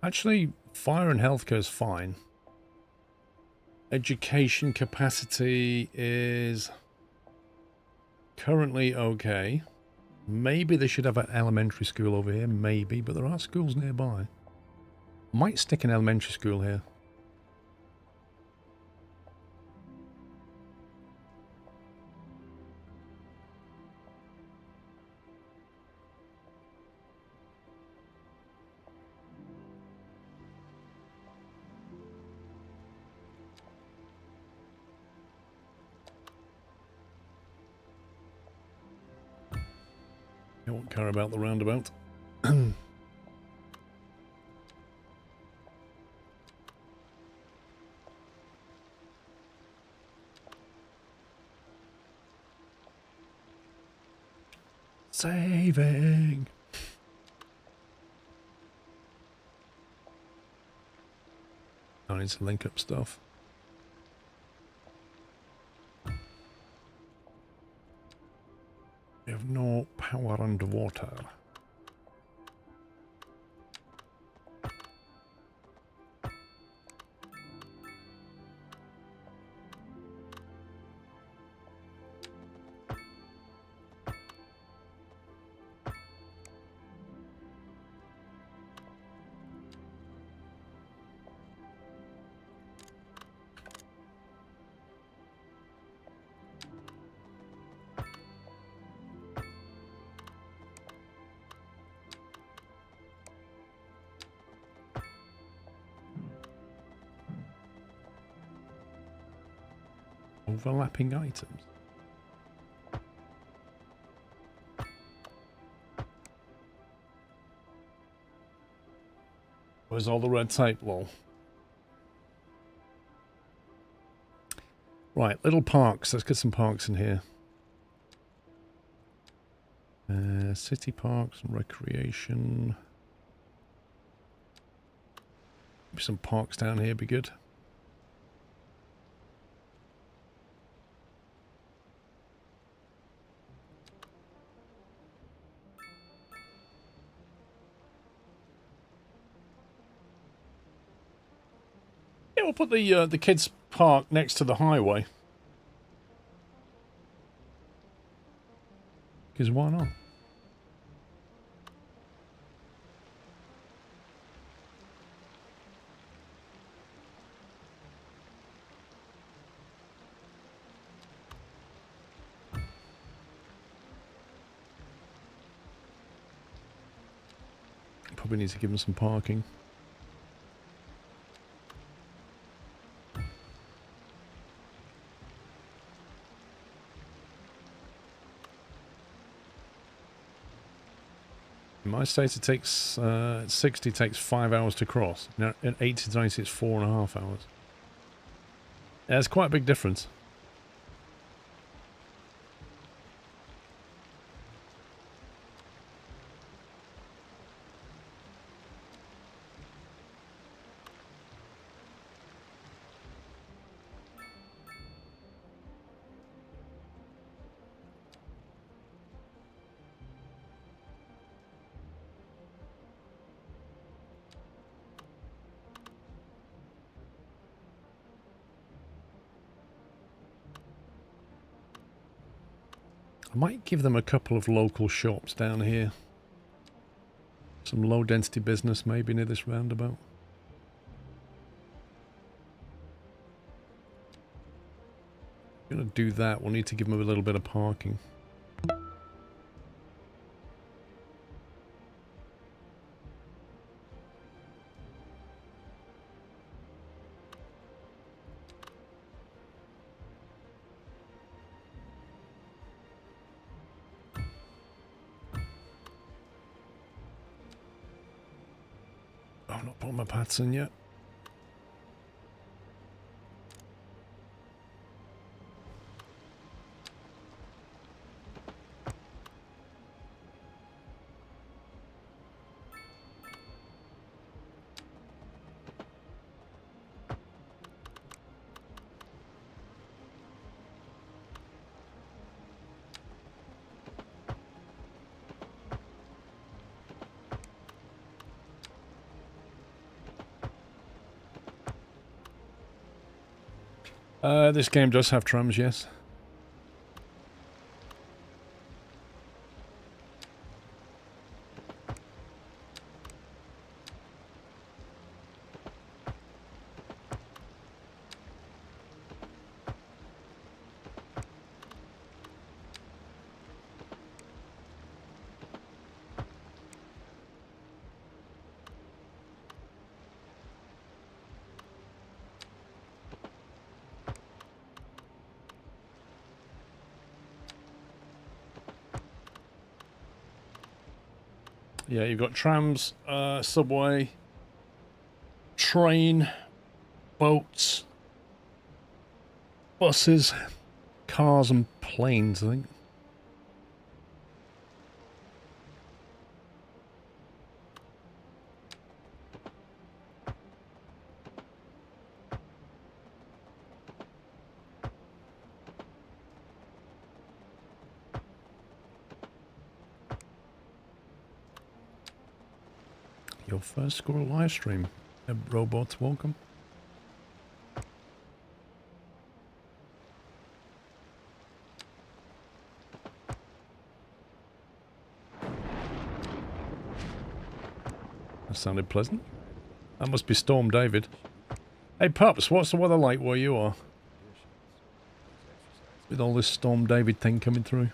Actually, fire and healthcare is fine. Education capacity is currently okay. Maybe they should have an elementary school over here, maybe, but there are schools nearby. Might stick an elementary school here. I won't care about the roundabout. Saving. I need to link up stuff. We have no power underwater. Overlapping items. Where's all the red tape, lol? Right, little parks. Let's get some parks in here. City parks and recreation. Maybe some parks down here be good. Yeah, we'll put the kids' park next to the highway. Because why not? Probably need to give them some parking. In my state, it takes 60 takes 5 hours to cross. Now, at 80 to 90, it's 4.5 hours. Yeah, it's quite a big difference. I might give them a couple of local shops down here. Some low density business maybe near this roundabout. If we're going to do that, we'll need to give them a little bit of parking. I've not put my paths in yet. This game does have trams, yes. Yeah, you've got trams, subway, train, boats, buses, cars and planes, I think. Your first squirrel live stream. Robots, welcome. That sounded pleasant. That must be Storm David. Hey Pups, what's the weather like where you are? With all this Storm David thing coming through.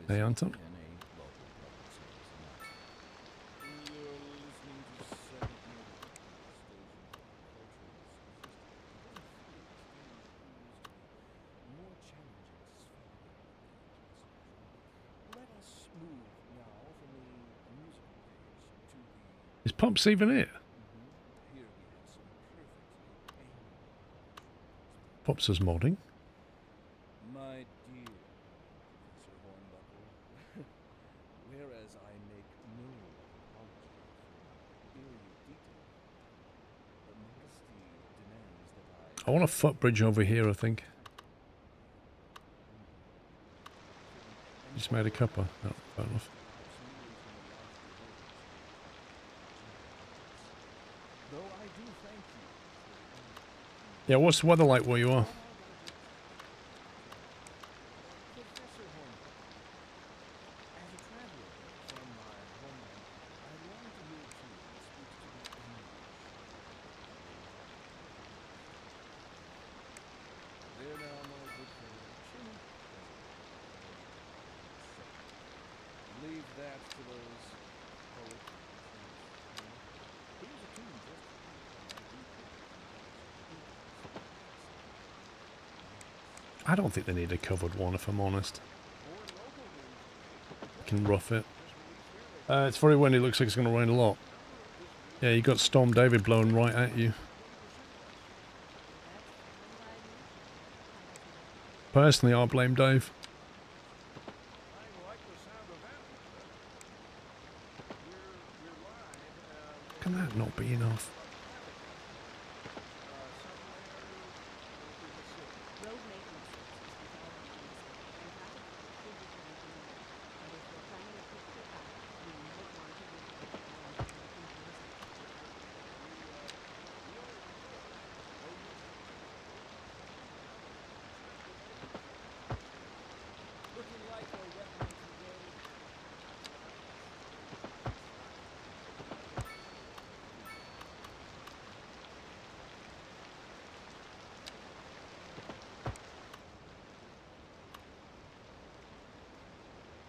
Hey, Anton. Is Pumps even here? Pops is modding. My dear Professor Hornbuckle, whereas I make no apology for ill-using I want a footbridge over here, I think. Just made a cuppa. No, fair enough. Yeah, what's the weather like where you are? I don't think they need a covered one, if I'm honest. Can rough it. It's very windy. Looks like it's going to rain a lot. Yeah, you got Storm David blowing right at you. Personally, I blame Dave. Can that not be enough?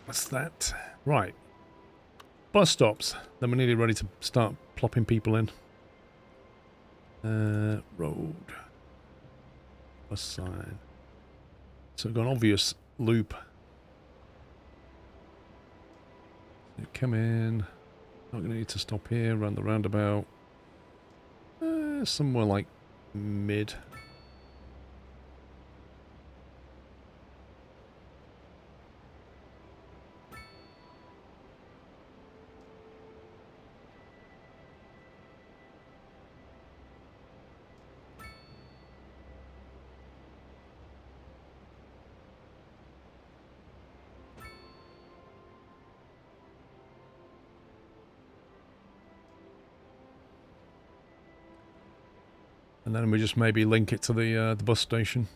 What's that? Right. Bus stops. Then we're nearly ready to start plopping people in. Road. Bus sign. So we've got an obvious loop. You come in. Not going to need to stop here. Run the roundabout. Somewhere like mid. And then we just maybe link it to the bus station.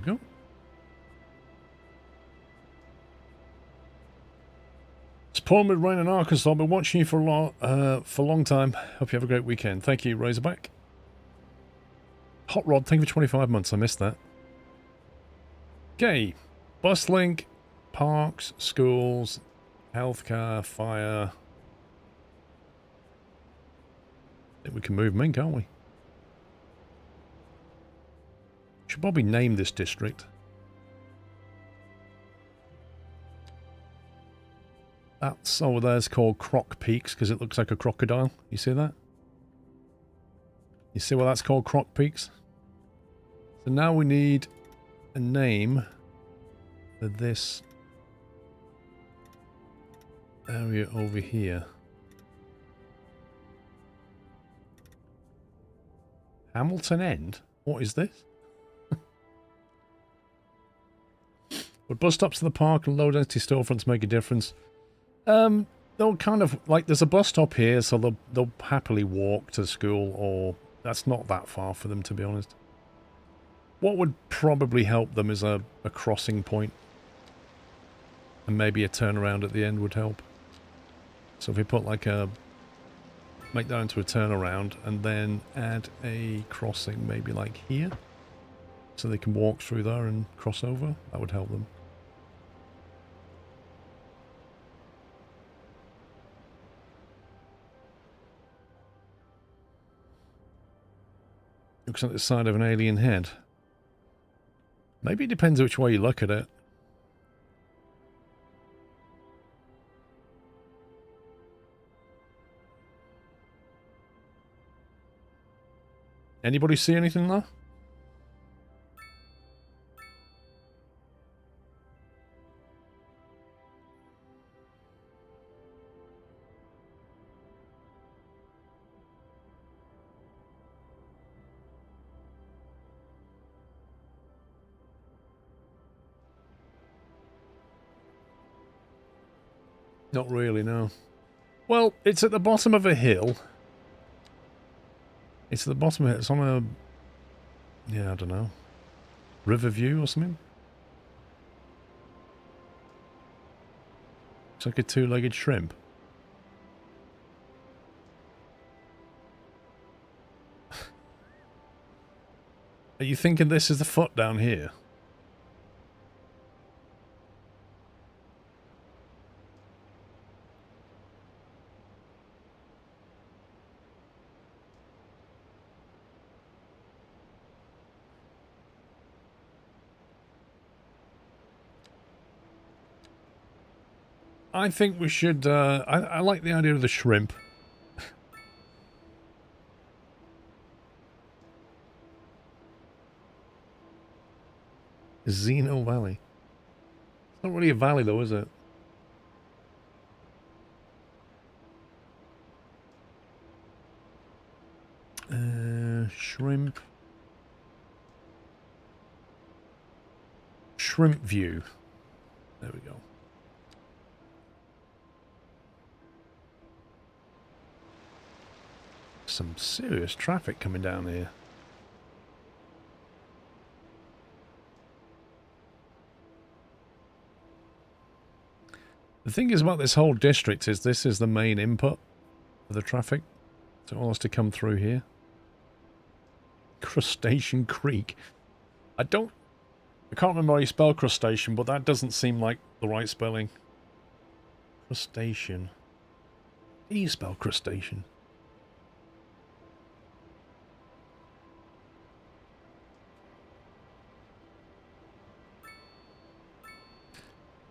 Go. It's pouring with rain in Arkansas. I've been watching you for a long time. Hope you have a great weekend. Thank you, Razorback. Hot Rod, thank you for 25 months. I missed that. Okay. Bus link, parks, schools, healthcare, fire. I think we can move them in, can't we? Should probably name this district. That's over there's called Croc Peaks because it looks like a crocodile. You see that? You see why that's called Croc Peaks? So now we need a name for this area over here. Hamilton End? What is this? Would bus stops to the park and low density storefronts make a difference? They'll kind of, like, there's a bus stop here, so they'll happily walk to school, or that's not that far for them, to be honest. What would probably help them is a crossing point. And maybe a turnaround at the end would help. So if we put like make that into a turnaround and then add a crossing maybe like here. So they can walk through there and cross over, that would help them. Looks like the side of an alien head. Maybe it depends which way you look at it. Anybody see anything there? Not really, no. Well, it's at the bottom of a hill. It's at the bottom of it. It's on a... Yeah, I don't know. River view or something? It's like a two-legged shrimp. Are you thinking this is the foot down here? I think we should, I like the idea of the shrimp. Zeno Valley. It's not really a valley though, is it? Shrimp. Shrimp view. There we go. Some serious traffic coming down here. The thing is about this whole district is this is the main input for the traffic. So it all has to come through here. Crustacean Creek. I can't remember how you spell crustacean, but that doesn't seem like the right spelling. Crustacean. How do you spell crustacean?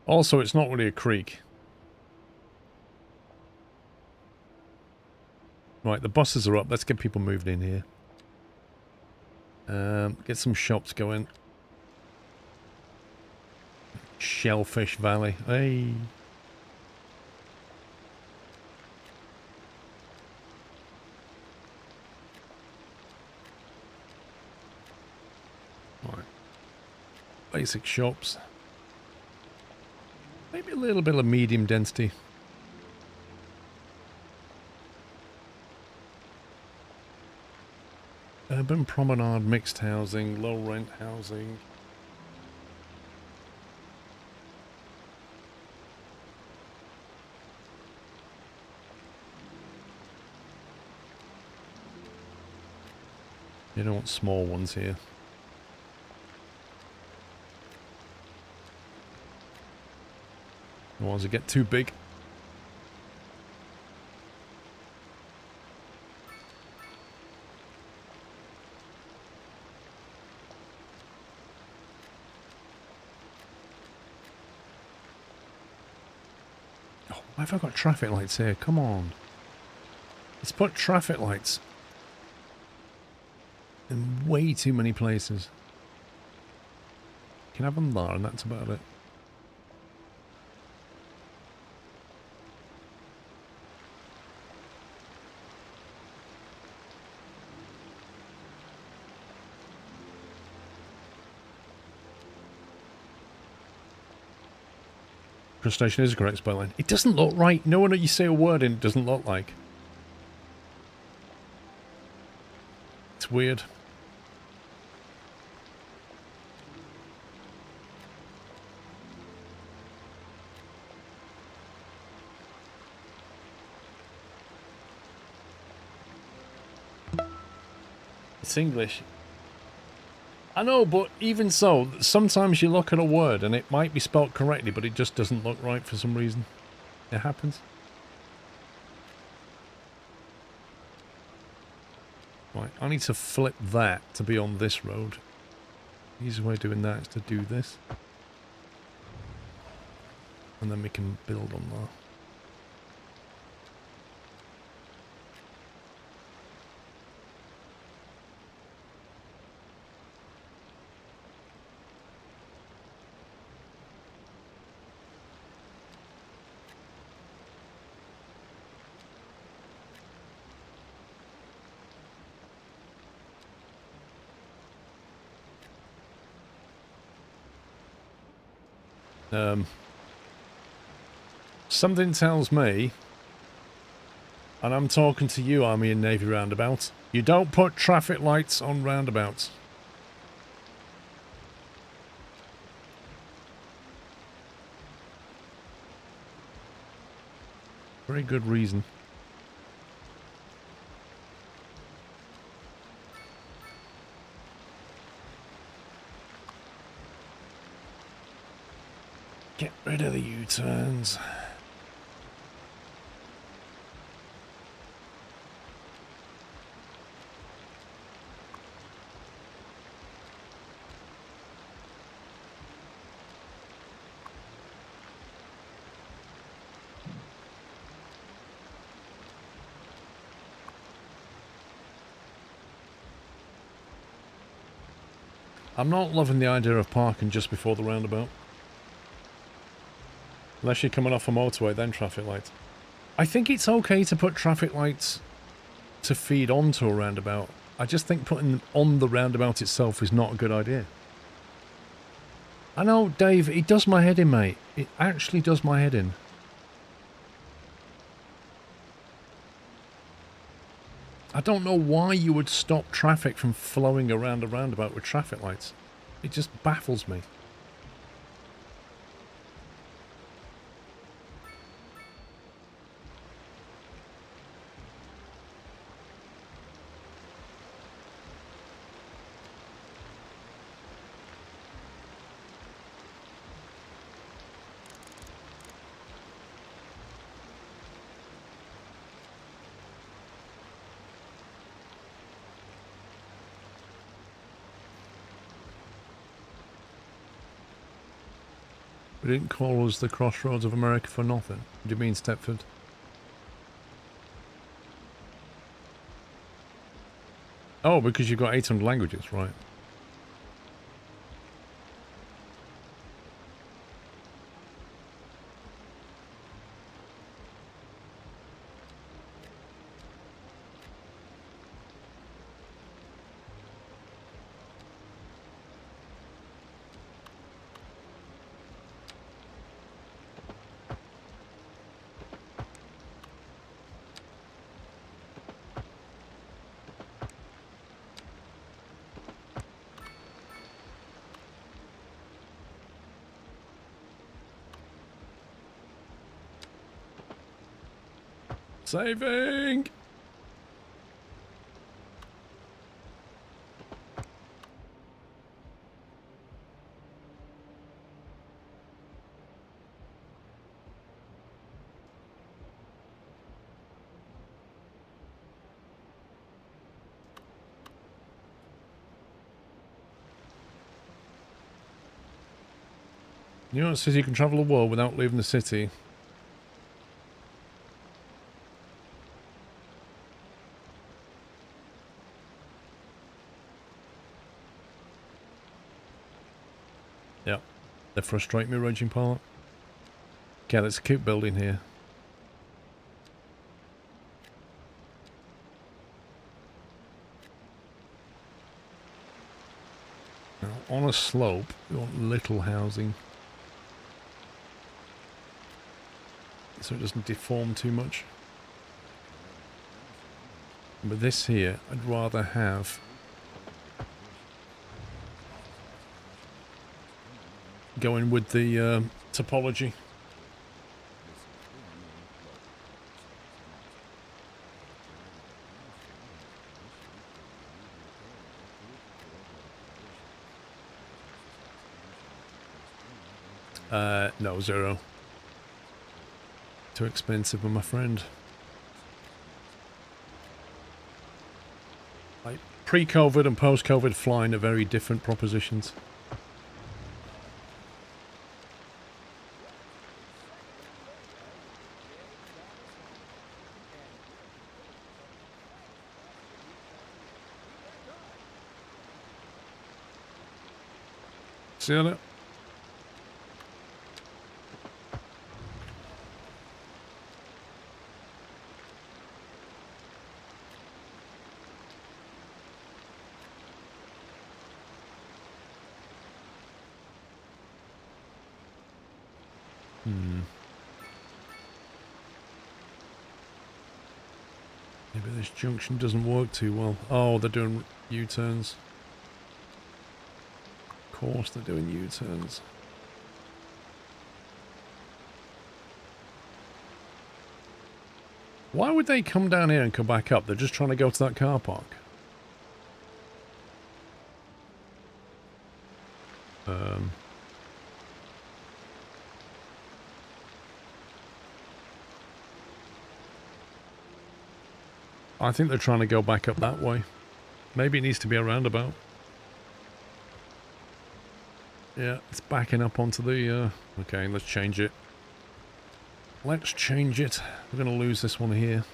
Also, it's not really a creek. Right, the buses are up. Let's get people moved in here. Get some shops going. Shellfish Valley. Hey. Right. Basic shops. Maybe a little bit of medium density. Urban promenade, mixed housing, low rent housing. You don't want small ones here. Otherwise they get too big. Oh, why have I got traffic lights here? Come on. Let's put traffic lights in way too many places. You can have them there and that's about it. Crustacean is a correct spelling. It doesn't look right. No one that you say a word in it doesn't look like. It's weird. It's English. I know, but even so, sometimes you look at a word and it might be spelt correctly, but it just doesn't look right for some reason. It happens. Right, I need to flip that to be on this road. The easiest way of doing that is to do this. And then we can build on that. Something tells me, and I'm talking to you, Army and Navy roundabout, you don't put traffic lights on roundabouts. Very good reason. Get rid of the U-turns. I'm not loving the idea of parking just before the roundabout. Unless you're coming off a motorway, then traffic lights. I think it's okay to put traffic lights to feed onto a roundabout. I just think putting them on the roundabout itself is not a good idea. I know, Dave, it does my head in, mate. It actually does my head in. I don't know why you would stop traffic from flowing around a roundabout with traffic lights. It just baffles me. We didn't call us the Crossroads of America for nothing. What do you mean, Stepford? Oh, because you've got 800 languages, right. Saving! You know, it says you can travel the world without leaving the city. Yeah, they frustrate me, Raging Pilot. Okay, let's keep building here. Now, on a slope, you want little housing. So it doesn't deform too much. But this here, I'd rather have going with the topology. No, 0. Too expensive, my friend. Like, pre-COVID and post-COVID flying are very different propositions. See you later. Maybe this junction doesn't work too well. Oh, they're doing U-turns. Of course they're doing U-turns. Why would they come down here and come back up? They're just trying to go to that car park. I think they're trying to go back up that way. Maybe it needs to be a roundabout. Yeah, it's backing up onto the... Okay, let's change it. Let's change it. We're going to lose this one here.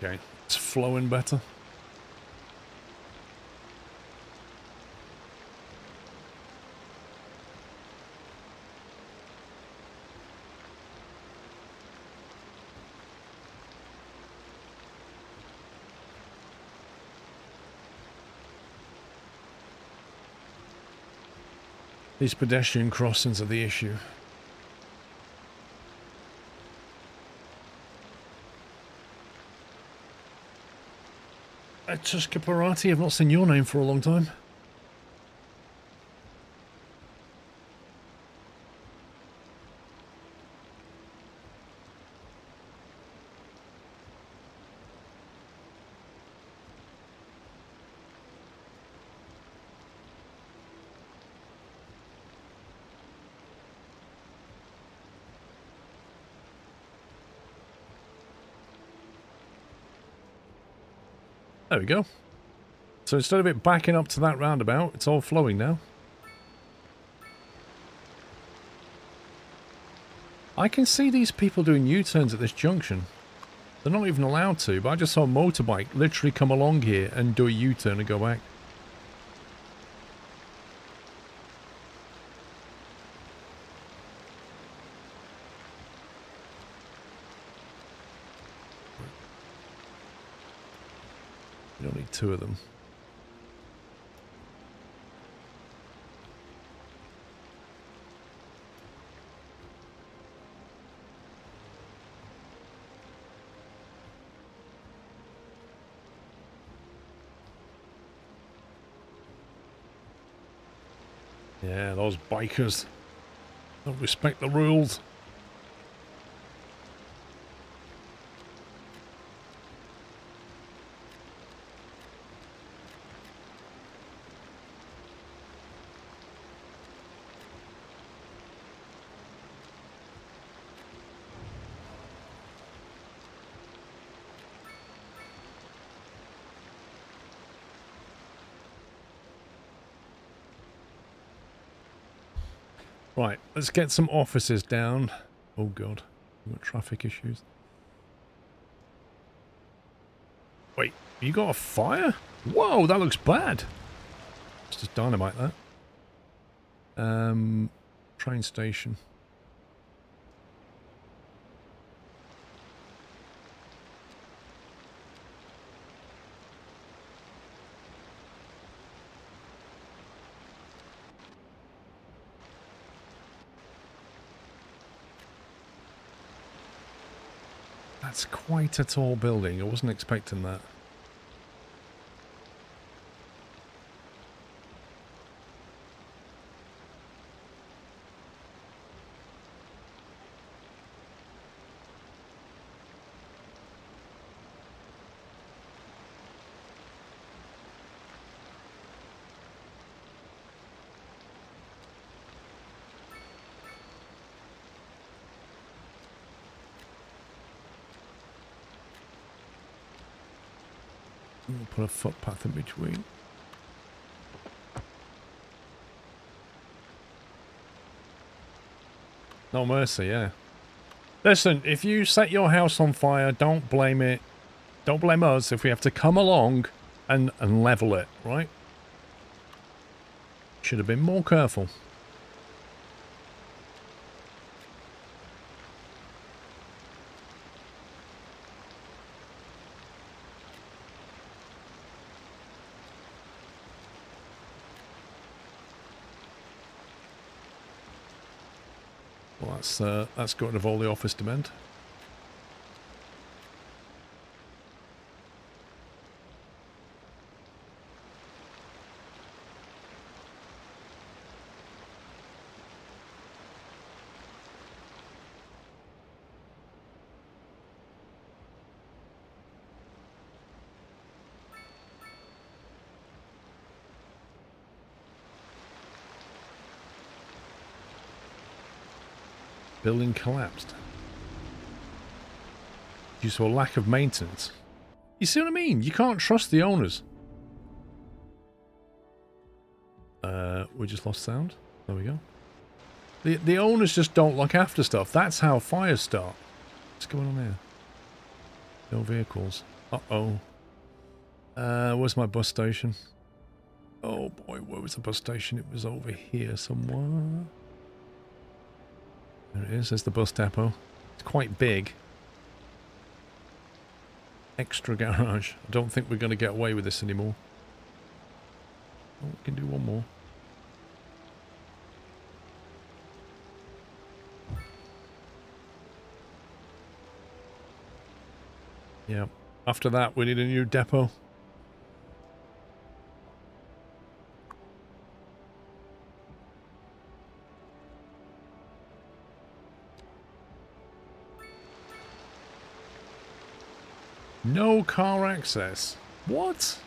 Okay, it's flowing better. These pedestrian crossings are the issue. Tushka Parati, I've not seen your name for a long time. There we go. So instead of it backing up to that roundabout, it's all flowing now. I can see these people doing U-turns at this junction. They're not even allowed to, but I just saw a motorbike literally come along here and do a U-turn and go back. You don't need two of them. Yeah, those bikers don't respect the rules. Right, let's get some offices down. Oh god, we've got traffic issues. Wait, you got a fire? Whoa, that looks bad. Let's just dynamite that. Train station. That's quite a tall building. I wasn't expecting that. We'll put a footpath in between. No mercy, yeah. Listen, if you set your house on fire, don't blame it. Don't blame us if we have to come along and level it, right? Should have been more careful. Well, that's got rid of all the office demand. Building collapsed due to a lack of maintenance. You see what I mean? You can't trust the owners. We just lost sound. There we go. The owners just don't look after stuff. That's how fires start. What's going on here? No vehicles. Uh-oh. Where's my bus station? Oh boy, where was the bus station? It was over here somewhere. There it is. There's the bus depot. It's quite big. Extra garage. I don't think we're going to get away with this anymore. Oh, we can do one more. Yeah. After that, we need a new depot. No car access. What?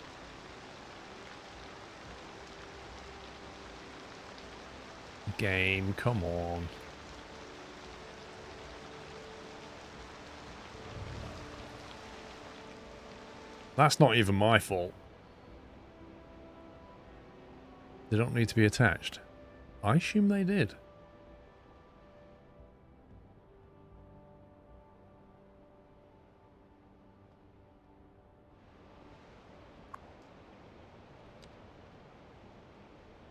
Game, come on. That's not even my fault. They don't need to be attached. I assume they did.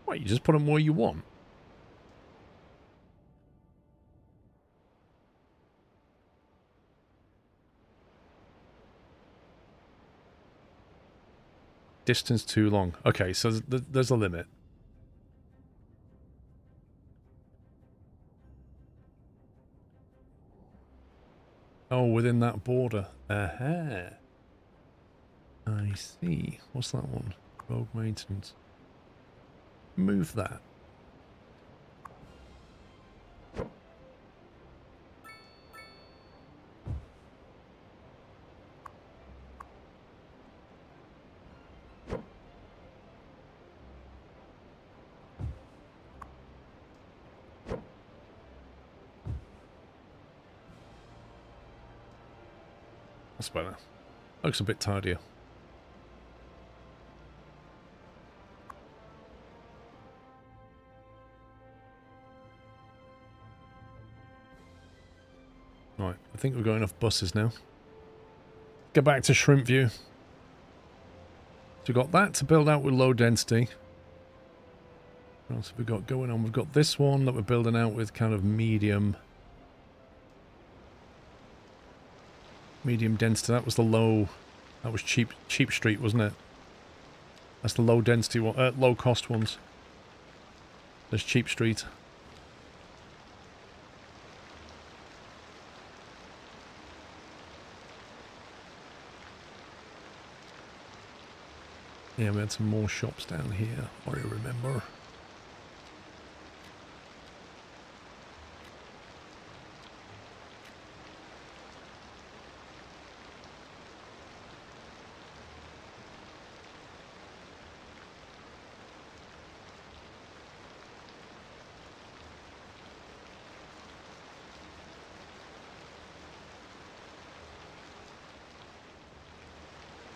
What, you just put them where you want? Distance too long. Okay, so there's a limit. Oh, within that border. Aha. I see. What's that one? Road maintenance. Move that. That's better. Looks a bit tidier. Right, I think we've got enough buses now. Get back to Shrimp View. So we've got that to build out with low density. What else have we got going on? We've got this one that we're building out with kind of medium density. That was the low. That was cheap street, wasn't it? That's the low density one, low cost ones. There's cheap street. Yeah, we had some more shops down here, I remember.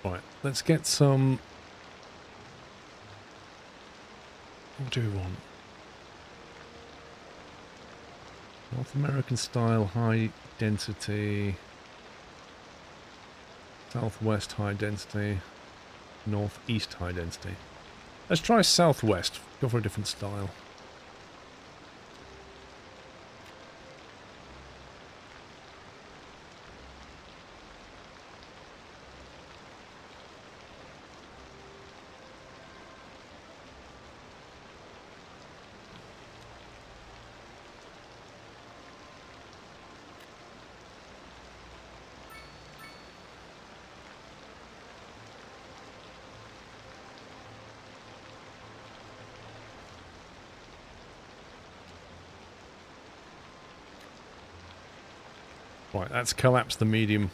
Right, let's get some... What do we want? North American style, high density. Southwest, high density. Northeast high density. Let's try southwest. Go for a different style. Right, that's collapsed the medium.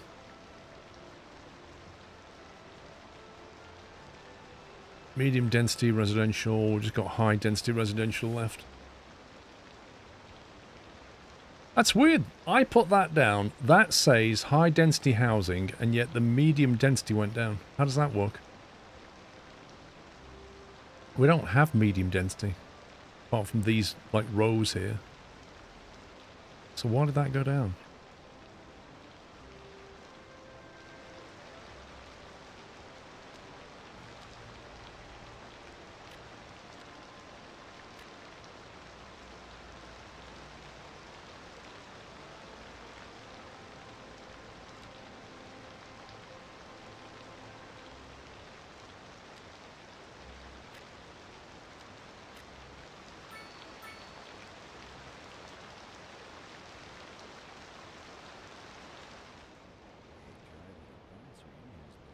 Medium density residential. We've just got high density residential left. That's weird. I put that down. That says high density housing, and yet the medium density went down. How does that work? We don't have medium density, apart from these, like, rows here. So why did that go down?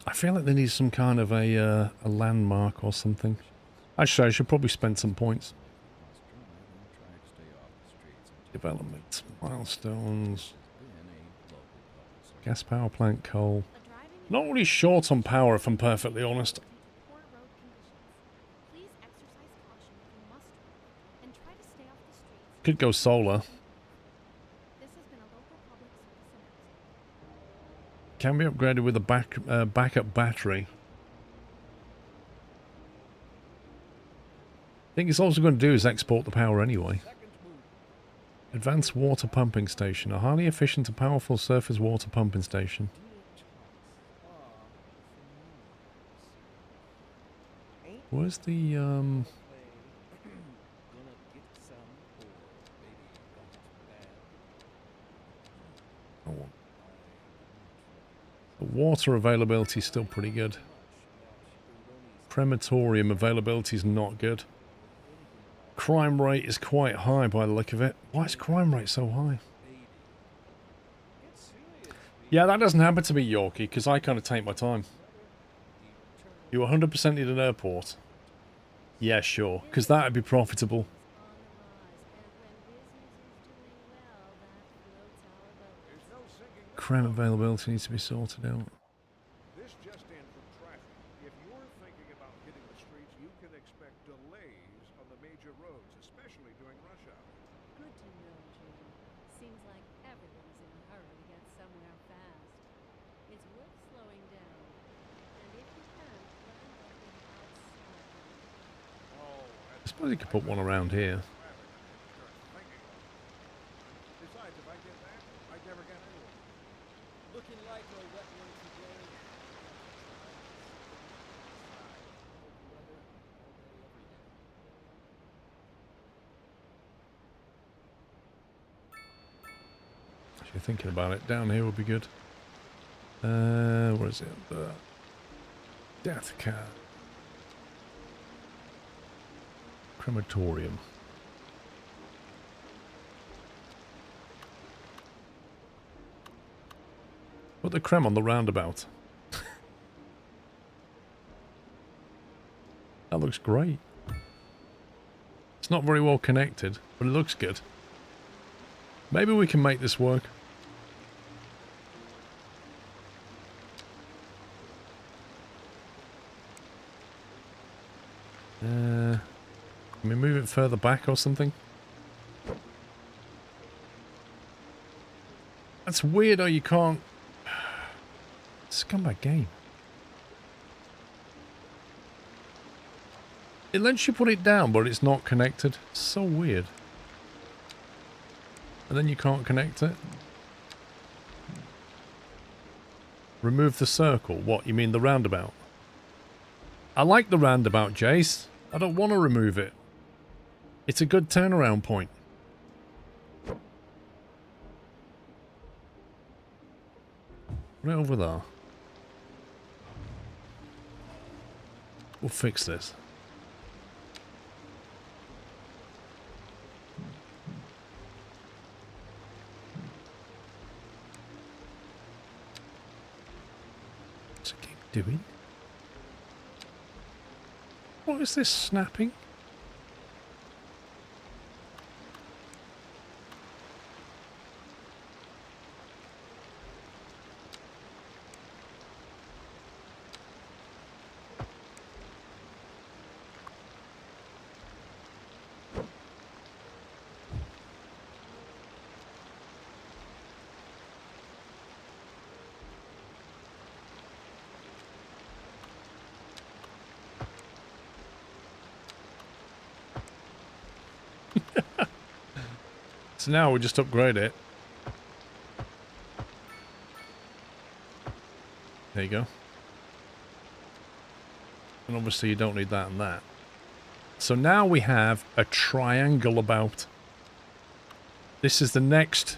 I feel like they need some kind of a landmark or something. Actually, I should probably spend some points. Development, milestones, gas power plant, coal. Not really short on power, if I'm perfectly honest. Could go solar. Can be upgraded with a backup battery. I think it's also going to do is export the power anyway. Advanced water pumping station. A highly efficient and powerful surface water pumping station. Where's the the water availability is still pretty good. Crematorium availability is not good. Crime rate is quite high by the look of it. Why is crime rate so high? Yeah, that doesn't happen to me, Yorkie, because I kind of take my time. You 100% need an airport. Yeah, sure, because that would be profitable. Creme availability needs to be sorted out. This just in from traffic. If you're thinking about hitting the streets, you can expect delays on the major roads, especially during rush hour. Good to know, Jim. Seems like everyone's in a hurry to get somewhere fast. It's worth slowing down. And if you can, plan on being outside. I suppose you could put one around here. Besides, if I get that, I'd never get anyone. Looking like a wet one today. Actually, thinking about it, down here would be good. Where is it? Death cab. Crematorium. Put the creme on the roundabout. That looks great. It's not very well connected, but it looks good. Maybe we can make this work. Can we move it further back or something? That's weird, you can't... Scumbag game. It lets you put it down, but it's not connected. So weird. And then you can't connect it. Remove the circle. What, you mean the roundabout? I like the roundabout, Jace. I don't want to remove it. It's a good turnaround point. Right over there. We'll fix this. What's it keep doing? What is this snapping? So now we'll just upgrade it. There you go. And obviously you don't need that and that. So now we have a triangle about. This is the next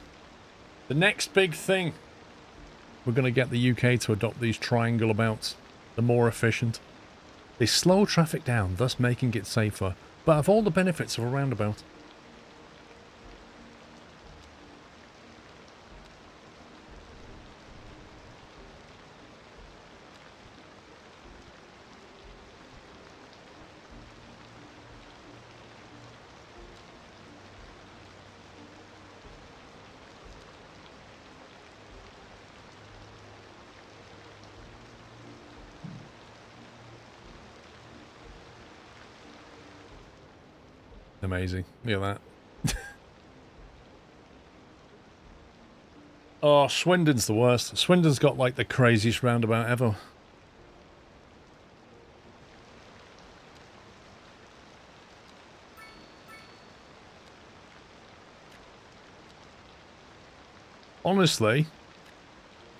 big thing. We're going to get the UK to adopt these triangle abouts. They're more efficient. They slow traffic down, thus making it safer, but have all the benefits of a roundabout. Amazing. Look at that. Oh, Swindon's the worst. Swindon's got like the craziest roundabout ever. Honestly,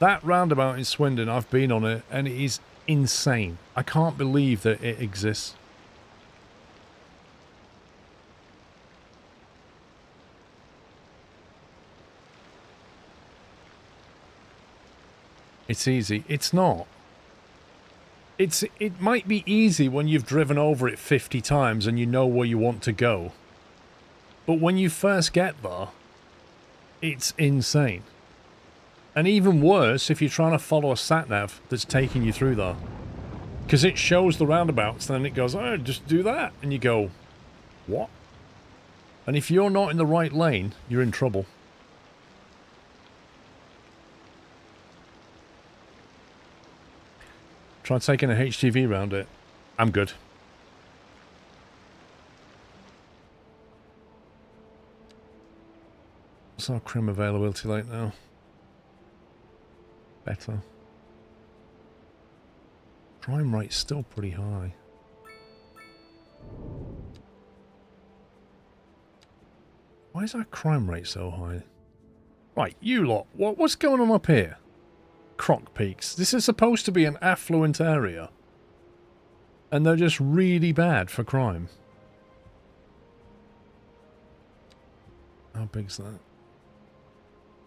that roundabout in Swindon, I've been on it and it is insane. I can't believe that it exists. It's easy. It's not. It might be easy when you've driven over it 50 times and you know where you want to go. But when you first get there, it's insane. And even worse if you're trying to follow a sat-nav that's taking you through there. Because it shows the roundabouts and then it goes, oh, just do that. And you go, what? And if you're not in the right lane, you're in trouble. Try taking a HGV round it. I'm good. What's our crim availability like now? Better. Crime rate's still pretty high. Why is our crime rate so high? Right, you lot, what's going on up here? Croc Peaks. This is supposed to be an affluent area. And they're just really bad for crime. How big's that?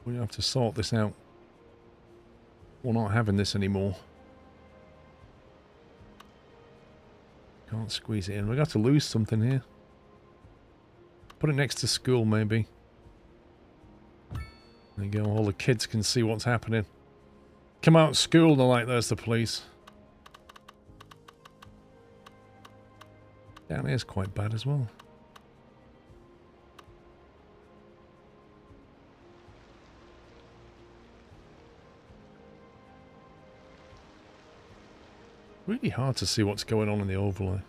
We have to sort this out. We're not having this anymore. Can't squeeze it in. We've got to lose something here. Put it next to school, maybe. There you go. All the kids can see what's happening. Come out of school and they're like, there's the police. Down here's quite bad as well. Really hard to see what's going on in the overlay.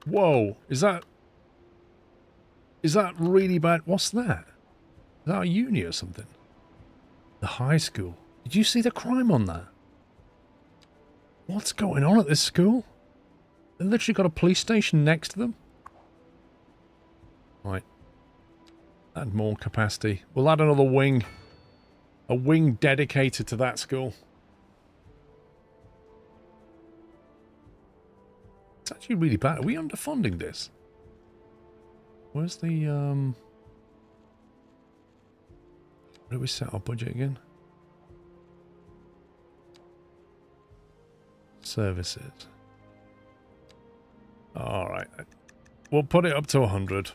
Whoa, is that really bad? What's that? Is that a uni or something? The high school. Did you see the crime on that? What's going on at this school? They literally got a police station next to them. Right. Add more capacity. We'll add another wing. A wing dedicated to that school. It's actually really bad. Are we underfunding this? Where's the, where do we set our budget again? Services. Alright. We'll put it up to 100.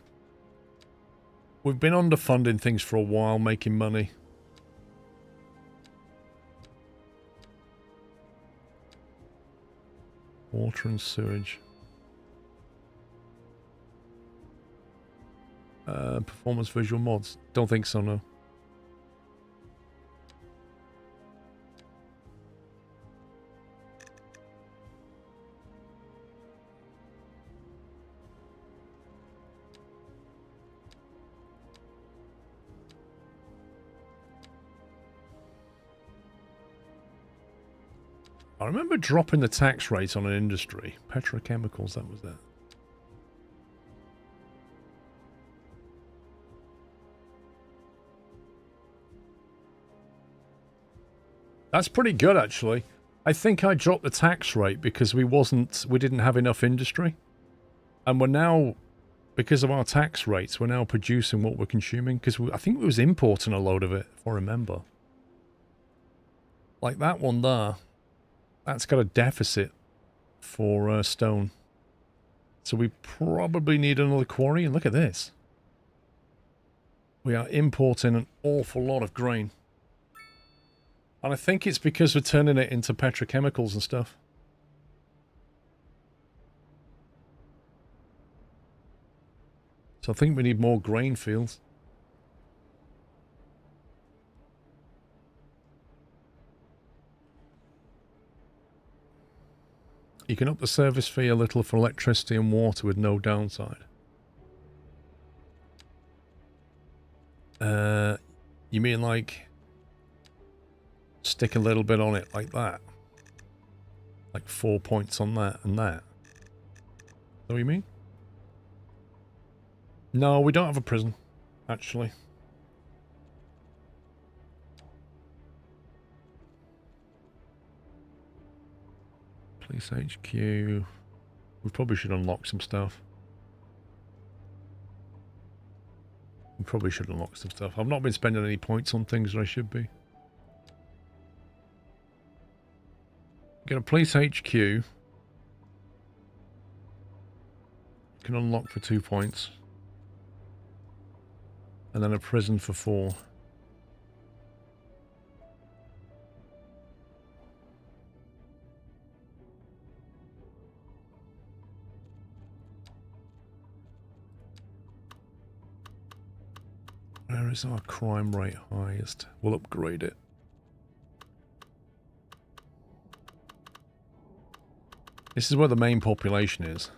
We've been underfunding things for a while, making money. Water and sewage. Performance visual mods. Don't think so, no. I remember dropping the tax rate on an industry. Petrochemicals, that was that. That's pretty good, actually. I think I dropped the tax rate because we didn't have enough industry. And we're now, because of our tax rates, we're now producing what we're consuming. Because I think we was importing a load of it, if I remember. Like that one there. That's got a deficit for stone. So we probably need another quarry. And look at this. We are importing an awful lot of grain. And I think it's because we're turning it into petrochemicals and stuff. So I think we need more grain fields. You can up the service fee a little for electricity and water with no downside. You mean like stick a little bit on it like that? Like 4 points on that and that? Is that what you mean? No, we don't have a prison, actually. Police HQ. We probably should unlock some stuff. We probably should unlock some stuff. I've not been spending any points on things that I should be. Get a police HQ. You can unlock for 2 points. And then a prison for 4. Where is our crime rate highest? We'll upgrade it. This is where the main population is.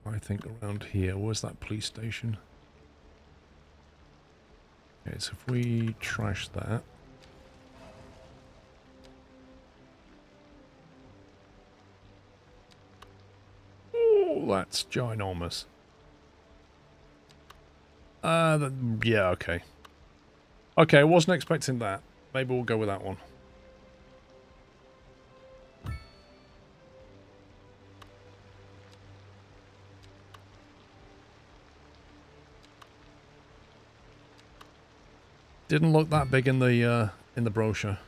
I think around here. Where's that police station? Okay, so if we trash that. Oh, that's ginormous. Yeah, okay. Okay, I wasn't expecting that. Maybe we'll go with that one. Didn't look that big in the brochure.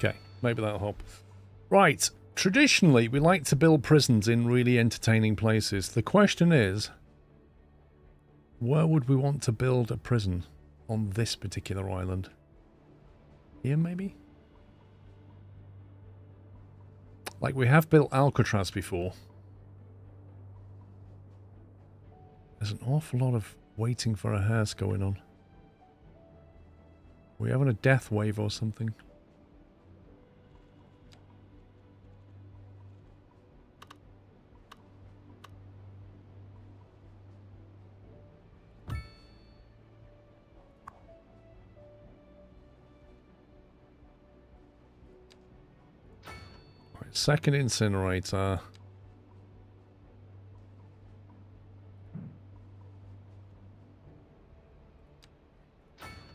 Okay, maybe that'll help. Right, traditionally we like to build prisons in really entertaining places. The question is, where would we want to build a prison? on this particular island. Here, maybe? Like, we have built Alcatraz before. There's an awful lot of waiting for a hearse going on. Are we having a death wave or something? Right, second incinerator.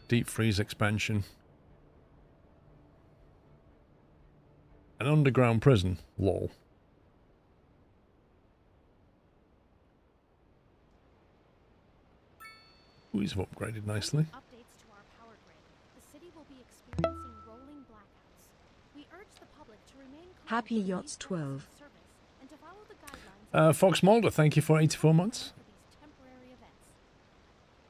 Deep freeze expansion. An underground prison. Lol. Ooh, he's upgraded nicely. Updates to our power grid. The city will be experiencing rolling blackouts. We urge the public to remain calm Happy during Yachts these hours 12. of service and to follow the guidelines Fox Mulder, thank you for 84 months. for these temporary events.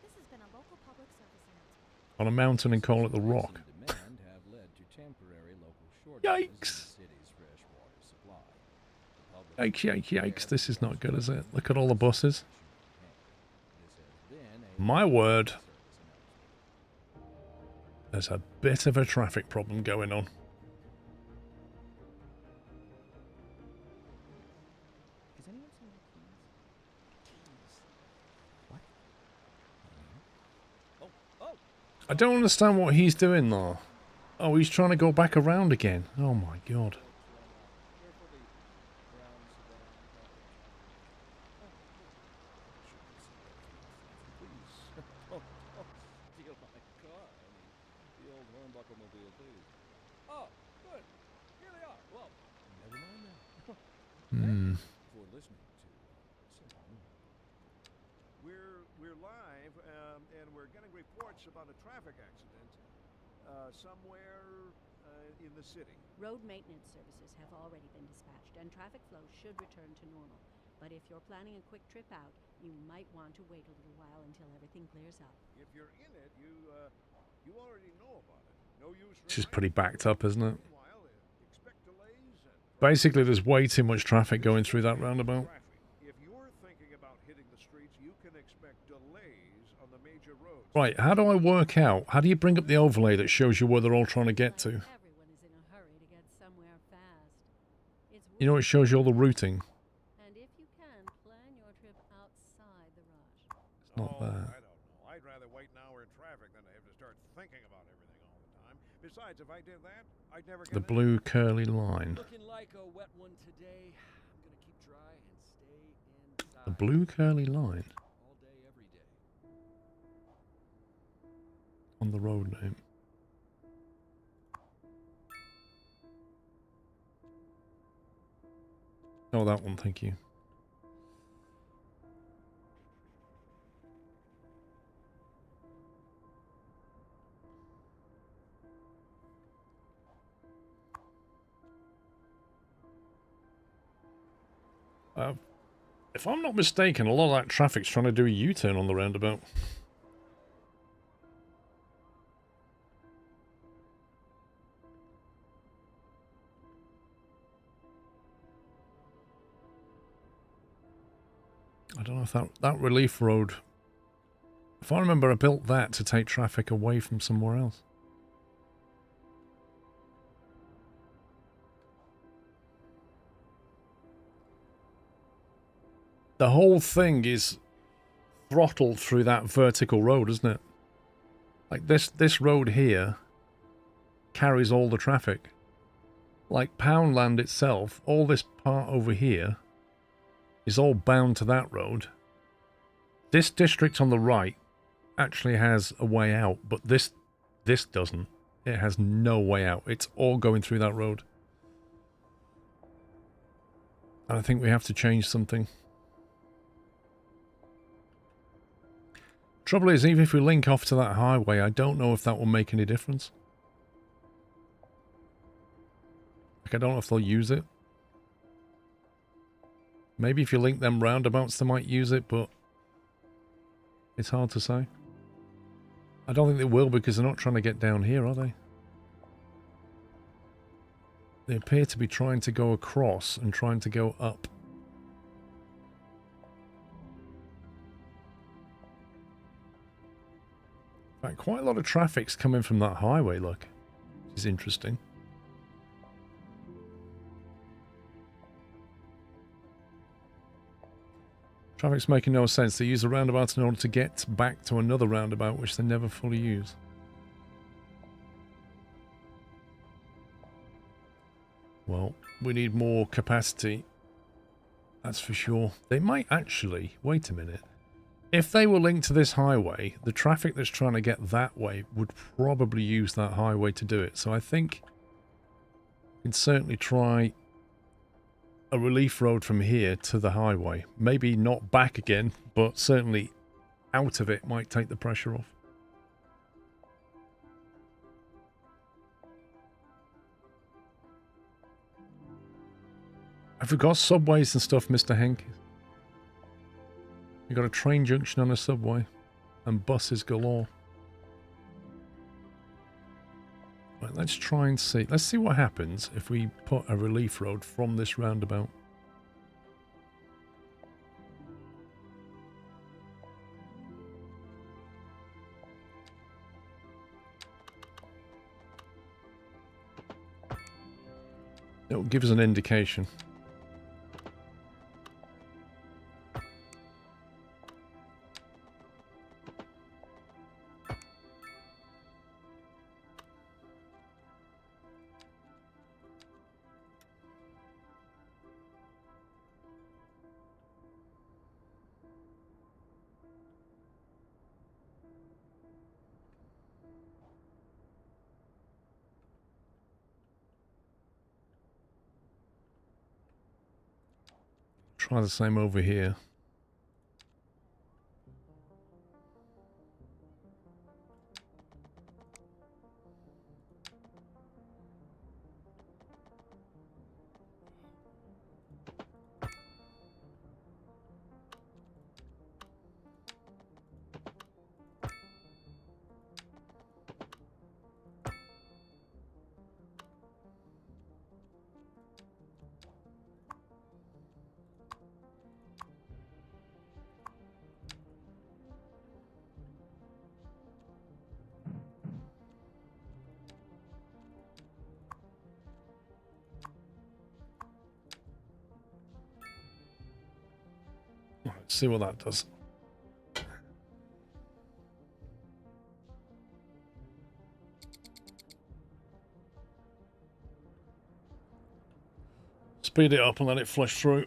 This has been a local public service announcement. On a mountain and call it the Rock. Demand have led to temporary local shortages in the Yikes. city's freshwater supply. The public Yikes, yikes, yikes. This is not good, is it? Look at all the buses. this has been a My word. service announcement. There's a bit of a traffic problem going on. Has anyone seen the keys? What? I don't understand what he's doing though. Oh, he's trying to go back around again. Oh my god. Steal my car. I mean, the old hornbuckle mobile, please. Oh, good. Here they are. Well, never mind that. Hmm. For listening to Simon. We're live, and we're getting reports about a traffic accident somewhere in the city. Road maintenance services have already been dispatched, and traffic flow should return to normal. But if you're planning a quick trip out, you might want to wait a little while until everything clears up. If you're in it, you already know about it. No use. This is pretty backed up, isn't it? Meanwhile, expect delays and Basically, there's way too much traffic going through that roundabout. traffic. If you're thinking about hitting the streets, you can expect delays on the major roads. Right, how do I work out? How do you bring up the overlay that shows you where they're all trying to get to? Everyone is in a hurry to get somewhere fast. It's You know, it shows you all the routing. and if you can, plan your trip outside the rush. It's not Oh, there. I don't know. I'd rather wait an hour in traffic than to have to start thinking about everything all the time. Besides, if I did that, I'd never get The any- blue curly line. Looking like a wet one today. I'm gonna keep dry and stay inside. The blue curly line All day, every day. on the road name. Oh, that one, thank you. If I'm not mistaken, a lot of that traffic's trying to do a U-turn on the roundabout. I don't know if that relief road... If I remember, I built that to take traffic away from somewhere else. The whole thing is throttled through that vertical road, isn't it? Like this road here carries all the traffic. Like Poundland itself, all this part over here is all bound to that road. This district on the right actually has a way out, but this doesn't. It has no way out. It's all going through that road. And I think we have to change something. Trouble is, even if we link off to that highway, I don't know if that will make any difference. Like, I don't know if they'll use it. Maybe if you link them roundabouts, they might use it, but it's hard to say. I don't think they will because they're not trying to get down here, are they? They appear to be trying to go across and trying to go up. In fact, quite a lot of traffic's coming from that highway, look. Which is interesting. Traffic's making no sense. They use the roundabout in order to get back to another roundabout, which they never fully use. Well, we need more capacity. That's for sure. They might actually... Wait a minute. If they were linked to this highway, the traffic that's trying to get that way would probably use that highway to do it. So I think we can certainly try a relief road from here to the highway. Maybe not back again, but certainly out of it might take the pressure off. I forgot subways and stuff, Mr. Henk. You got a train junction on a subway and buses galore. Right, let's try and see. Let's see what happens if we put a relief road from this roundabout. It'll give us an indication. Try the same over here. Let's see what that does. Speed it up and let it flush through.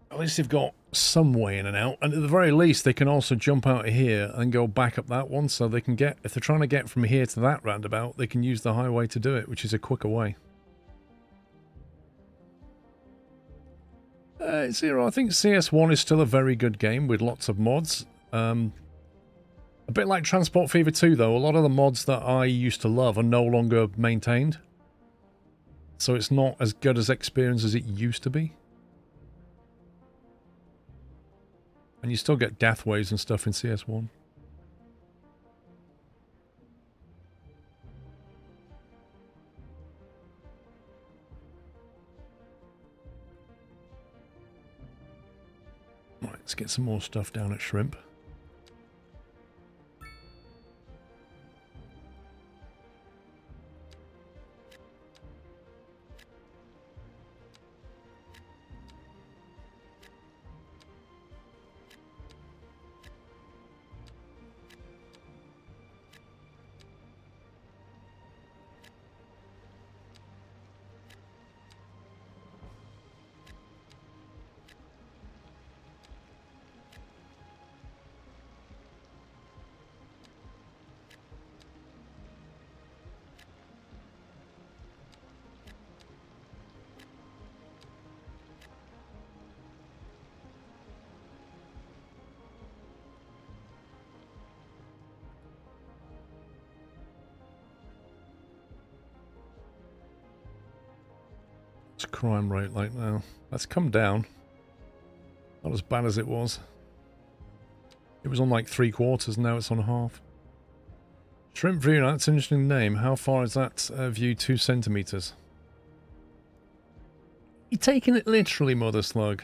At least they've got some way in and out. And at the very least, they can also jump out of here and go back up that one. So they can get, if they're trying to get from here to that roundabout, they can use the highway to do it, which is a quicker way. Zero. I think CS1 is still a very good game with lots of mods. A bit like Transport Fever 2, though. A lot of the mods that I used to love are no longer maintained. So it's not as good as experience as it used to be. And you still get death waves and stuff in CS1. Right, let's get some more stuff down at Shrimp. What's crime rate like now? That's come down. Not as bad as it was. It was on like 3/4, now it's on half. Shrimp view, that's an interesting name. How far is that view? 2 centimeters. You taking it literally, Mother Slug?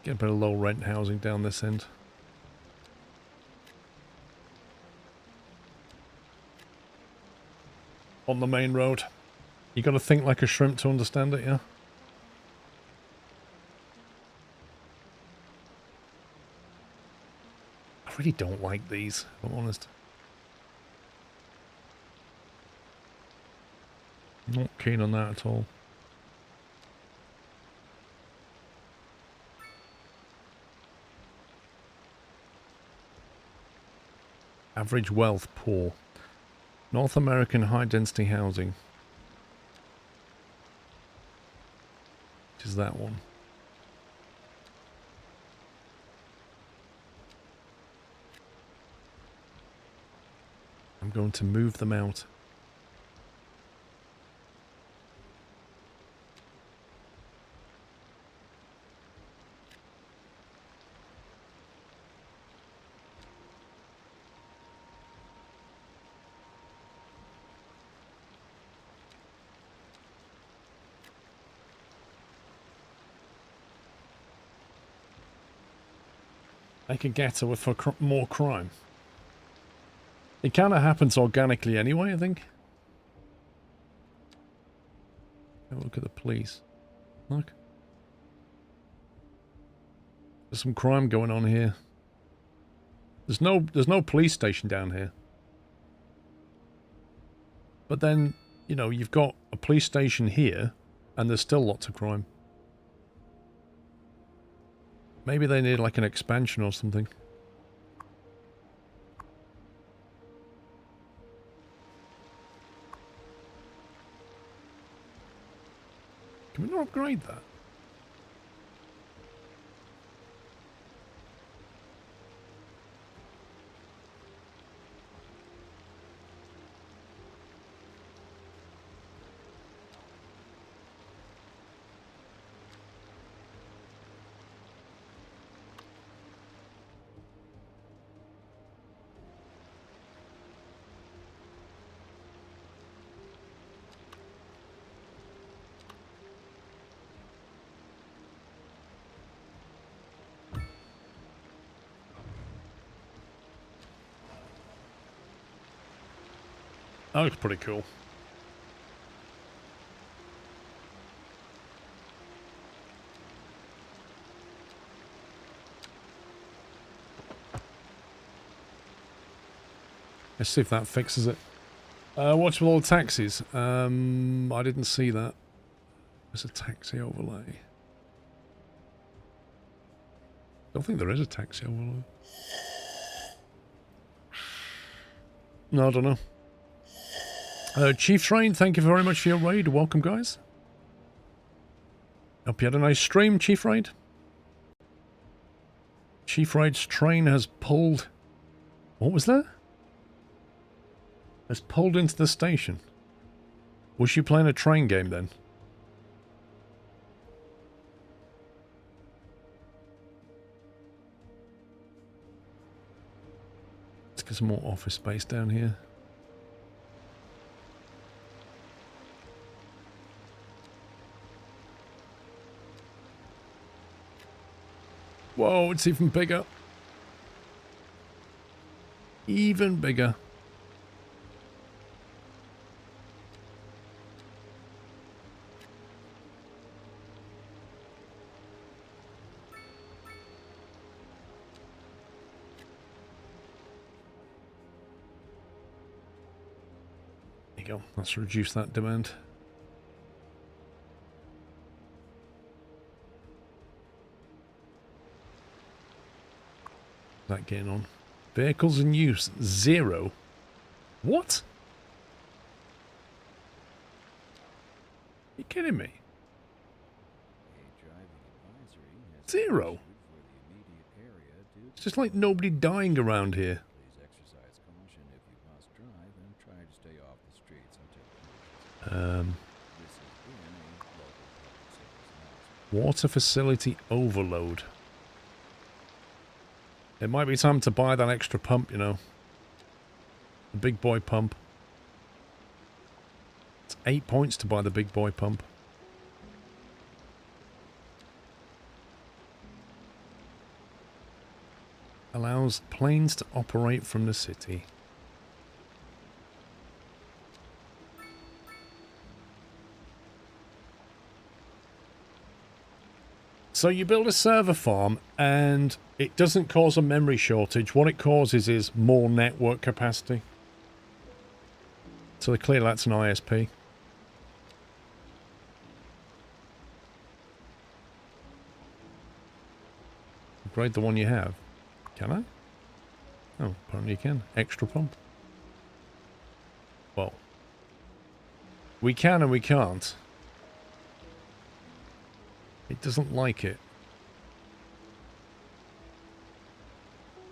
Get a bit of low rent housing down this end. On the main road. You got to think like a shrimp to understand it, yeah? I really don't like these, if I'm honest. Not keen on that at all. Average wealth, poor. North American high-density housing. Which is that one. I'm going to move them out. Make a ghetto for more crime. It kind of happens organically anyway, I think. Have a look at the police. Look. There's some crime going on here. There's no police station down here. But then, you know, you've got a police station here, and there's still lots of crime. Maybe they need like an expansion or something. Can we not upgrade that? That looks pretty cool. Let's see if that fixes it. Watch with all the taxis. I didn't see that. There's a taxi overlay. Don't think there is a taxi overlay. No, I don't know. Chief Train, thank you very much for your raid. Welcome, guys. Hope you had a nice stream, Chief Raid. Chief Raid's train has pulled... What was that? Has pulled into the station. Was she playing a train game then? Let's get some more office space down here. Whoa, it's even bigger. Even bigger. There you go. Let's reduce that demand. that getting on? Vehicles in use, 0. What? You kidding me? 0. It's just like nobody dying around here. Water facility overload. It might be time to buy that extra pump, you know. The big boy pump. It's 8 points to buy the big boy pump. Allows planes to operate from the city. So you build a server farm and it doesn't cause a memory shortage. What it causes is more network capacity. So clearly that's an ISP. Upgrade the one you have. Can I? Oh, apparently you can. Extra pump. Well, we can and we can't. It doesn't like it.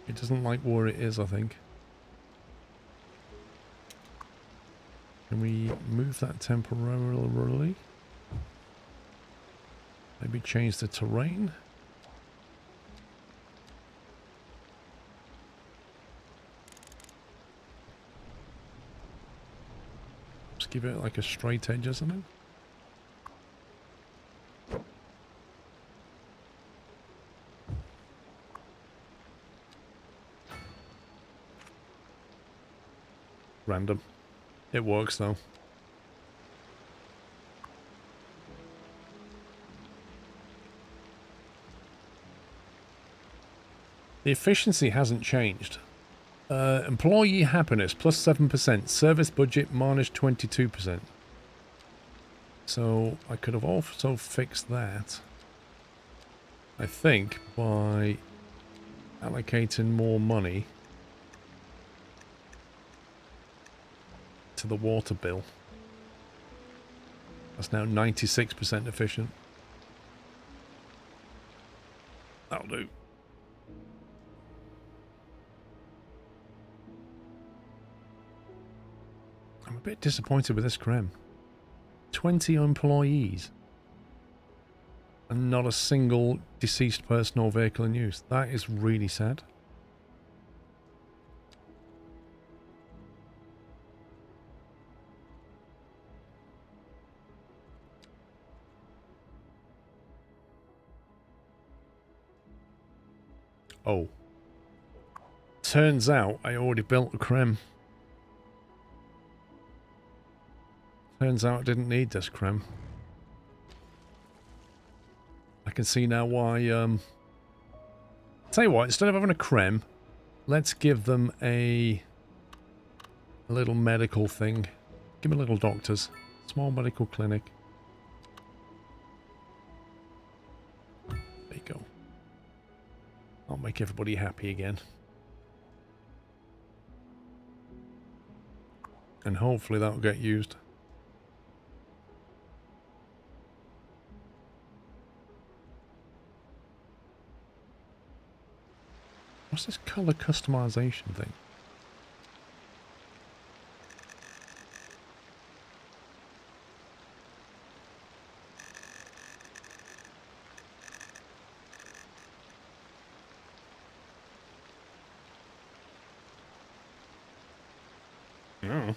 It doesn't like where it is, I think. Can we move that temporarily? Maybe change the terrain? Just give it like a straight edge or something? Random. It works though. The efficiency hasn't changed. Employee happiness plus 7%. Service budget minus 22%. So I could have also fixed that, I think, by allocating more money to the water bill. That's now 96% efficient. That'll do. I'm a bit disappointed with this creme. 20 employees and not a single deceased person or vehicle in use. That is really sad. Oh. Turns out I already built a creme. Turns out I didn't need this creme. I can see now why, tell you what, instead of having a creme, let's give them a little medical thing. Give them a little doctor's. Small medical clinic. There you go. I'll make everybody happy again. And hopefully that'll get used. What's this color customization thing? Oh.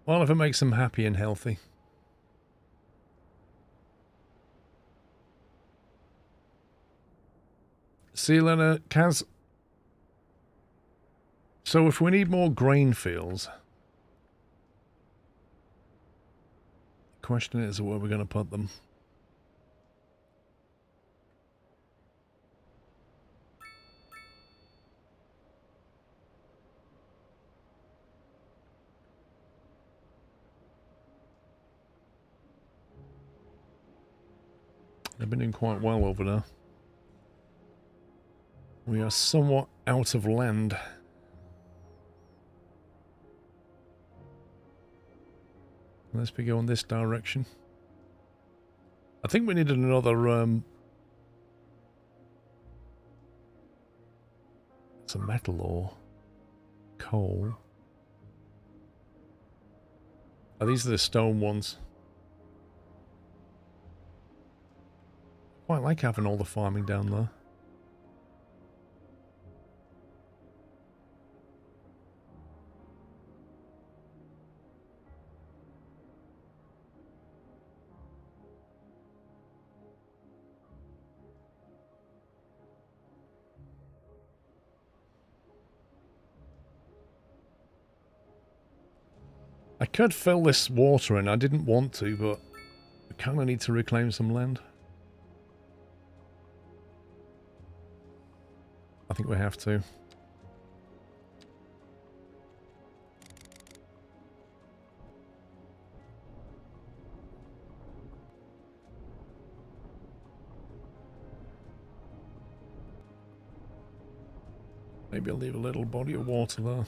Well, if it makes them happy and healthy. See you later, Kaz. So if we need more grain fields, the question is where we're going to put them. They've been doing quite well over there. We are somewhat out of land. Let's be going this direction. I think we needed another, it's a metal ore. Coal. Oh, these are the stone ones. Quite like having all the farming down there. I could fill this water in. I didn't want to, but I kind of need to reclaim some land. I think we have to. Maybe I'll leave a little body of water there.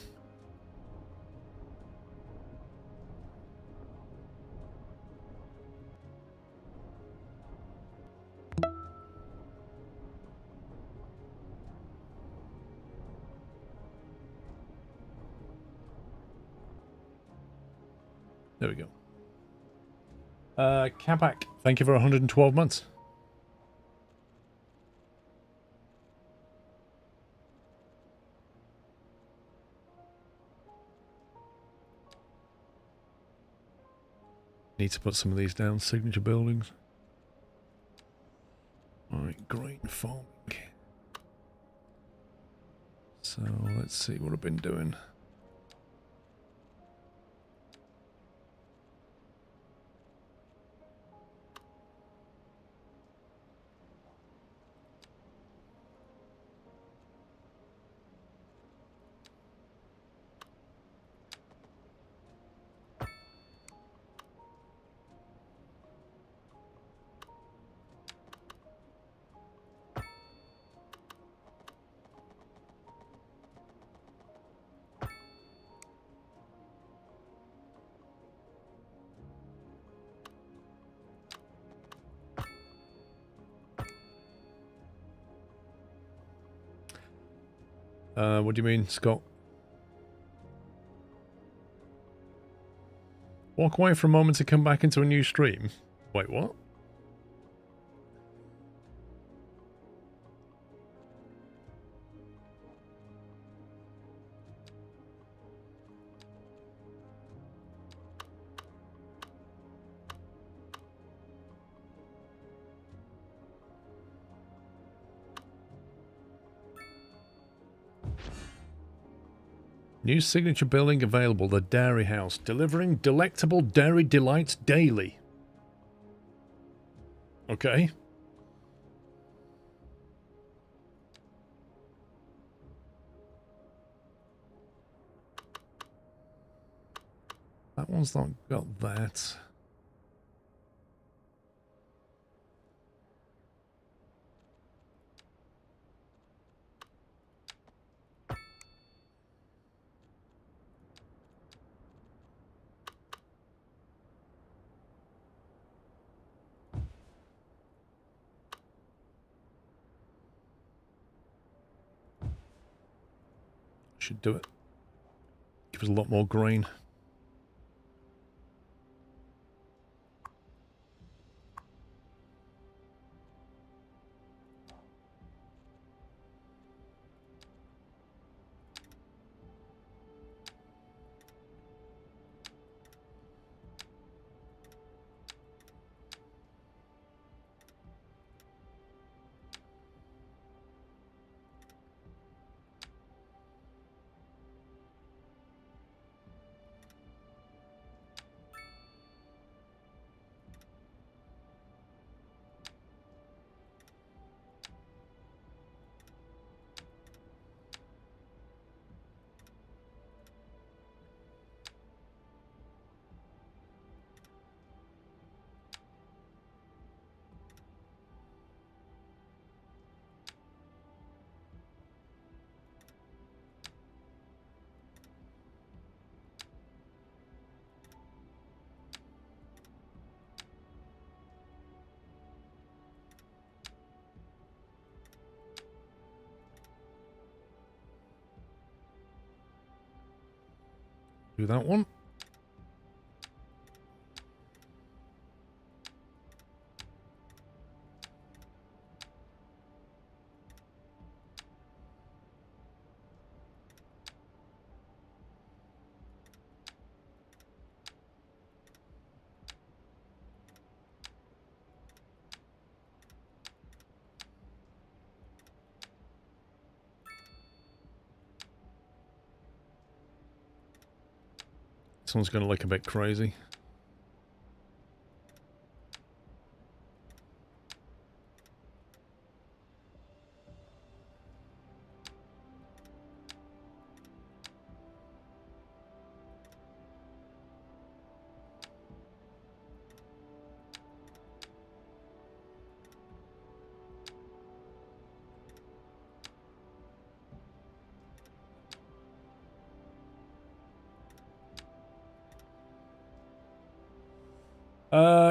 There we go. Capac, thank you for 112 months. Need to put some of these down. Signature buildings. Alright, grain farming. So let's see what I've been doing. What do you mean, Scott? Walk away for a moment to come back into a new stream? Wait, what? New signature building available, the Dairy House, delivering delectable dairy delights daily. Okay. That one's not got that. Should do it. Give us a lot more grain. Do that one. This one's going to look a bit crazy.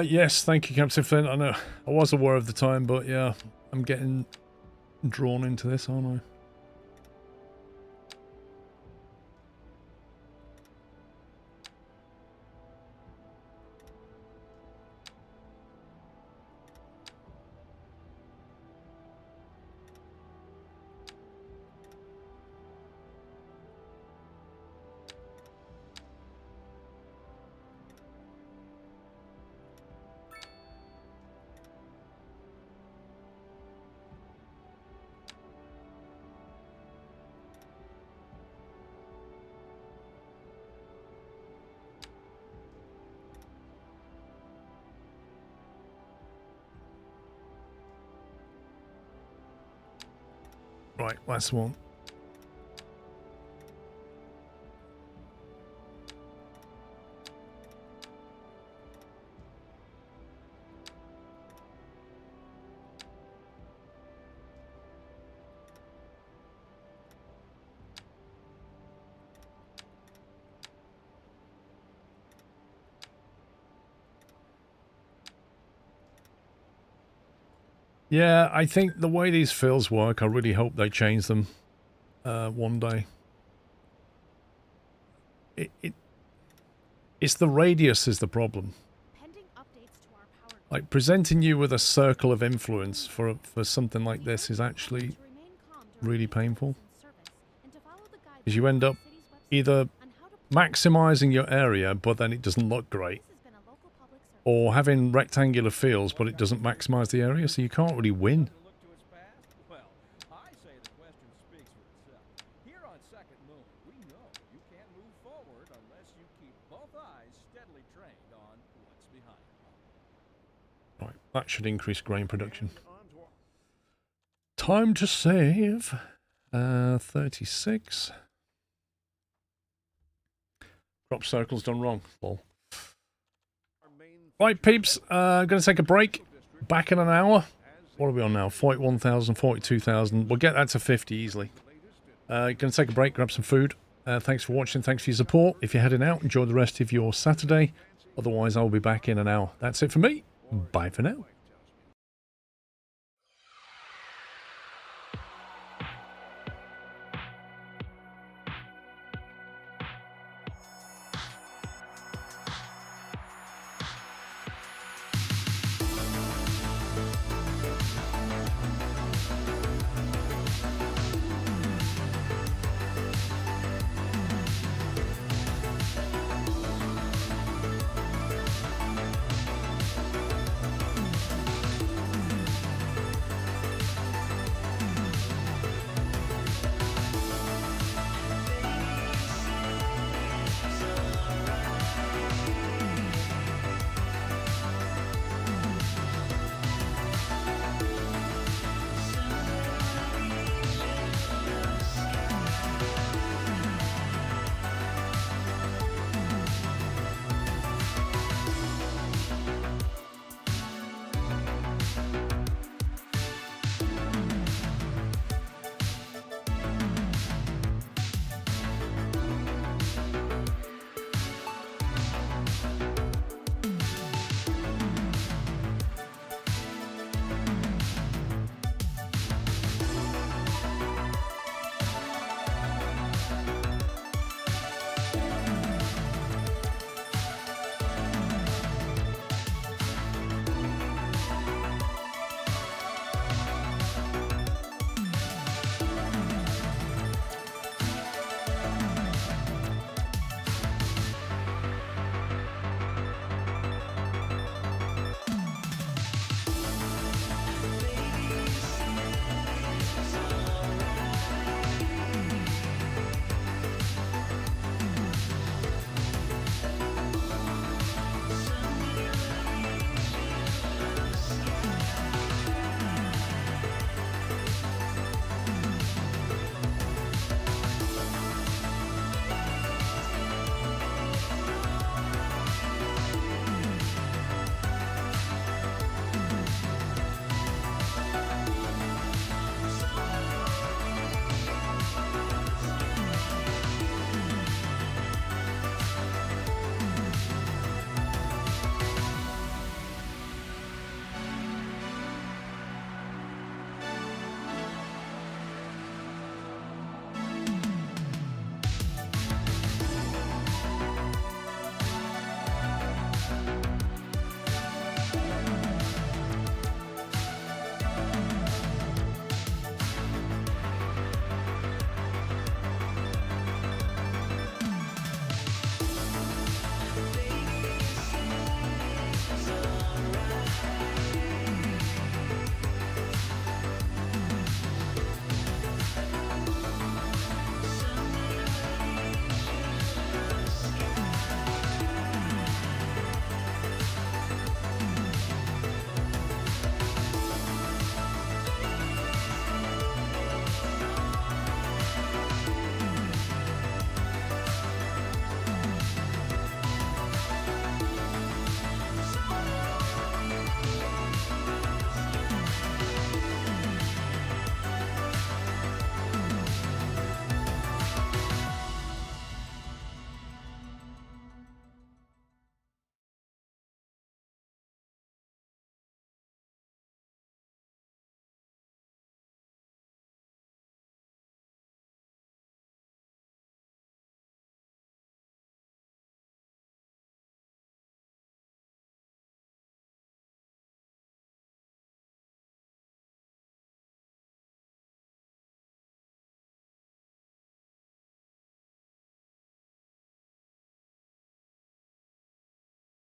Yes, thank you, Captain Flint. I know I was aware of the time, but yeah, I'm getting drawn into this, aren't I? Right, last one. Yeah, I think the way these fills work, I really hope they change them one day. It's the radius is the problem. Like, presenting you with a circle of influence for something like this is actually really painful. Because you end up either maximizing your area, but then it doesn't look great, or having rectangular fields, but it doesn't maximize the area, so you can't really win. Well, I say the question speaks for itself. Here on Second Moon, we know you can't move forward unless you keep both eyes steadily trained on what's behind you. Right, that should increase grain production. Time to save. 36. Crop circle's done wrong. Lol. Right, peeps, going to take a break. Back in an hour. What are we on now? 41,000, 42,000. We'll get that to 50 easily. Going to take a break, grab some food. Thanks for watching. Thanks for your support. If you're heading out, enjoy the rest of your Saturday. Otherwise, I'll be back in an hour. That's it for me. Bye for now.